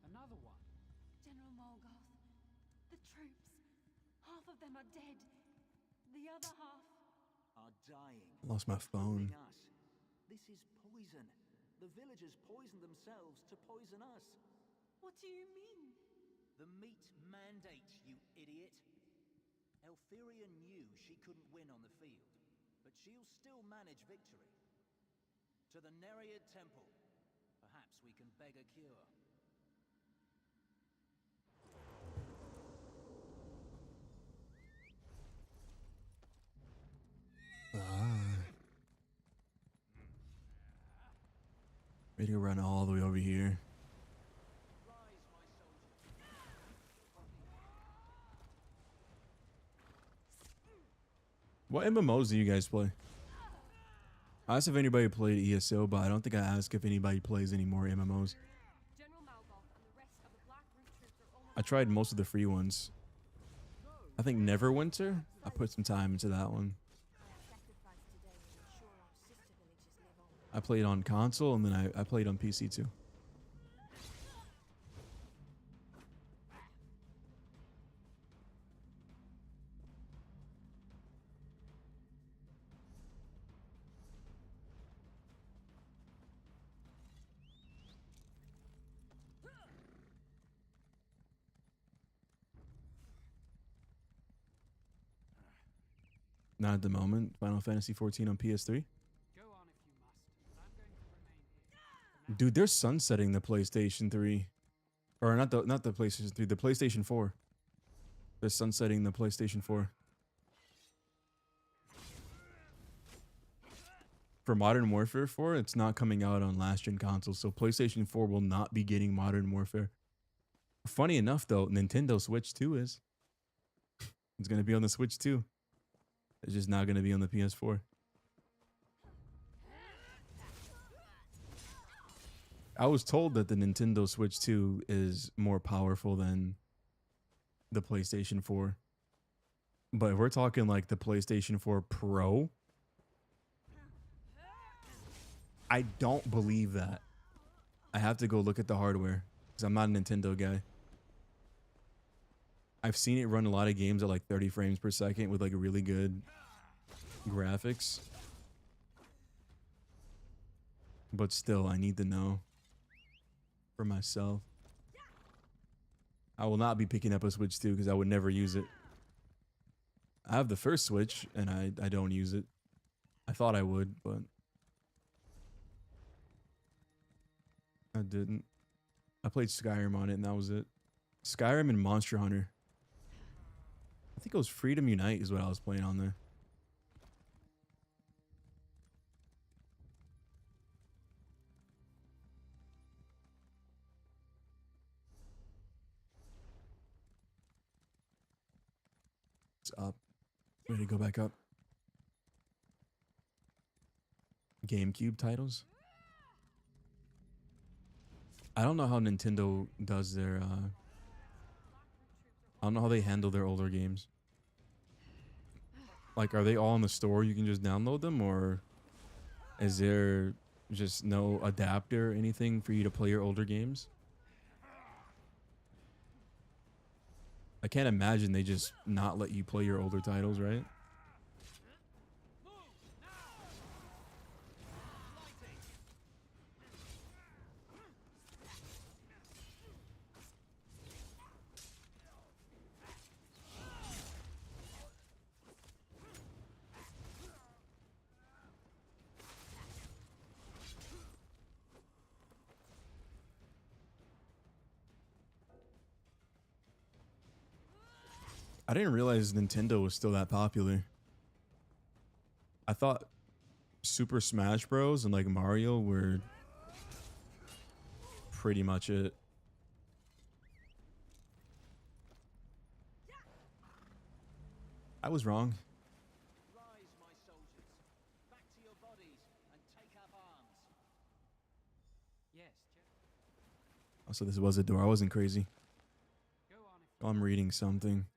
Another one. General Morgoth, the troops. Half of them are dead. The other half are dying. Lost my phone. Us. This is poison. The villagers poison themselves to poison us. What do you mean? The meat mandate, you idiot. Elphyria knew she couldn't win on the field, but she'll still manage victory. To the Nereid Temple. Perhaps we can beg a cure. Ready to run all the way over here. What MMOs do you guys play? I asked if anybody played ESO, but I don't think I asked if anybody plays any more MMOs. I tried most of the free ones. I think Neverwinter, I put some time into that one. I played on console and then I played on PC too. Not at the moment. Final Fantasy 14 on PS3. Dude, they're sunsetting the PlayStation 3. Or not the PlayStation 3, the PlayStation 4. They're sunsetting the PlayStation 4. For Modern Warfare 4, it's not coming out on last gen consoles, so PlayStation 4 will not be getting Modern Warfare. Funny enough though, Nintendo Switch 2 is. It's gonna be on the Switch 2. It's just not gonna be on the PS4. I was told that the Nintendo Switch 2 is more powerful than the PlayStation 4. But if we're talking like the PlayStation 4 Pro, I don't believe that. I have to go look at the hardware because I'm not a Nintendo guy. I've seen it run a lot of games at like 30 frames per second with like really good graphics. But still, I need to know for myself. I will not be picking up a Switch 2 because I would never use it. I have the first Switch and I don't use it. I thought I would, but I didn't. I played Skyrim on it and that was it. Skyrim and Monster Hunter. I think it was Freedom Unite is what I was playing on there. It's up. Ready to go back up. GameCube titles. I don't know how Nintendo does their I don't know how they handle their older games. Like, are they all in the store? You can just download them, or is there just no adapter or anything for you to play your older games? I can't imagine they just not let you play your older titles, right? I didn't realize Nintendo was still that popular. I thought Super Smash Bros. And like Mario were pretty much it. I was wrong. Rise, my soldiers. Back to your bodies and take up arms. Yes, Oh, so this was a door. I wasn't crazy. go on if Oh, I'm reading something.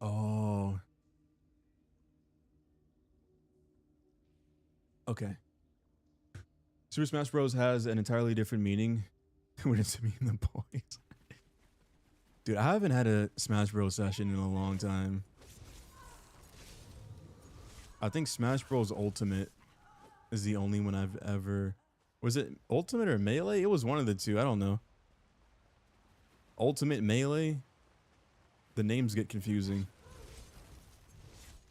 Oh. Okay. Super Smash Bros. Has an entirely different meaning when it's me and the boys. Dude, I haven't had a Smash Bros. Session in a long time. I think Smash Bros. Ultimate is the only one I've ever... Was it Ultimate or Melee? It was one of the two. I don't know. Ultimate Melee. The names get confusing.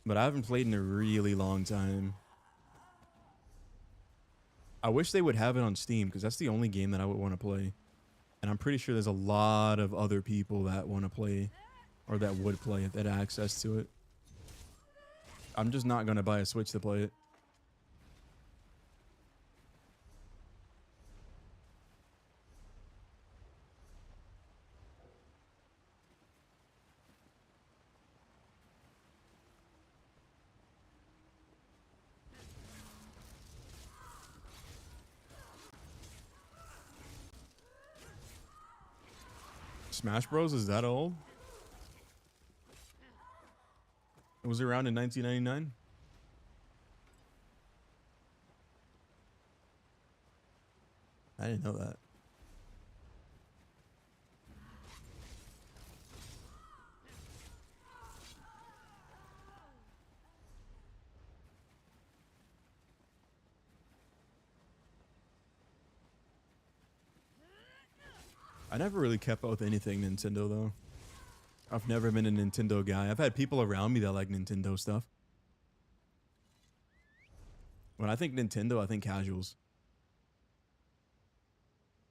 But I haven't played in a really long time. I wish they would have it on Steam because that's the only game that I would want to play. And I'm pretty sure there's a lot of other people that want to play or that would play it, that have access to it. I'm just not going to buy a Switch to play it. Smash Bros. Is that old? It was around in 1999. I didn't know that. I never really kept up with anything Nintendo though. I've never been a Nintendo guy. I've had people around me that like Nintendo stuff. When I think Nintendo, I think casuals.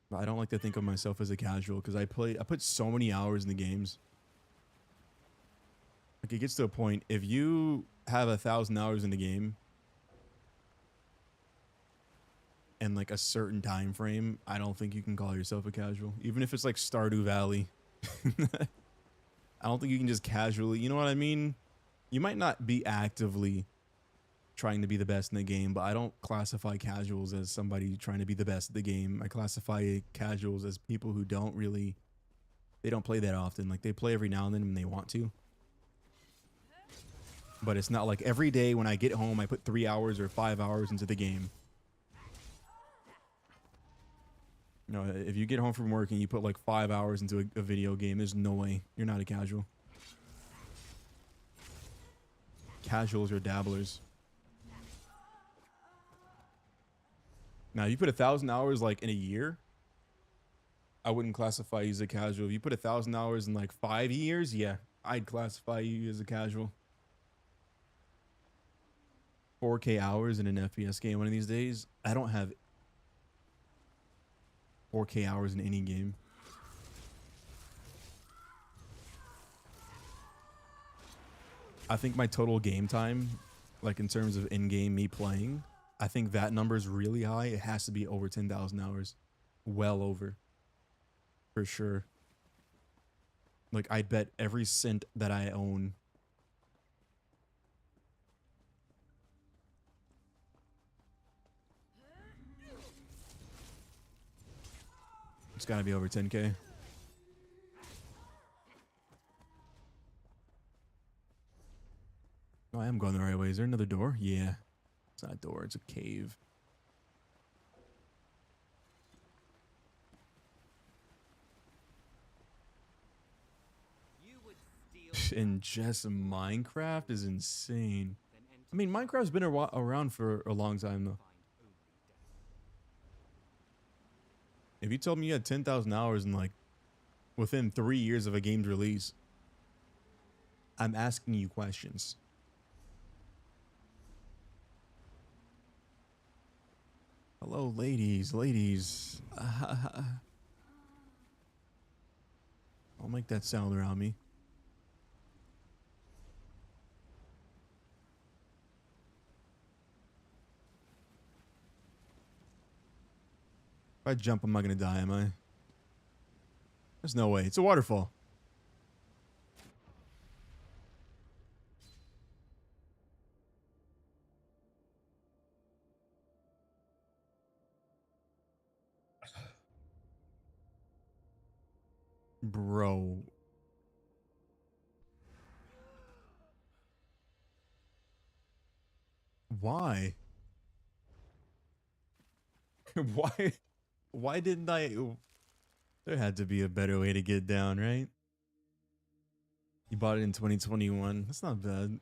But I don't like to think of myself as a casual because I put so many hours in the games. Like it gets to a point, if you have 1,000 hours in the game and like a certain time frame, I don't think you can call yourself a casual. Even if it's like Stardew Valley. I don't think you can just casually, you know what I mean? You might not be actively trying to be the best in the game, but I don't classify casuals as somebody trying to be the best at the game. I classify casuals as people who don't really, they don't play that often. Like they play every now and then when they want to. But it's not like every day when I get home, I put 3 hours or 5 hours into the game. No, if you get home from work and you put like 5 hours into a video game, there's no way. You're not a casual. Casuals are dabblers. Now, if you put 1,000 hours like in a year, I wouldn't classify you as a casual. If you put 1,000 hours in like 5 years, yeah, I'd classify you as a casual. 4K hours in an FPS game one of these days. I don't have 4K hours in any game. I think my total game time, like in terms of in-game me playing, I think that number is really high. It has to be over 10,000 hours. Well over. For sure. Like I bet every cent that I own. It's gotta be over 10K. Oh, I am going the right way. Is there another door? Yeah. It's not a door, it's a cave. And just Minecraft is insane. I mean, Minecraft's been around for a long time though. If you told me you had 10,000 hours in like within 3 years of a game's release, I'm asking you questions. Hello, ladies. I'll make that sound around me. If I jump, I'm not gonna die, am I? There's no way. It's a waterfall. Bro. Why? Why didn't I? There had to be a better way to get down, right? You bought it in 2021. That's not bad.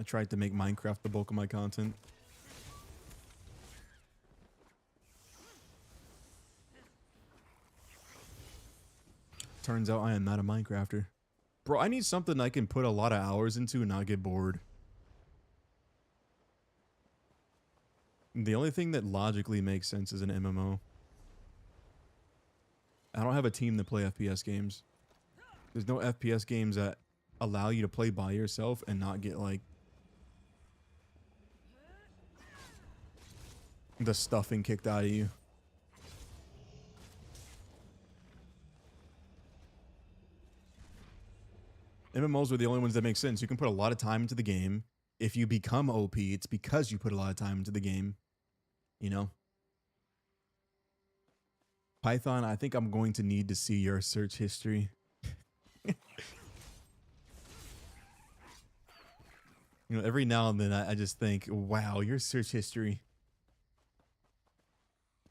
tried to make Minecraft the bulk of my content. Turns out I am not a Minecrafter. Bro, I need something I can put a lot of hours into and not get bored. The only thing that logically makes sense is an MMO. I don't have a team to play FPS games. There's no FPS games that allow you to play by yourself and not get like the stuffing kicked out of you. MMOs are the only ones that make sense. You can put a lot of time into the game. If you become OP, it's because you put a lot of time into the game. You know? Python, I think I'm going to need to see your search history. You know, every now and then I just think, wow, your search history.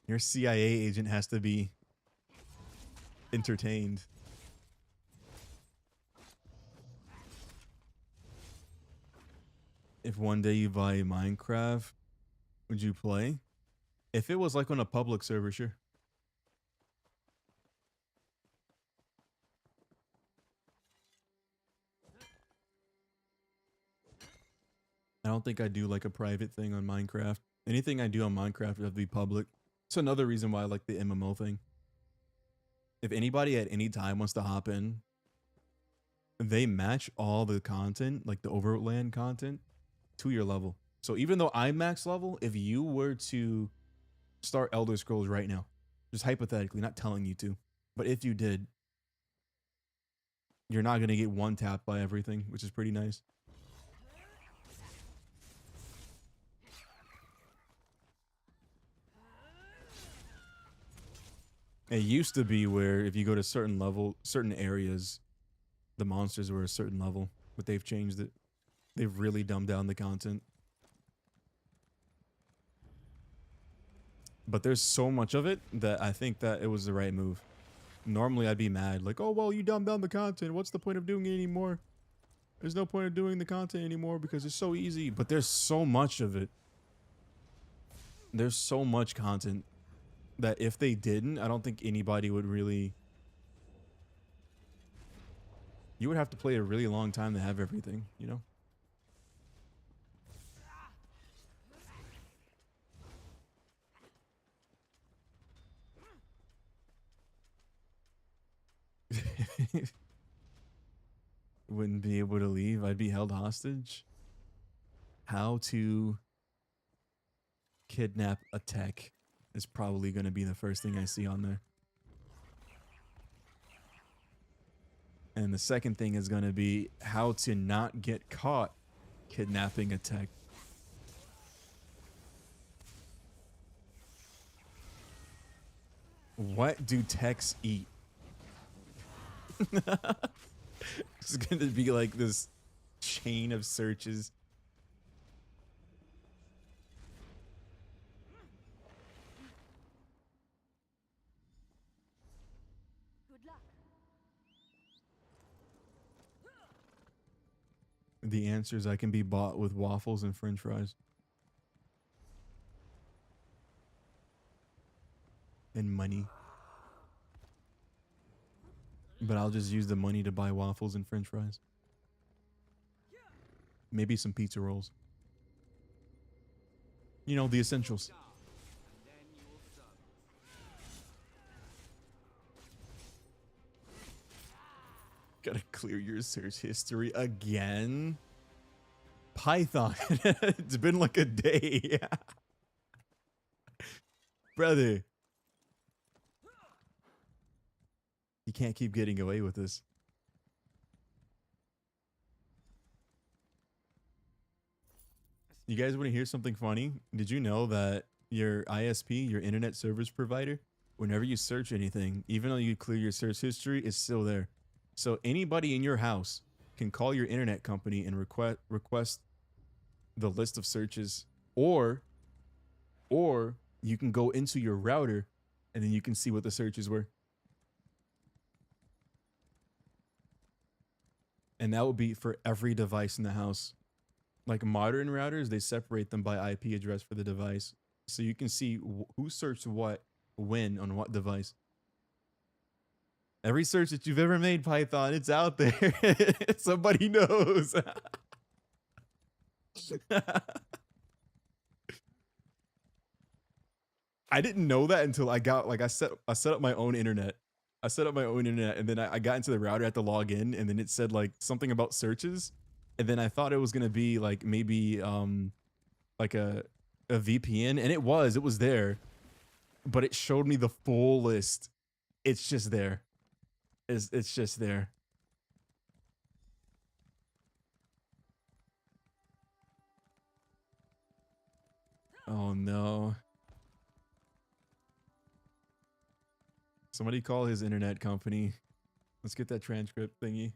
Your CIA agent has to be entertained. If one day you buy Minecraft, would you play? If it was like on a public server, sure. I don't think I do like a private thing on Minecraft. Anything I do on Minecraft would have to be public. It's another reason why I like the MMO thing. If anybody at any time wants to hop in, they match all the content, like the overland content, to your level. So even though I'm max level, if you were to start Elder Scrolls right now, just hypothetically, not telling you to, but if you did, you're not going to get one tapped by everything, which is pretty nice. It used to be where if you go to certain level, certain areas, the monsters were a certain level, but they've changed it. They've really dumbed down the content. But there's so much of it that I think that it was the right move. Normally I'd be mad, like, oh, well, you dumbed down the content. What's the point of doing it anymore? There's no point of doing the content anymore because it's so easy. But there's so much of it. There's so much content that if they didn't, I don't think anybody would really... You would have to play a really long time to have everything, you know? Wouldn't be able to leave. I'd be held hostage. How to kidnap a tech is probably going to be the first thing I see on there. And the second thing is going to be how to not get caught kidnapping a tech. What do techs eat? It's going to be like this chain of searches. Good luck. The answer is I can be bought with waffles and french fries. And money. But I'll just use the money to buy waffles and french fries. Maybe some pizza rolls. You know, the essentials. Gotta clear your search history again. Python. It's been like a day. Brother. You can't keep getting away with this. You guys want to hear something funny? Did you know that your ISP, your internet service provider, whenever you search anything, even though you clear your search history, it's still there. So anybody in your house can call your internet company and request the list of searches, or you can go into your router and then you can see what the searches were. And that would be for every device in the house. like modern routers, they separate them by IP address for the device. So you can see who searched what, when, on what device. Every search that you've ever made, Python, it's out there. Somebody knows. I didn't know that until I got like I set up my own internet. I set up my own internet, and then I got into the router, I had to log in, and then it said like something about searches, and then I thought it was gonna be like maybe like a VPN, and it was there, but it showed me the full list. It's just there. It's just there. Oh no. Somebody call his internet company. Let's get that transcript thingy.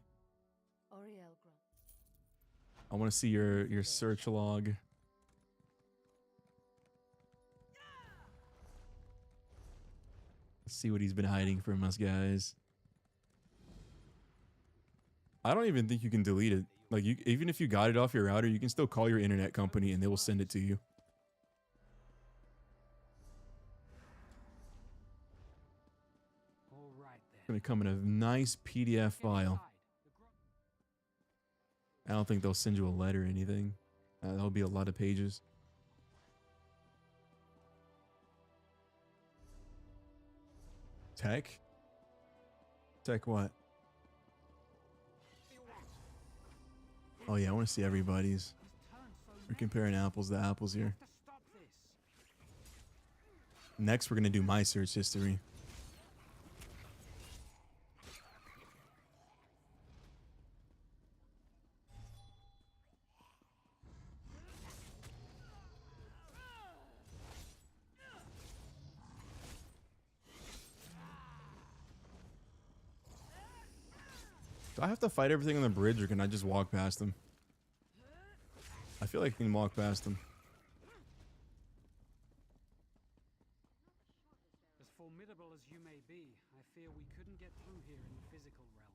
I want to see your search log. Let's see what he's been hiding from us, guys. I don't even think you can delete it. Like, even if you got it off your router, you can still call your internet company and they will send it to you. All right then. It's gonna come in a nice PDF file. I don't think they'll send you a letter or anything. That'll be a lot of pages. Tech? Tech what? Oh yeah, I want to see everybody's. We're comparing apples to apples here. Next, we're gonna do my search history. Do I have to fight everything on the bridge, or can I just walk past them? I feel like I can walk past them. As formidable as you may be, I fear we couldn't get through here in the physical realm.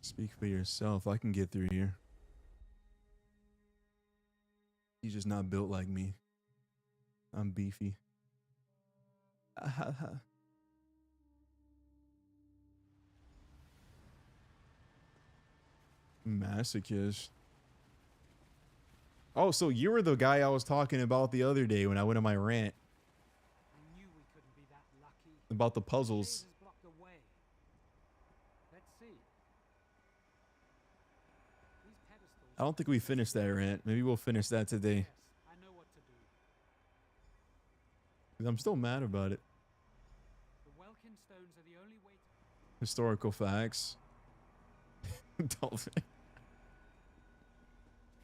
Speak for yourself. I can get through here. He's just not built like me. I'm beefy. Masochist. Oh, so you were the guy I was talking about the other day when I went on my rant. I knew we couldn't be that lucky. About the puzzles. Let's see. These pedestals. I don't think we finished that rant. Maybe we'll finish that today. Yes, I know what to do. 'Cause I'm still mad about it. The Welkin stones are the only way to... Historical facts.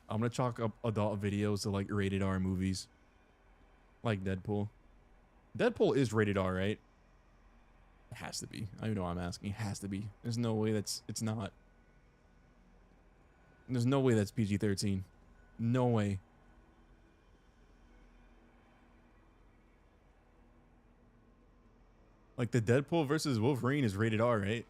I'm gonna chalk up adult videos to like rated R movies. Like Deadpool. Deadpool is rated R, right? It has to be. I don't know why I'm asking. It has to be. There's no way it's not. There's no way that's PG-13. No way. Like the Deadpool versus Wolverine is rated R, right?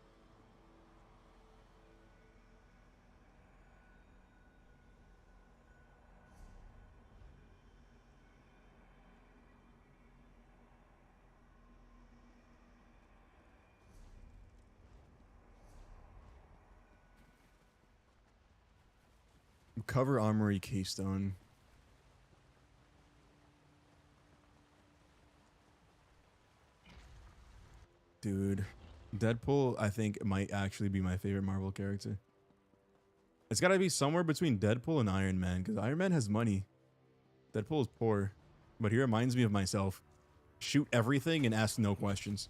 Cover Armory Keystone. Dude, Deadpool, I think, might actually be my favorite Marvel character. It's gotta be somewhere between Deadpool and Iron Man, because Iron Man has money. Deadpool is poor, but he reminds me of myself. Shoot everything and ask no questions.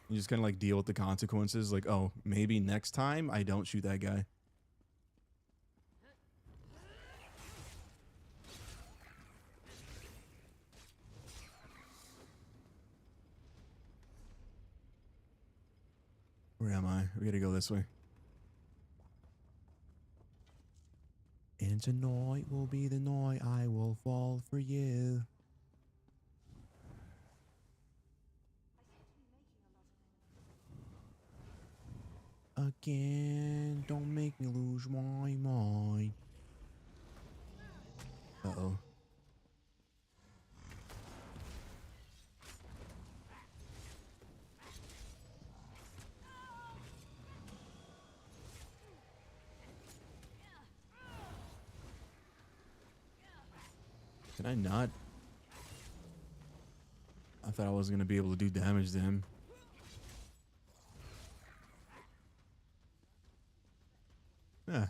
You just kind of like deal with the consequences, like, oh, maybe next time I don't shoot that guy. Where am I? We gotta go this way. And tonight will be the night I will fall for you. again. Don't make me lose my mind. Uh-oh. Can I not? I thought I was going to be able to do damage to him. Yeah.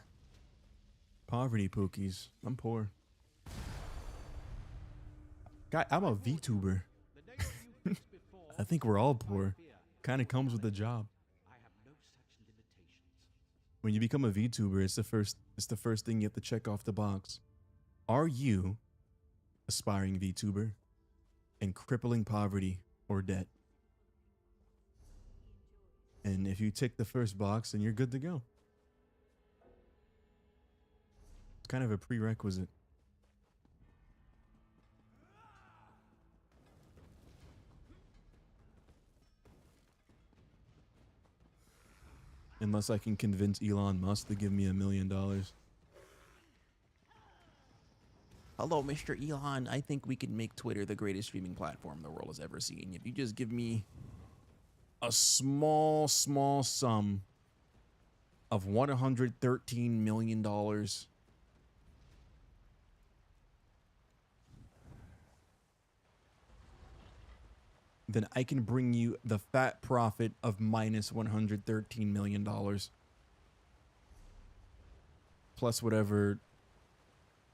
Poverty pookies. I'm poor. Guy, I'm a VTuber. I think we're all poor. Kind of comes with the job. When you become a VTuber, it's the first thing you have to check off the box. Are you aspiring VTuber in crippling poverty or debt? And if you tick the first box, then you're good to go. It's kind of a prerequisite. Unless I can convince Elon Musk to give me $1 million. Hello, Mr. Elon. I think we can make Twitter the greatest streaming platform the world has ever seen. If you just give me a small sum of $113 million, then I can bring you the fat profit of minus $113 million. Plus whatever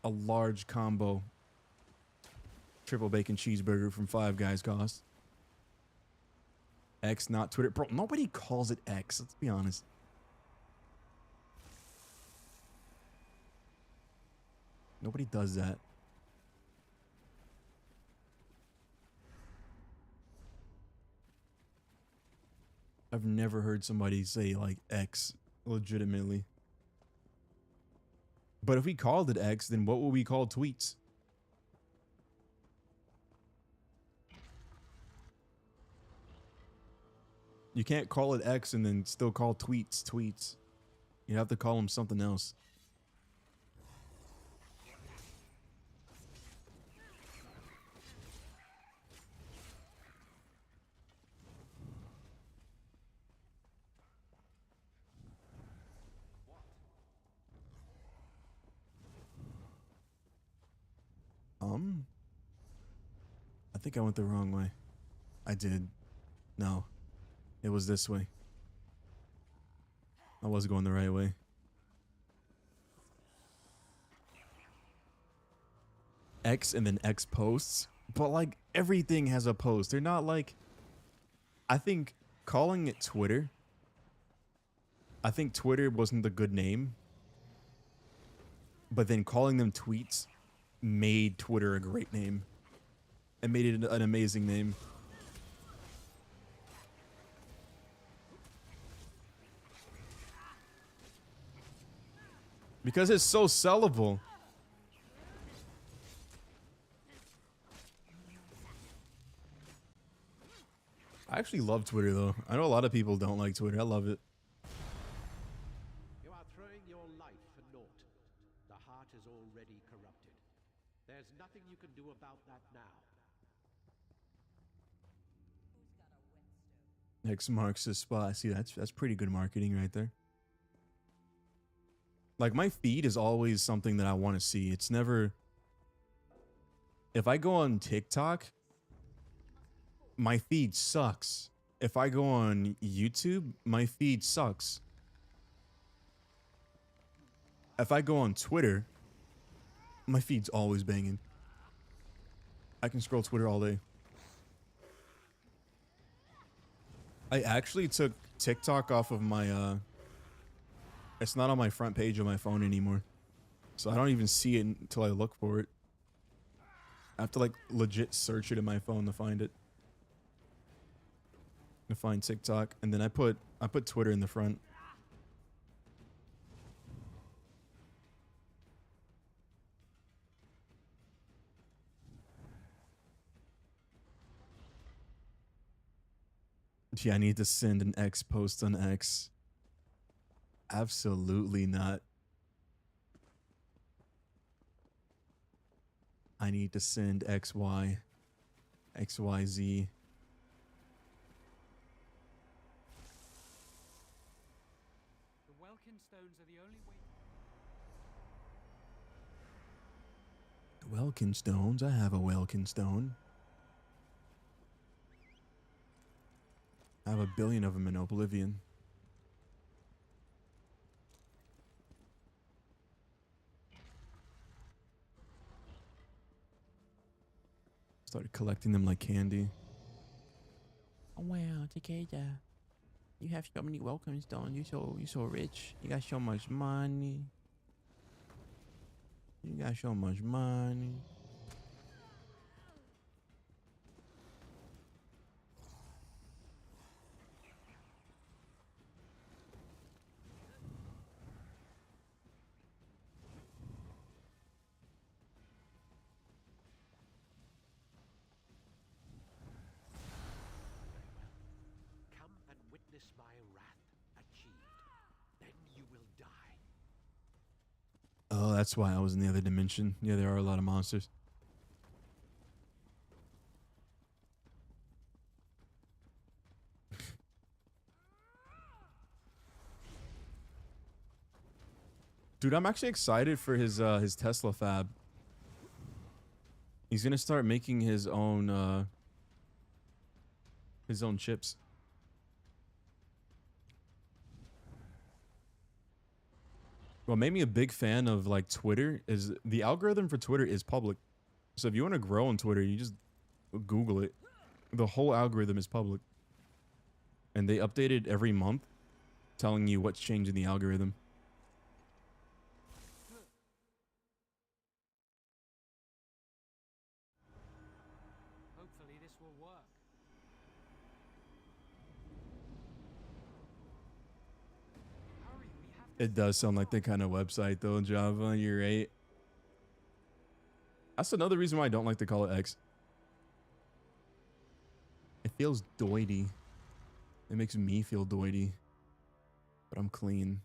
a large combo triple bacon cheeseburger from Five Guys costs. X, not Twitter. Bro, nobody calls it X, let's be honest. Nobody does that. I've never heard somebody say like X legitimately. But if we called it X, then what would we call tweets? You can't call it X and then still call tweets tweets. You have to call them something else. I think I went the wrong way. I did. No. It was this way. I was going the right way. X and then X posts. But like everything has a post. They're not like... I think calling it Twitter... I think Twitter wasn't the good name. But then calling them tweets made Twitter a great name. It made it an amazing name. Because it's so sellable. I actually love Twitter though. I know a lot of people don't like Twitter. I love it. You are throwing your life for naught. The heart is already corrupted. There's nothing you can do about that now. X marks the spot. See, that's pretty good marketing right there. Like my feed is always something that I want to see. It's never... If I go on TikTok, my feed sucks. If I go on YouTube, my feed sucks. If I go on Twitter, my feed's always banging. I can scroll Twitter all day. I actually took TikTok off of my, it's not on my front page of my phone anymore. So I don't even see it until I look for it. I have to like legit search it in my phone to find it. To find TikTok. And then I put Twitter in the front. Yeah, I need to send an X post on X. Absolutely not. I need to send XY, XYZ. The Welkin stones are the only way. The Welkin stones. I have a Welkin stone. I have a billion of them in Oblivion. Started collecting them like candy. Oh wow, Tekkeda. You have so many welcome stones. You so rich. You got so much money. You got so much money. Come and witness my wrath achieved. Then you will die. Oh, that's why I was in the other dimension. Yeah, there are a lot of monsters. Dude, I'm actually excited for his Tesla fab. He's gonna start making his own chips. What made me a big fan of like Twitter is the algorithm for Twitter is public. So if you want to grow on Twitter, you just Google it. The whole algorithm is public. And they update it every month, telling you what's changing the algorithm. Hopefully this will work. Hurry, we have to It does sound like the kind of website though, Java. You're right. That's another reason why I don't like to call it X. It feels doity. It makes me feel doity. But I'm clean.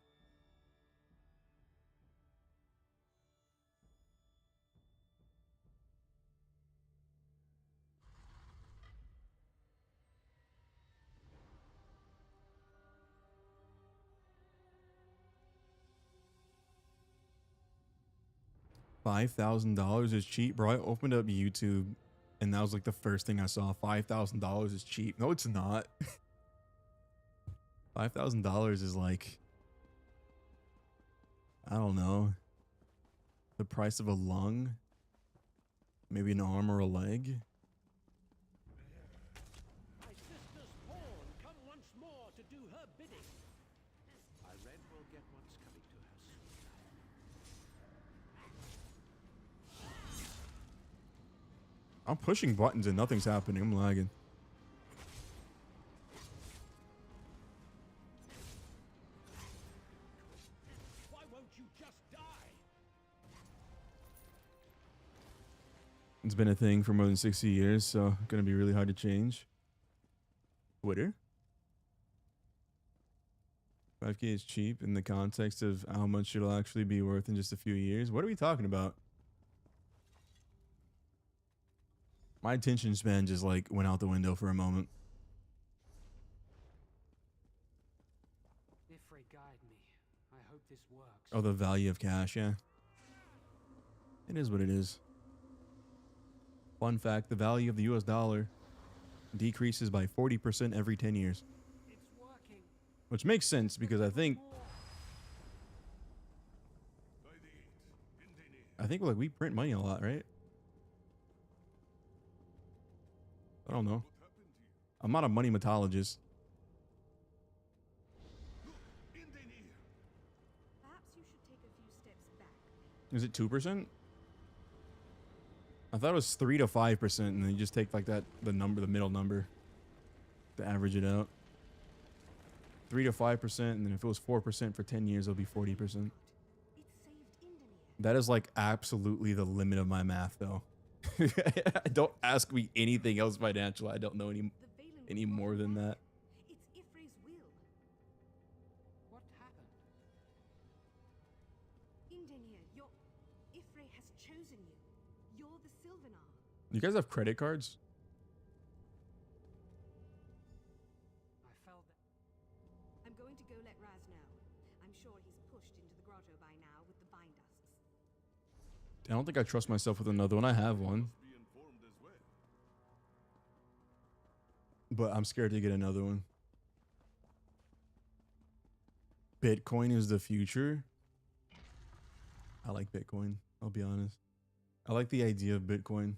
$5,000 is cheap, bro. I opened up YouTube and that was like the first thing I saw. $5,000 is cheap. No, it's not. $5,000 is like, I don't know, the price of a lung, maybe an arm or a leg. My sister's pawn, come once more to do her bidding. Irene will get what's coming to her soon. I'm pushing buttons and nothing's happening. I'm lagging. Why won't you just die? It's been a thing for more than 60 years, so gonna be really hard to change. Twitter? 5K is cheap in the context of how much it'll actually be worth in just a few years. What are we talking about? My attention span just like went out the window for a moment. Ifrit, guide me. I hope this works. Oh, the value of cash, yeah. It is what it is. Fun fact, the value of the US dollar decreases by 40% every 10 years. It's working. Which makes sense because I think like we print money a lot, right? I don't know. I'm not a money metologist. Perhaps you should take a few steps back. Is it 2%? I thought it was 3 to 5%, and then you just take like that the middle number to average it out. 3 to 5%, and then if it was 4% for 10 years, it'll be 40%. It saved Indonesia. That is like absolutely the limit of my math, though. Don't ask me anything else financial. I don't know any more than that. It's Ifre's will. What happened? Denir. Ifre has chosen you. You're the Sylvanar. You guys have credit cards? I felt that. I'm going to go let Raz know. I'm sure he's pushed into the grotto by now with the vine dusks. I don't think I trust myself with another one. I have one, Be informed as well. but I'm scared to get another one. Bitcoin is the future. I like Bitcoin. I'll be honest. I like the idea of Bitcoin.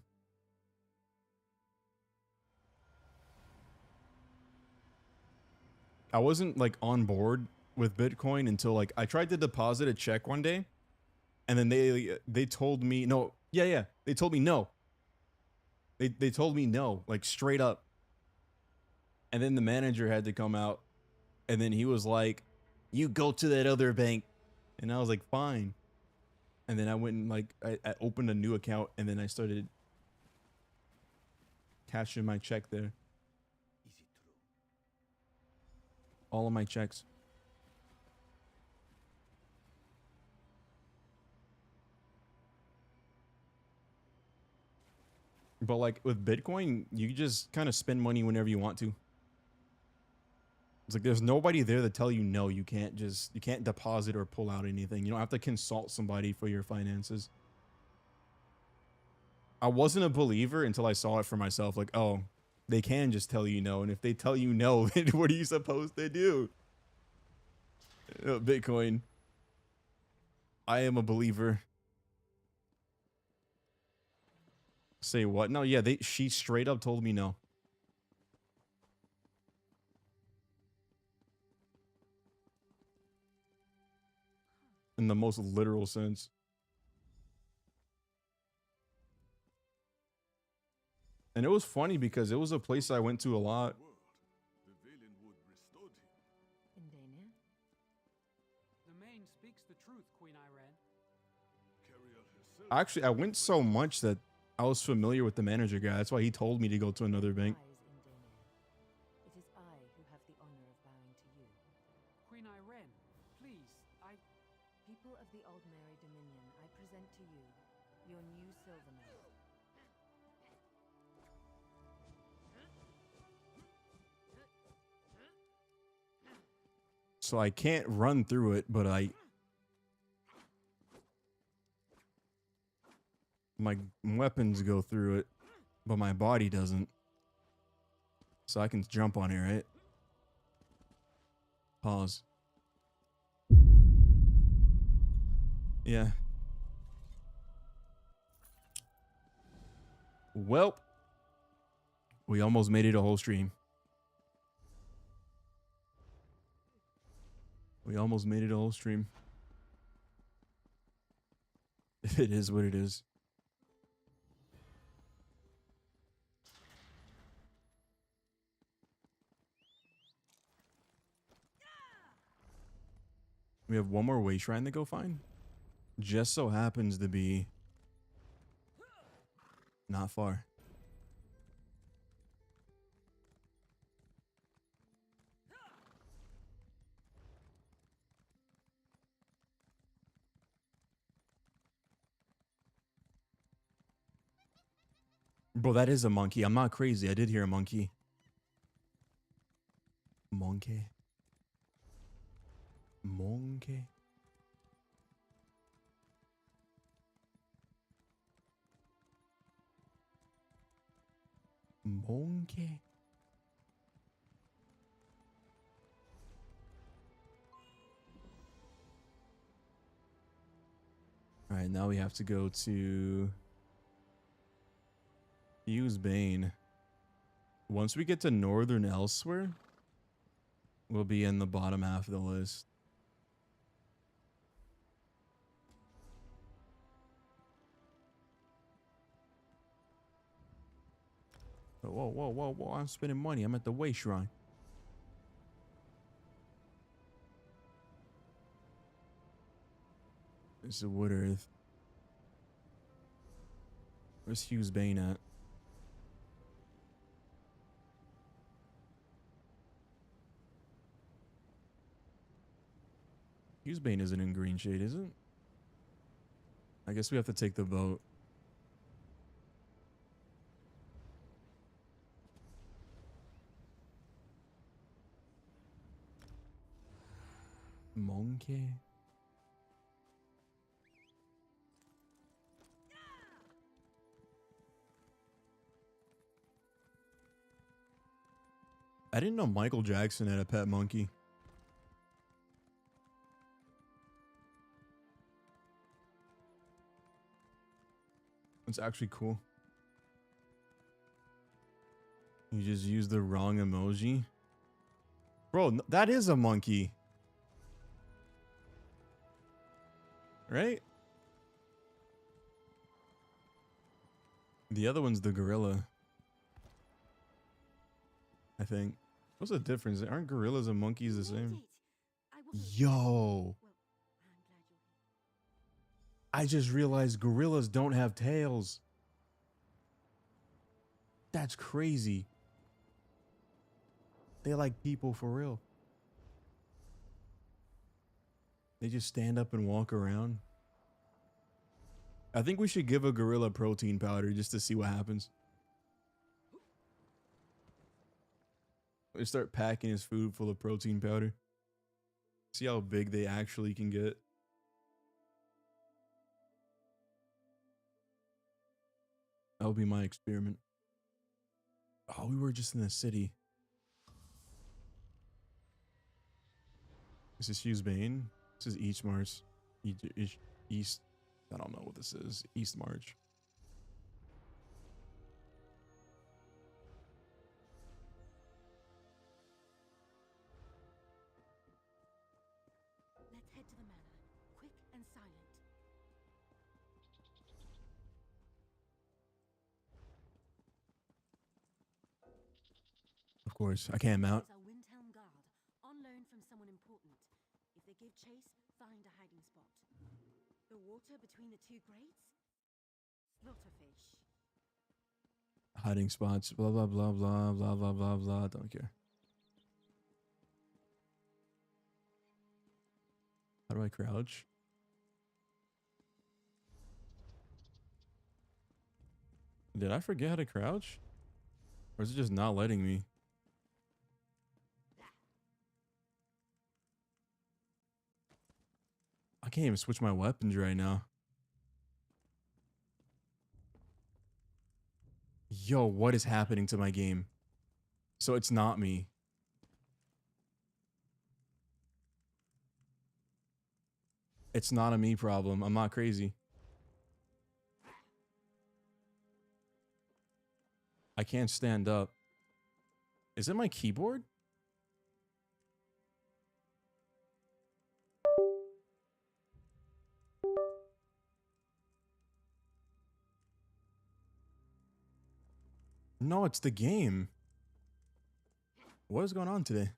I wasn't like on board with Bitcoin until like I tried to deposit a check one day, and then they told me no. Yeah, they told me no. They told me no, like straight up. And then the manager had to come out, and then he was like, "You go to that other bank," and I was like, "Fine." And then I went and like I opened a new account, and then I started cashing my check there. Is it true? All of my checks. But like with Bitcoin, you just kind of spend money whenever you want to. It's like there's nobody there to tell you no, you can't deposit or pull out anything. You don't have to consult somebody for your finances. I wasn't a believer until I saw it for myself. Like, oh, they can just tell you no, and if they tell you no, then what are you supposed to do? Bitcoin. I am a believer. Say what? No, yeah, she straight up told me no. In the most literal sense. And it was funny because it was a place I went to a lot. The Valen wood restored him. In Denir? The main speaks the truth, Queen Irene. Carrier herself. Actually, I went so much that I was familiar with the manager guy. That's why he told me to go to another bank. Lies in Denir. It is I who have the honor of bowing to you. Queen Irene, please, People of the Aldmeri Dominion, I present to you your new Sylvanar. So I can't run through it, but my weapons go through it, but my body doesn't. So I can jump on it, right? Pause. Yeah. Well, we almost made it a whole stream. We almost made it a whole stream. It is what it is. We have one more way shrine to go find. Just so happens to be not far. Bro, that is a monkey. I'm not crazy. I did hear a monkey. Monkey. Monkey. Monkey. All right, now we have to go to use Bane. Once we get to Northern Elsewhere, we'll be in the bottom half of the list. Whoa, whoa, whoa, whoa. I'm spending money. I'm at the way shrine. It's a Wood Earth. Where's Hughes Bane at? Hughes Bane isn't in Green Shade, is it? I guess we have to take the boat. Monkey. I didn't know Michael Jackson had a pet monkey. It's actually cool. You just used the wrong emoji. Bro, that is a monkey. Right? The other one's the gorilla. I think. What's the difference? Aren't gorillas and monkeys the same? Yo. I just realized gorillas don't have tails. That's crazy. They like people for real. They just stand up and walk around. I think we should give a gorilla protein powder just to see what happens. We start packing his food full of protein powder. See how big they actually can get. That'll be my experiment. Oh, we were just in the city. This is Hughes Bane. This is East March. East. I don't know what this is. East March. Let's head to the manor, quick and silent. Of course, I can't mount. Our Windhelm guard, on loan from someone important. If they give chase, find a hiding spot. The water between the two grates? Slaughterfish. Hiding spots. Blah, blah, blah, blah, blah, blah, blah, blah. Don't care. How do I crouch? Did I forget how to crouch? Or is it just not letting me? I can't even switch my weapons right now. Yo, what is happening to my game? So it's not me. It's not a me problem. I'm not crazy. I can't stand up. Is it my keyboard? No, it's the game. What is going on today?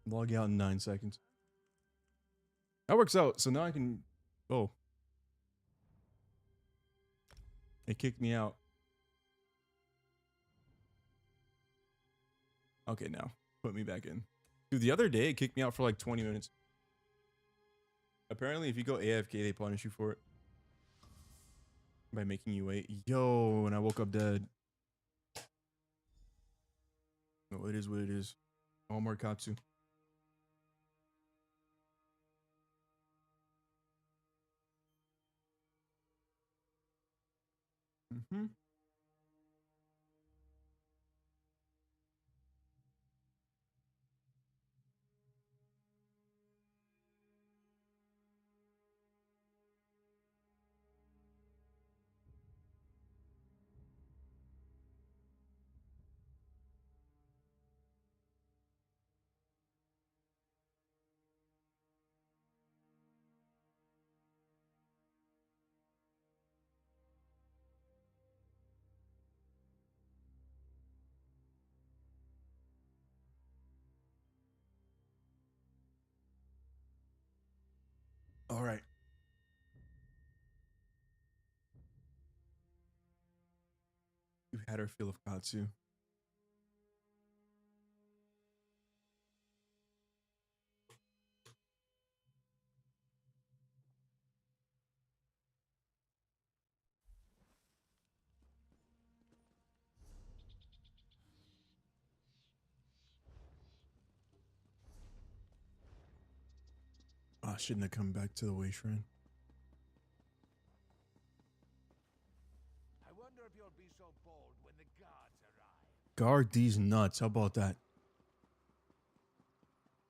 Log out in 9 seconds. That works out. So now I can... Oh. It kicked me out. Okay, now. Put me back in. Dude, the other day it kicked me out for like 20 minutes. Apparently, if you go AFK, they punish you for it. By making you wait. Yo, and I woke up dead. No, it is what it is. All more Katsu. Mm-hmm. All right. You've had our fill of Katsu. I shouldn't have come back to the way shrine. I wonder if you'll be so bold when the guards arrive. Guard these nuts. How about that?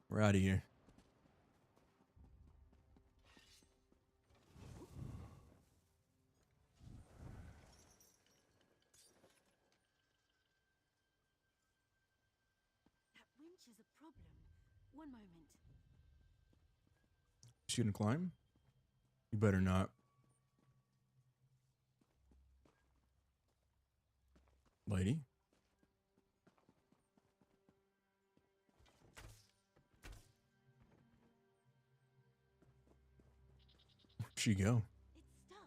We're out of here. That winch is a problem. One moment. She gonna climb? You better not. Lady? Where'd she go? It's stuck.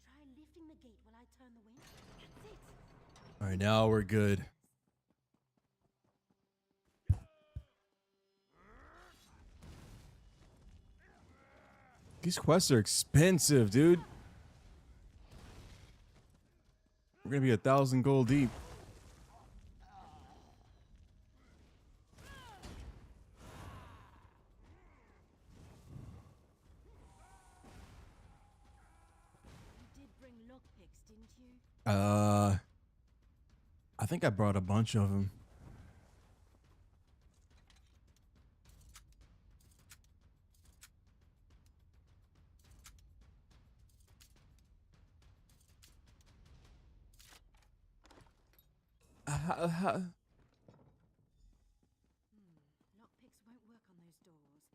Try lifting the gate while I turn the winch. That's it. Alright, now we're good. These quests are expensive, dude. We're gonna be 1,000 gold deep. You did bring lockpicks, didn't you? I think I brought a bunch of them. Lockpicks won't work on those doors.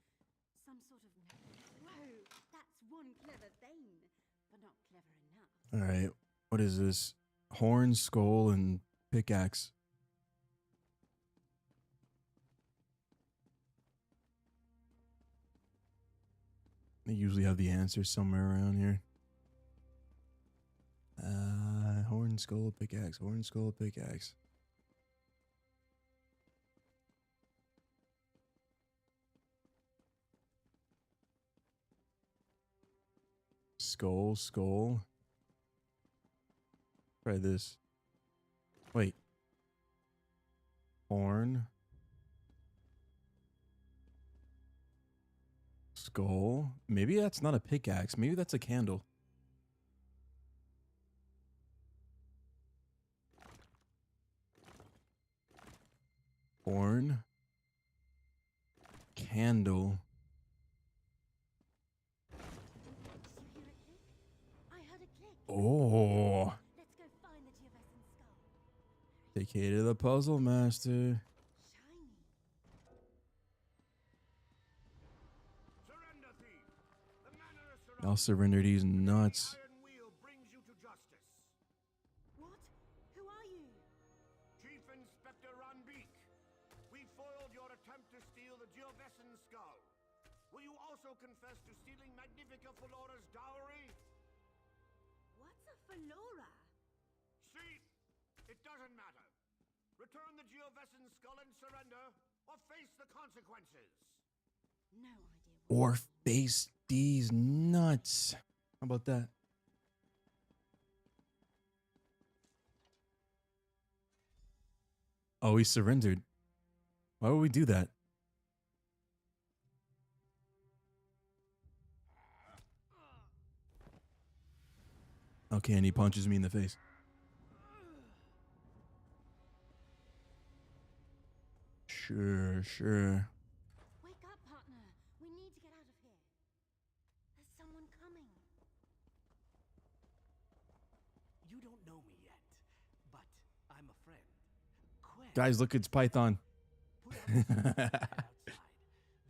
Some sort of... Whoa! That's one clever thing, but not clever enough. All right, what is this? Horn, skull, and pickaxe. They usually have the answer somewhere around here. Horn, skull, pickaxe. Horn, skull, pickaxe. Skull, skull. Try this. Wait. Horn. Skull. Maybe that's not a pickaxe. Maybe that's a candle. Horn. Candle. I heard a click. Oh. Let's go find the Geovessan skull. Take to the puzzle master. Shiny. Surrender, thief. The manor is surrounded. I'll surrender these nuts. The iron wheel brings you to justice. What? Who are you? Chief Inspector Ranbeek. We foiled your attempt to steal the Geovessan skull. Will you also confess to stealing Magnifica Felora's dowry? What's a Felora? See? It doesn't matter. Return the Geovessan skull and surrender, or face the consequences. No idea. Or face these nuts. How about that? Oh, he surrendered. Why would we do that? Okay, and he punches me in the face. Sure. Wake up, partner. We need to get out of here. There's someone coming. You don't know me yet, but I'm a friend. Quinn. Guys, look, it's Python. Put out the outside.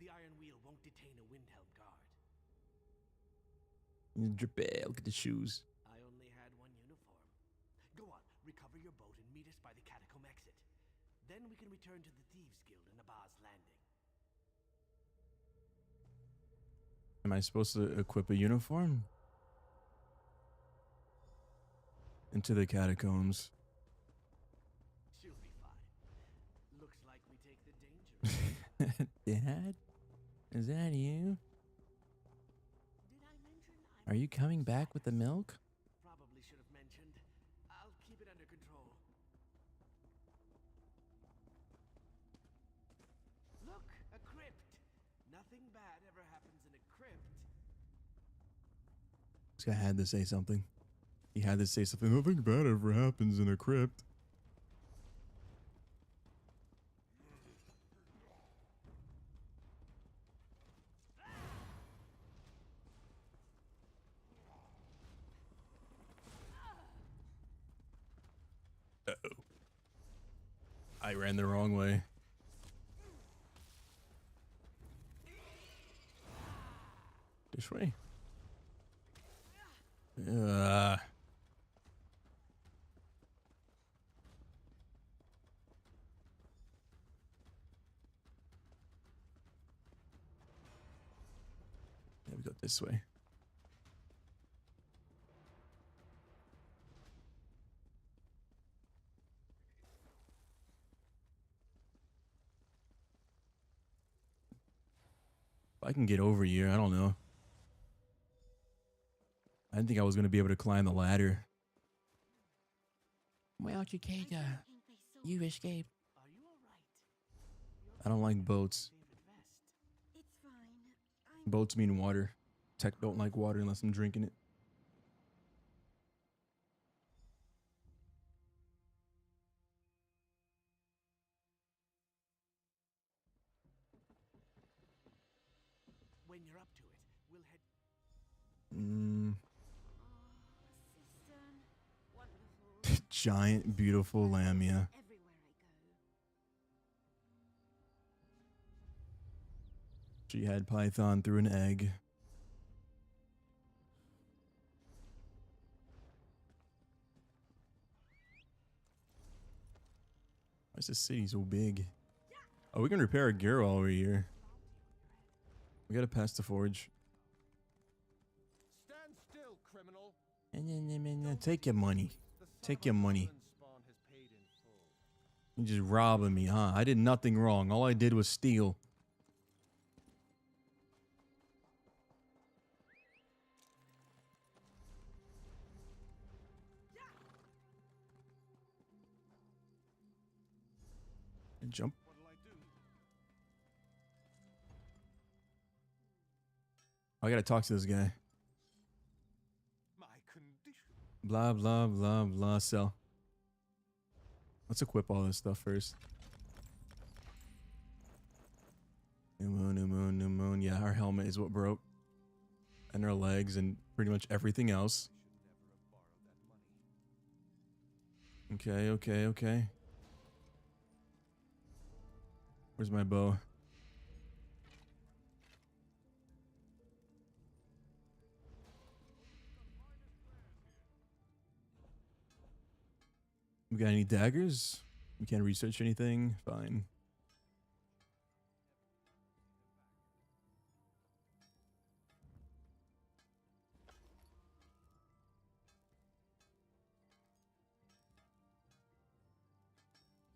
The iron wheel won't detain a windheld guard. Look at the shoes. I only had one uniform. Go on, recover your boat and meet us by the catacomb exit. Then we can return to the Thieves Guild in Abba's Landing. Am I supposed to equip a uniform? Into the catacombs. She'll be fine. Looks like we take the danger. Dad? Is that you? Did I mention I'm Are you coming back with the milk? Probably should have mentioned. I'll keep it under control. Look, a crypt. Nothing bad ever happens in a crypt. This guy had to say something. He had to say something. Nothing bad ever happens in a crypt. Uh-oh. I ran the wrong way. This way. Yeah, we go this way. If I can get over here, I don't know. I didn't think I was going to be able to climb the ladder. Well, Tekkeda, you escaped. Are you alright? I don't like boats. It's fine. Boats mean water. Tech don't like water unless I'm drinking it. When you're up to it, we'll head. Cistern. Wonderful. Giant, beautiful lamia. Everywhere I go. She had Python through an egg. Why is this city so big? Oh, we can repair a gear while we're here. We gotta pass the forge. Stand still, criminal. Take your money. Take your money. Spawn has paid in full. You just robbing me, huh? I did nothing wrong. All I did was steal. And jump. What'll I do? I gotta talk to this guy. My condition. Blah, blah, blah, blah. Sell. Let's equip all this stuff first. New moon, new moon, new moon. Yeah, our helmet is what broke. And our legs and pretty much everything else. Okay, okay, okay. Where's my bow? We got any daggers? We can't research anything? Fine.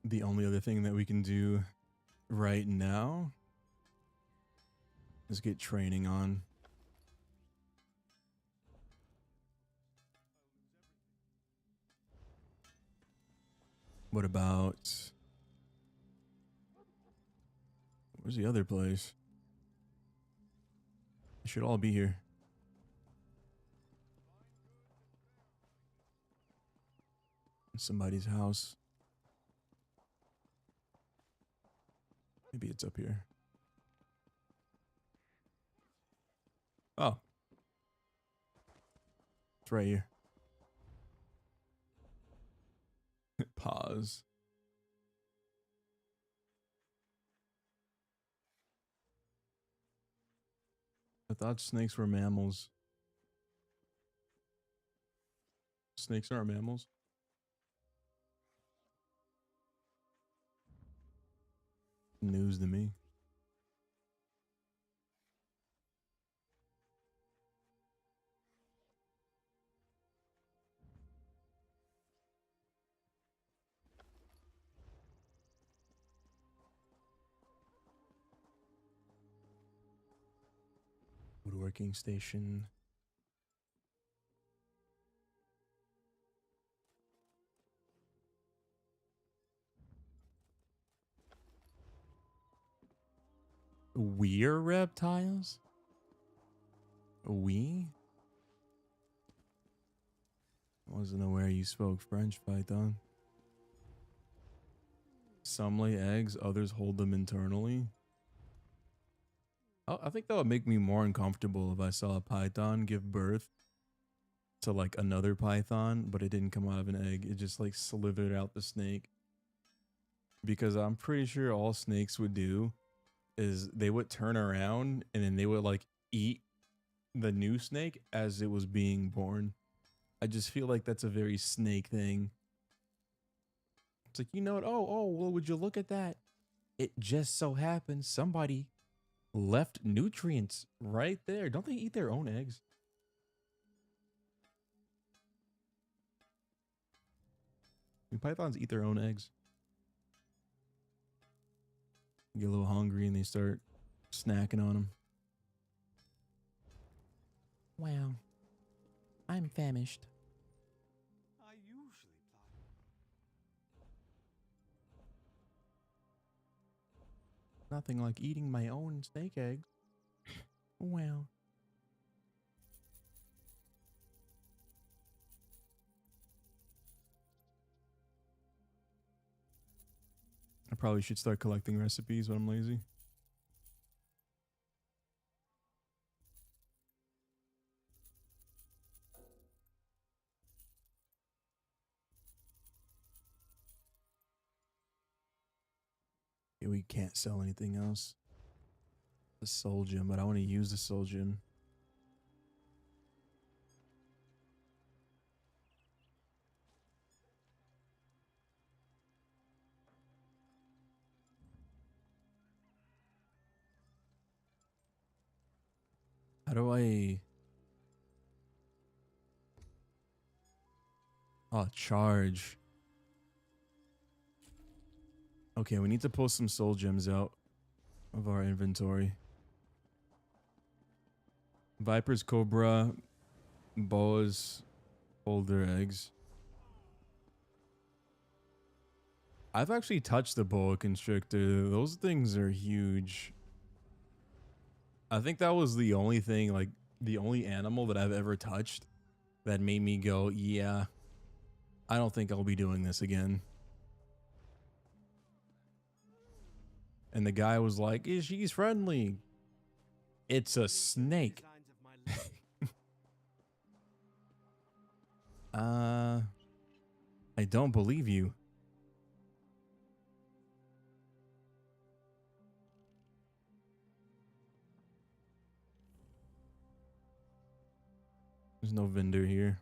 The only other thing that we can do right now is get training on. What about... Where's the other place? They should all be here. Somebody's house. Maybe it's up here. Oh. It's right here. Pause. I thought snakes were mammals. Snakes aren't mammals. News to me. Woodworking station. We're reptiles? We? I wasn't aware you spoke French, Python. Some lay eggs, others hold them internally. I think that would make me more uncomfortable if I saw a python give birth to like another python, but it didn't come out of an egg. It just like slithered out the snake. Because I'm pretty sure all snakes would do is they would turn around and then they would like eat the new snake as it was being born. I just feel like that's a very snake thing. It's like, you know what? Oh, well, would you look at that? It just so happens somebody left nutrients right there. Don't they eat their own eggs? I mean, pythons eat their own eggs. Get a little hungry and they start snacking on them. Wow. I'm famished. I usually play. Nothing like eating my own snake eggs. Wow. I probably should start collecting recipes when I'm lazy. Yeah, we can't sell anything else. The soul gem, but I want to use the soul gem. How do I... Oh, charge. Okay, we need to pull some soul gems out of our inventory. Vipers, Cobra, boas hold their eggs. I've actually touched the boa constrictor. Those things are huge. I think that was the only thing, like the only animal that I've ever touched that made me go, yeah, I don't think I'll be doing this again. And the guy was like, she's friendly. It's a snake. I don't believe you. There's no vendor here.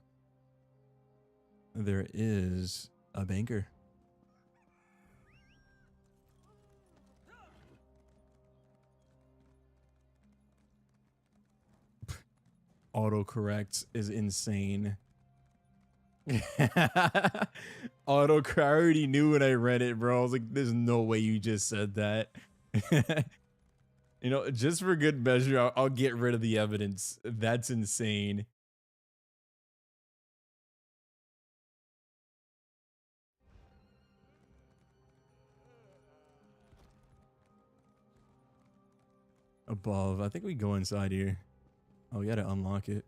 There is a banker. Autocorrect is insane. Autocorrect, I already knew when I read it, bro. I was like, there's no way you just said that. You know, just for good measure, I'll get rid of the evidence. That's insane. Above. I think we go inside here. Oh, we gotta unlock it.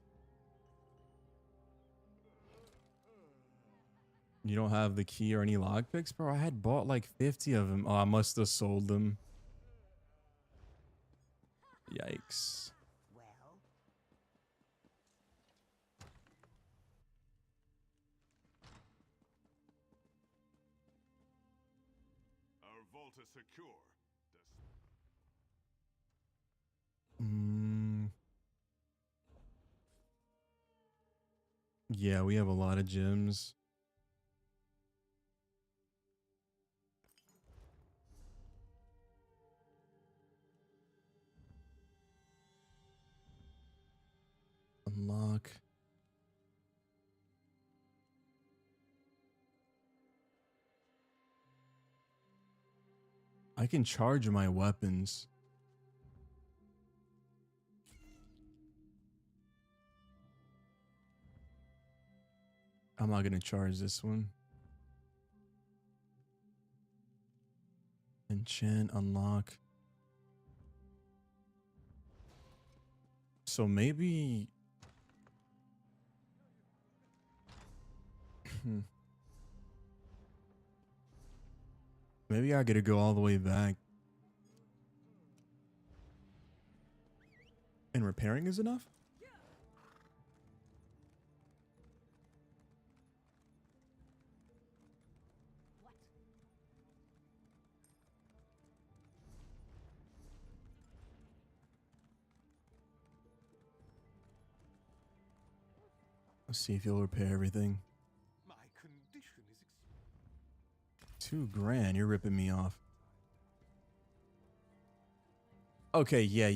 You don't have the key or any lockpicks, bro? I had bought like 50 of them. Oh, I must have sold them. Yikes. Our vault is secure. Yeah, we have a lot of gems. Unlock. I can charge my weapons. I'm not gonna charge this one. Enchant, unlock. So maybe maybe I gotta go all the way back. And repairing is enough? Let's see if you'll repair everything. My condition is $2 grand, you're ripping me off. Okay, yeah.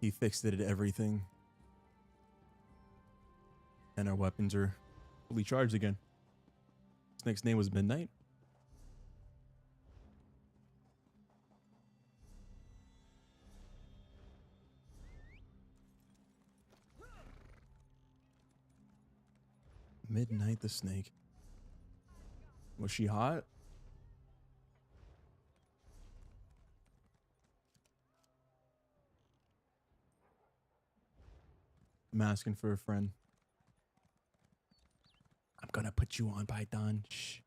He fixed it at everything. And our weapons are fully charged again. His next name was Midnight. Midnight the Snake. Was she hot? I'm asking for a friend. I'm gonna put you on, Python. Shh.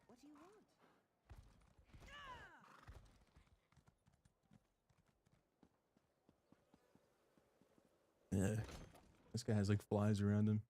What do you want? Yeah. This guy has like flies around him.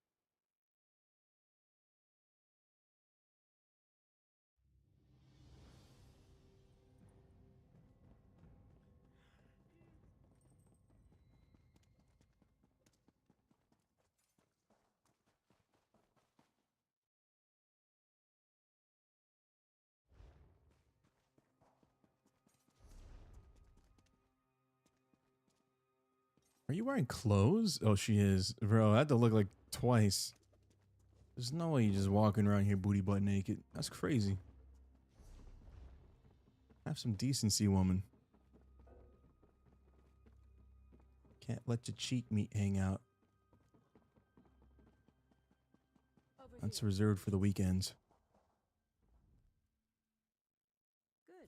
Are you wearing clothes? Oh, she is. Bro, I had to look like twice. There's no way you're just walking around here booty butt naked. That's crazy. Have some decency, woman. Can't let your cheek meat hang out. That's reserved for the weekends. Good.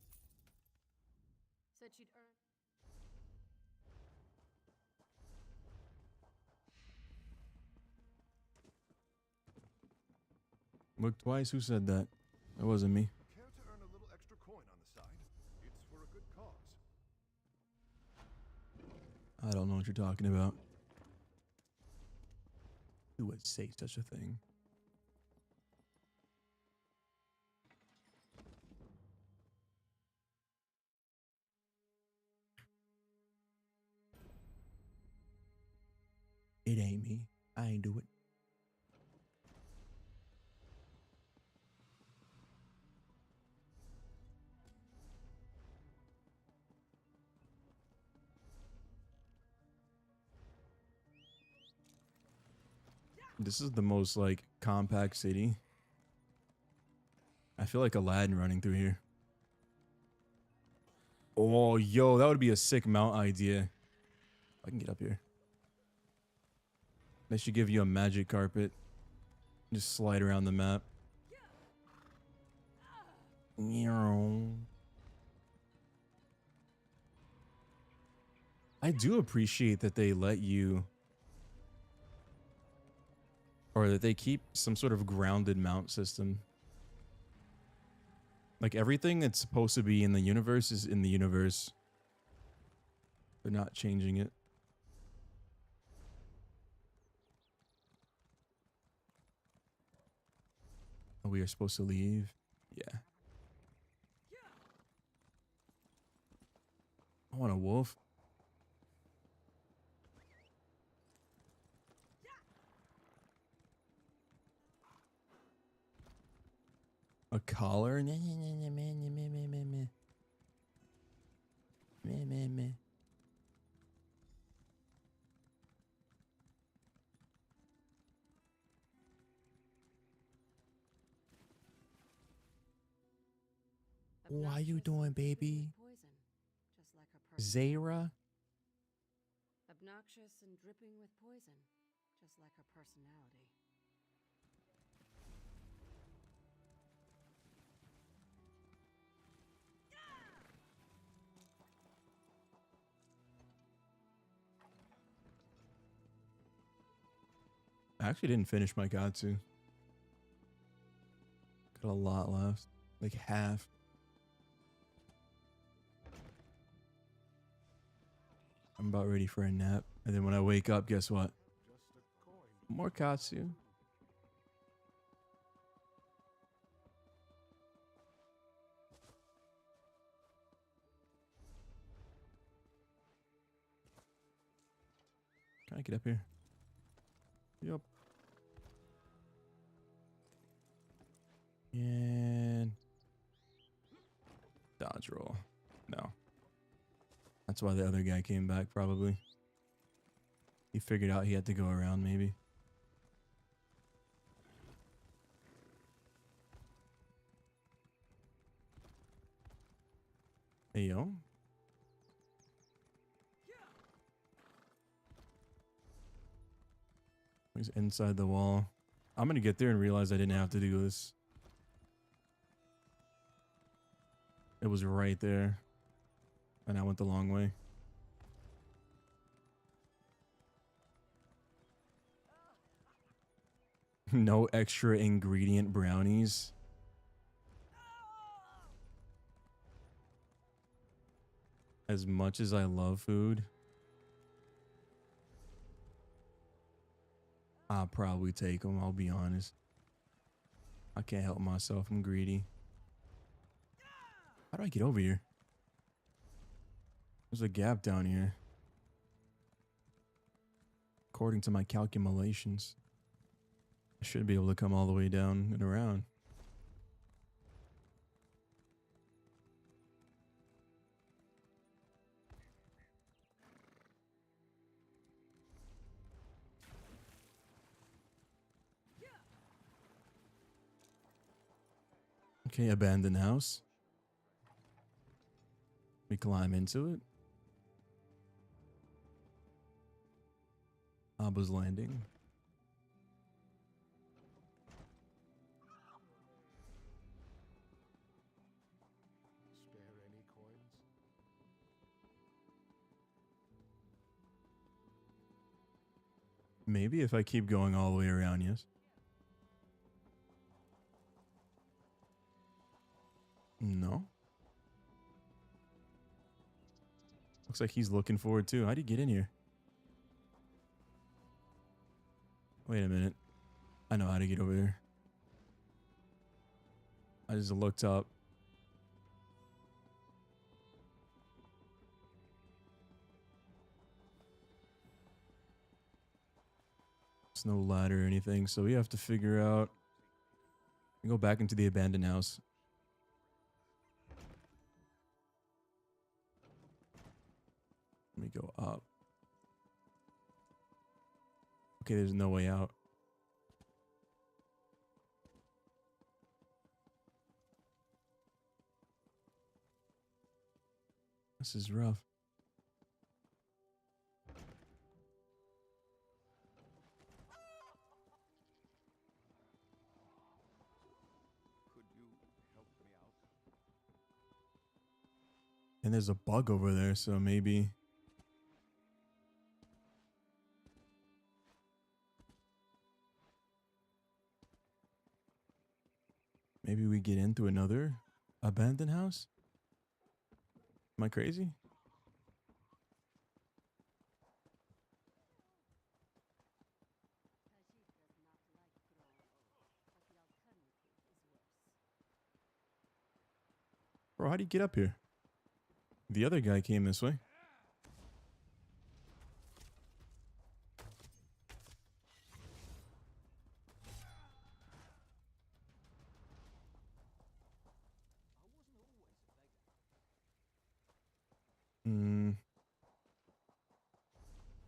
Said she'd earn. Look twice? Who said that? That wasn't me. Care to earn a little extra coin on the side? It's for a good cause. I don't know what you're talking about. Who would say such a thing? It ain't me. I ain't do it. This is the most like compact city. I feel like Aladdin running through here. Oh, yo, that would be a sick mount idea. I can get up here. They should give you a magic carpet. Just slide around the map. I do appreciate that they let you, or that they keep some sort of grounded mount system. Like everything that's supposed to be in the universe is in the universe. They're not changing it. Oh, we are supposed to leave? Yeah. I want a wolf. A collar? How you doing, baby? Zara? obnoxious and dripping with poison, just like her personality. I actually didn't finish my Gatsu. Got a lot left. Like half. I'm about ready for a nap. And then when I wake up, guess what? More Katsu. Can I get up here? Yep. And dodge roll. No. That's why the other guy came back, probably. He figured out he had to go around, maybe. Hey, yo. He's inside the wall. I'm gonna get there and realize I didn't have to do this. It was right there. And I went the long way. No extra ingredient brownies. As much as I love food, I'll probably take them, I'll be honest. I can't help myself, I'm greedy. How do I get over here? There's a gap down here. According to my calculations, I should be able to come all the way down and around. Okay, abandoned house. We climb into it. Abba's landing. Spare any coins? Maybe if I keep going all the way around, yes. No. Looks like he's looking forward too. How'd he get in here? Wait a minute. I know how to get over there. I just looked up. There's no ladder or anything, so we have to figure out. Go back into the abandoned house. Let me go up. Okay, there's no way out. This is rough. Could you help me out? And there's a bug over there, so maybe. Maybe we get into another abandoned house? Am I crazy? Bro, how do you get up here? The other guy came this way.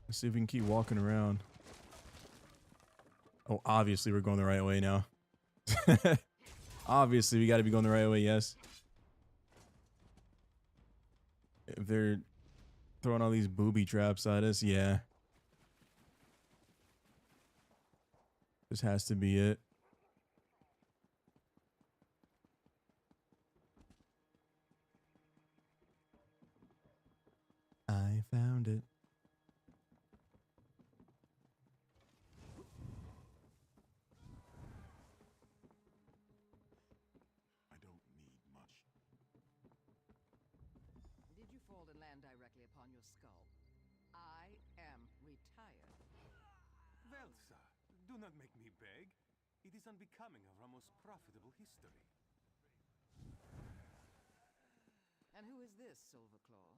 Let's see if we can keep walking around. Oh, obviously we're going the right way now. Obviously we got to be going the right way, yes. If they're throwing all these booby traps at us, yeah. This has to be it. I found it. I don't need much. Did you fall and land directly upon your skull? I am retired. Well, sir, do not make me beg. It is unbecoming of our most profitable history. And who is this, Silverclaw?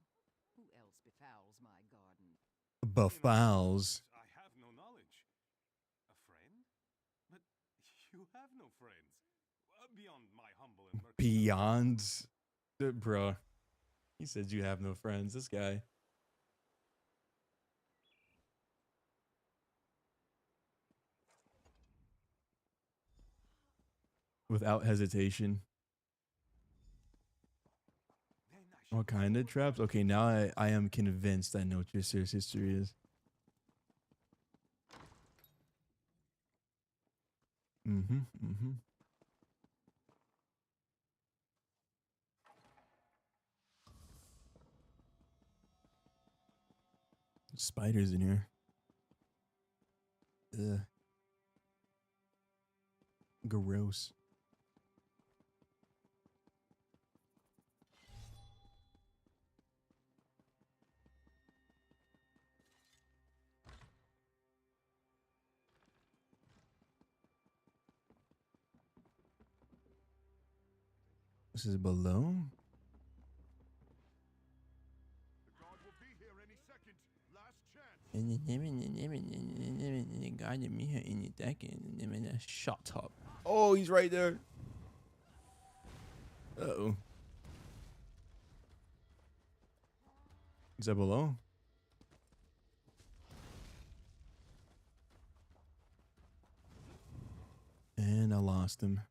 Who else befouls my garden? Befouls. I have no knowledge. A friend? But you have no friends. Beyond my humble and murky... Beyond. Bruh. He said you have no friends. This guy. Without hesitation. What kind of traps? Okay, now I am convinced I know what your serious history is. Spiders in here. Ugh. Gross. This is below? The guard will be here any second. Last chance. Shut up. Oh, he's right there. Uh-oh. Is that below? And I lost him.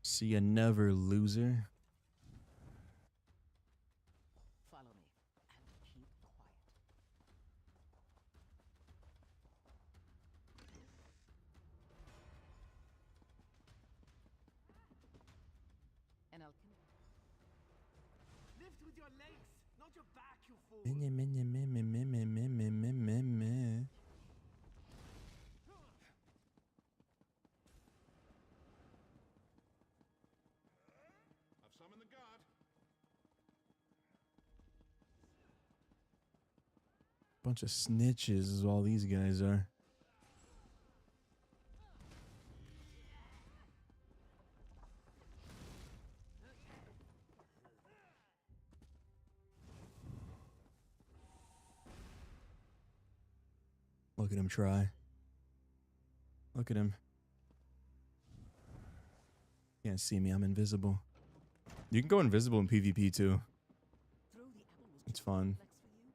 See you never, loser. Follow me and keep quiet. And I'll Lift with your legs, not your back, you fool. I've summoned the guard. Bunch of snitches is all these guys are. Look at him try. Look at him. Can't see me, I'm invisible. You can go invisible in PvP too. It's fun.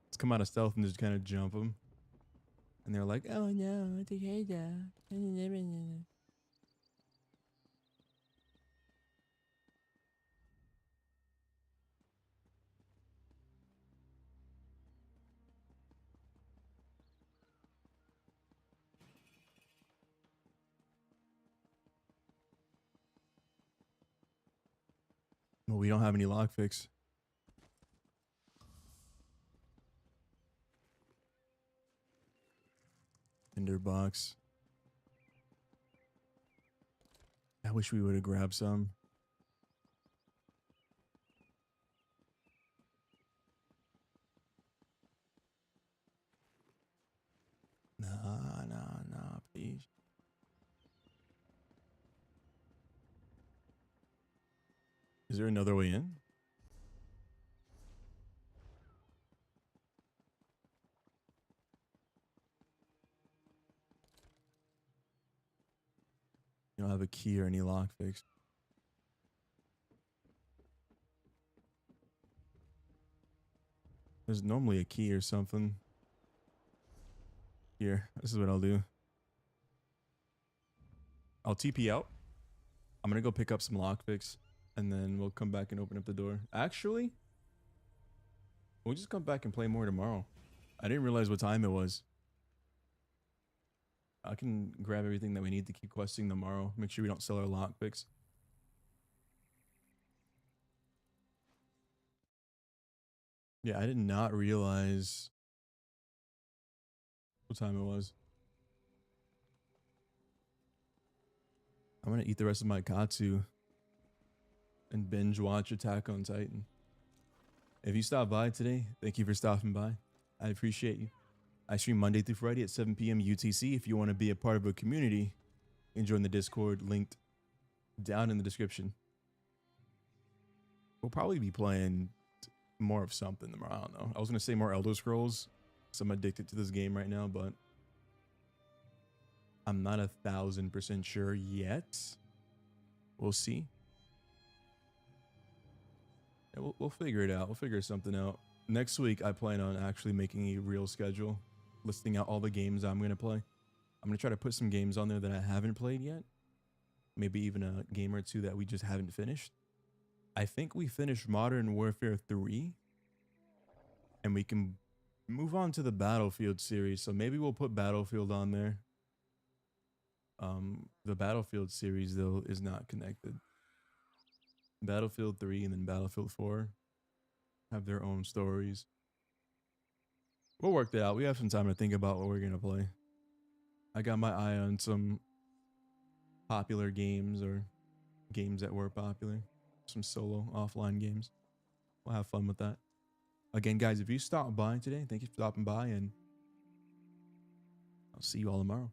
Let's come out of stealth and just kind of jump them. And they're like, oh no, Tekkeda. Well, we don't have any lockpicks. Tinder box. I wish we would have grabbed some. Nah, please. Is there another way in? You don't have a key or any lockpicks. There's normally a key or something. Here, this is what I'll do. I'll TP out. I'm gonna go pick up some lockpicks, and then we'll come back and open up the door. Actually, we'll just come back and play more tomorrow. I didn't realize what time it was. I can grab everything that we need to keep questing tomorrow. Make sure we don't sell our lockpicks. Yeah, I did not realize what time it was. I'm gonna eat the rest of my katsu and binge watch Attack on Titan. If you stopped by today, thank you for stopping by. I appreciate you. I stream Monday through Friday at 7 p.m. UTC. If you want to be a part of a community and join the Discord linked down in the description. We'll probably be playing more of something tomorrow. I don't know. I was going to say more Elder Scrolls, because I'm addicted to this game right now, but I'm not 1,000% sure yet. We'll see. Yeah, we'll figure it out. We'll figure something out. Next week, I plan on actually making a real schedule, listing out all the games I'm going to play. I'm going to try to put some games on there that I haven't played yet. Maybe even a game or two that we just haven't finished. I think we finished Modern Warfare 3. And we can move on to the Battlefield series. So maybe we'll put Battlefield on there. The Battlefield series, though, is not connected. Battlefield 3 and then Battlefield 4 have their own stories. We'll work that out. We have some time to think about what we're going to play. I got my eye on some popular games or games that were popular. Some solo offline games. We'll have fun with that. Again, guys, if you stopped by today, thank you for stopping by, and I'll see you all tomorrow.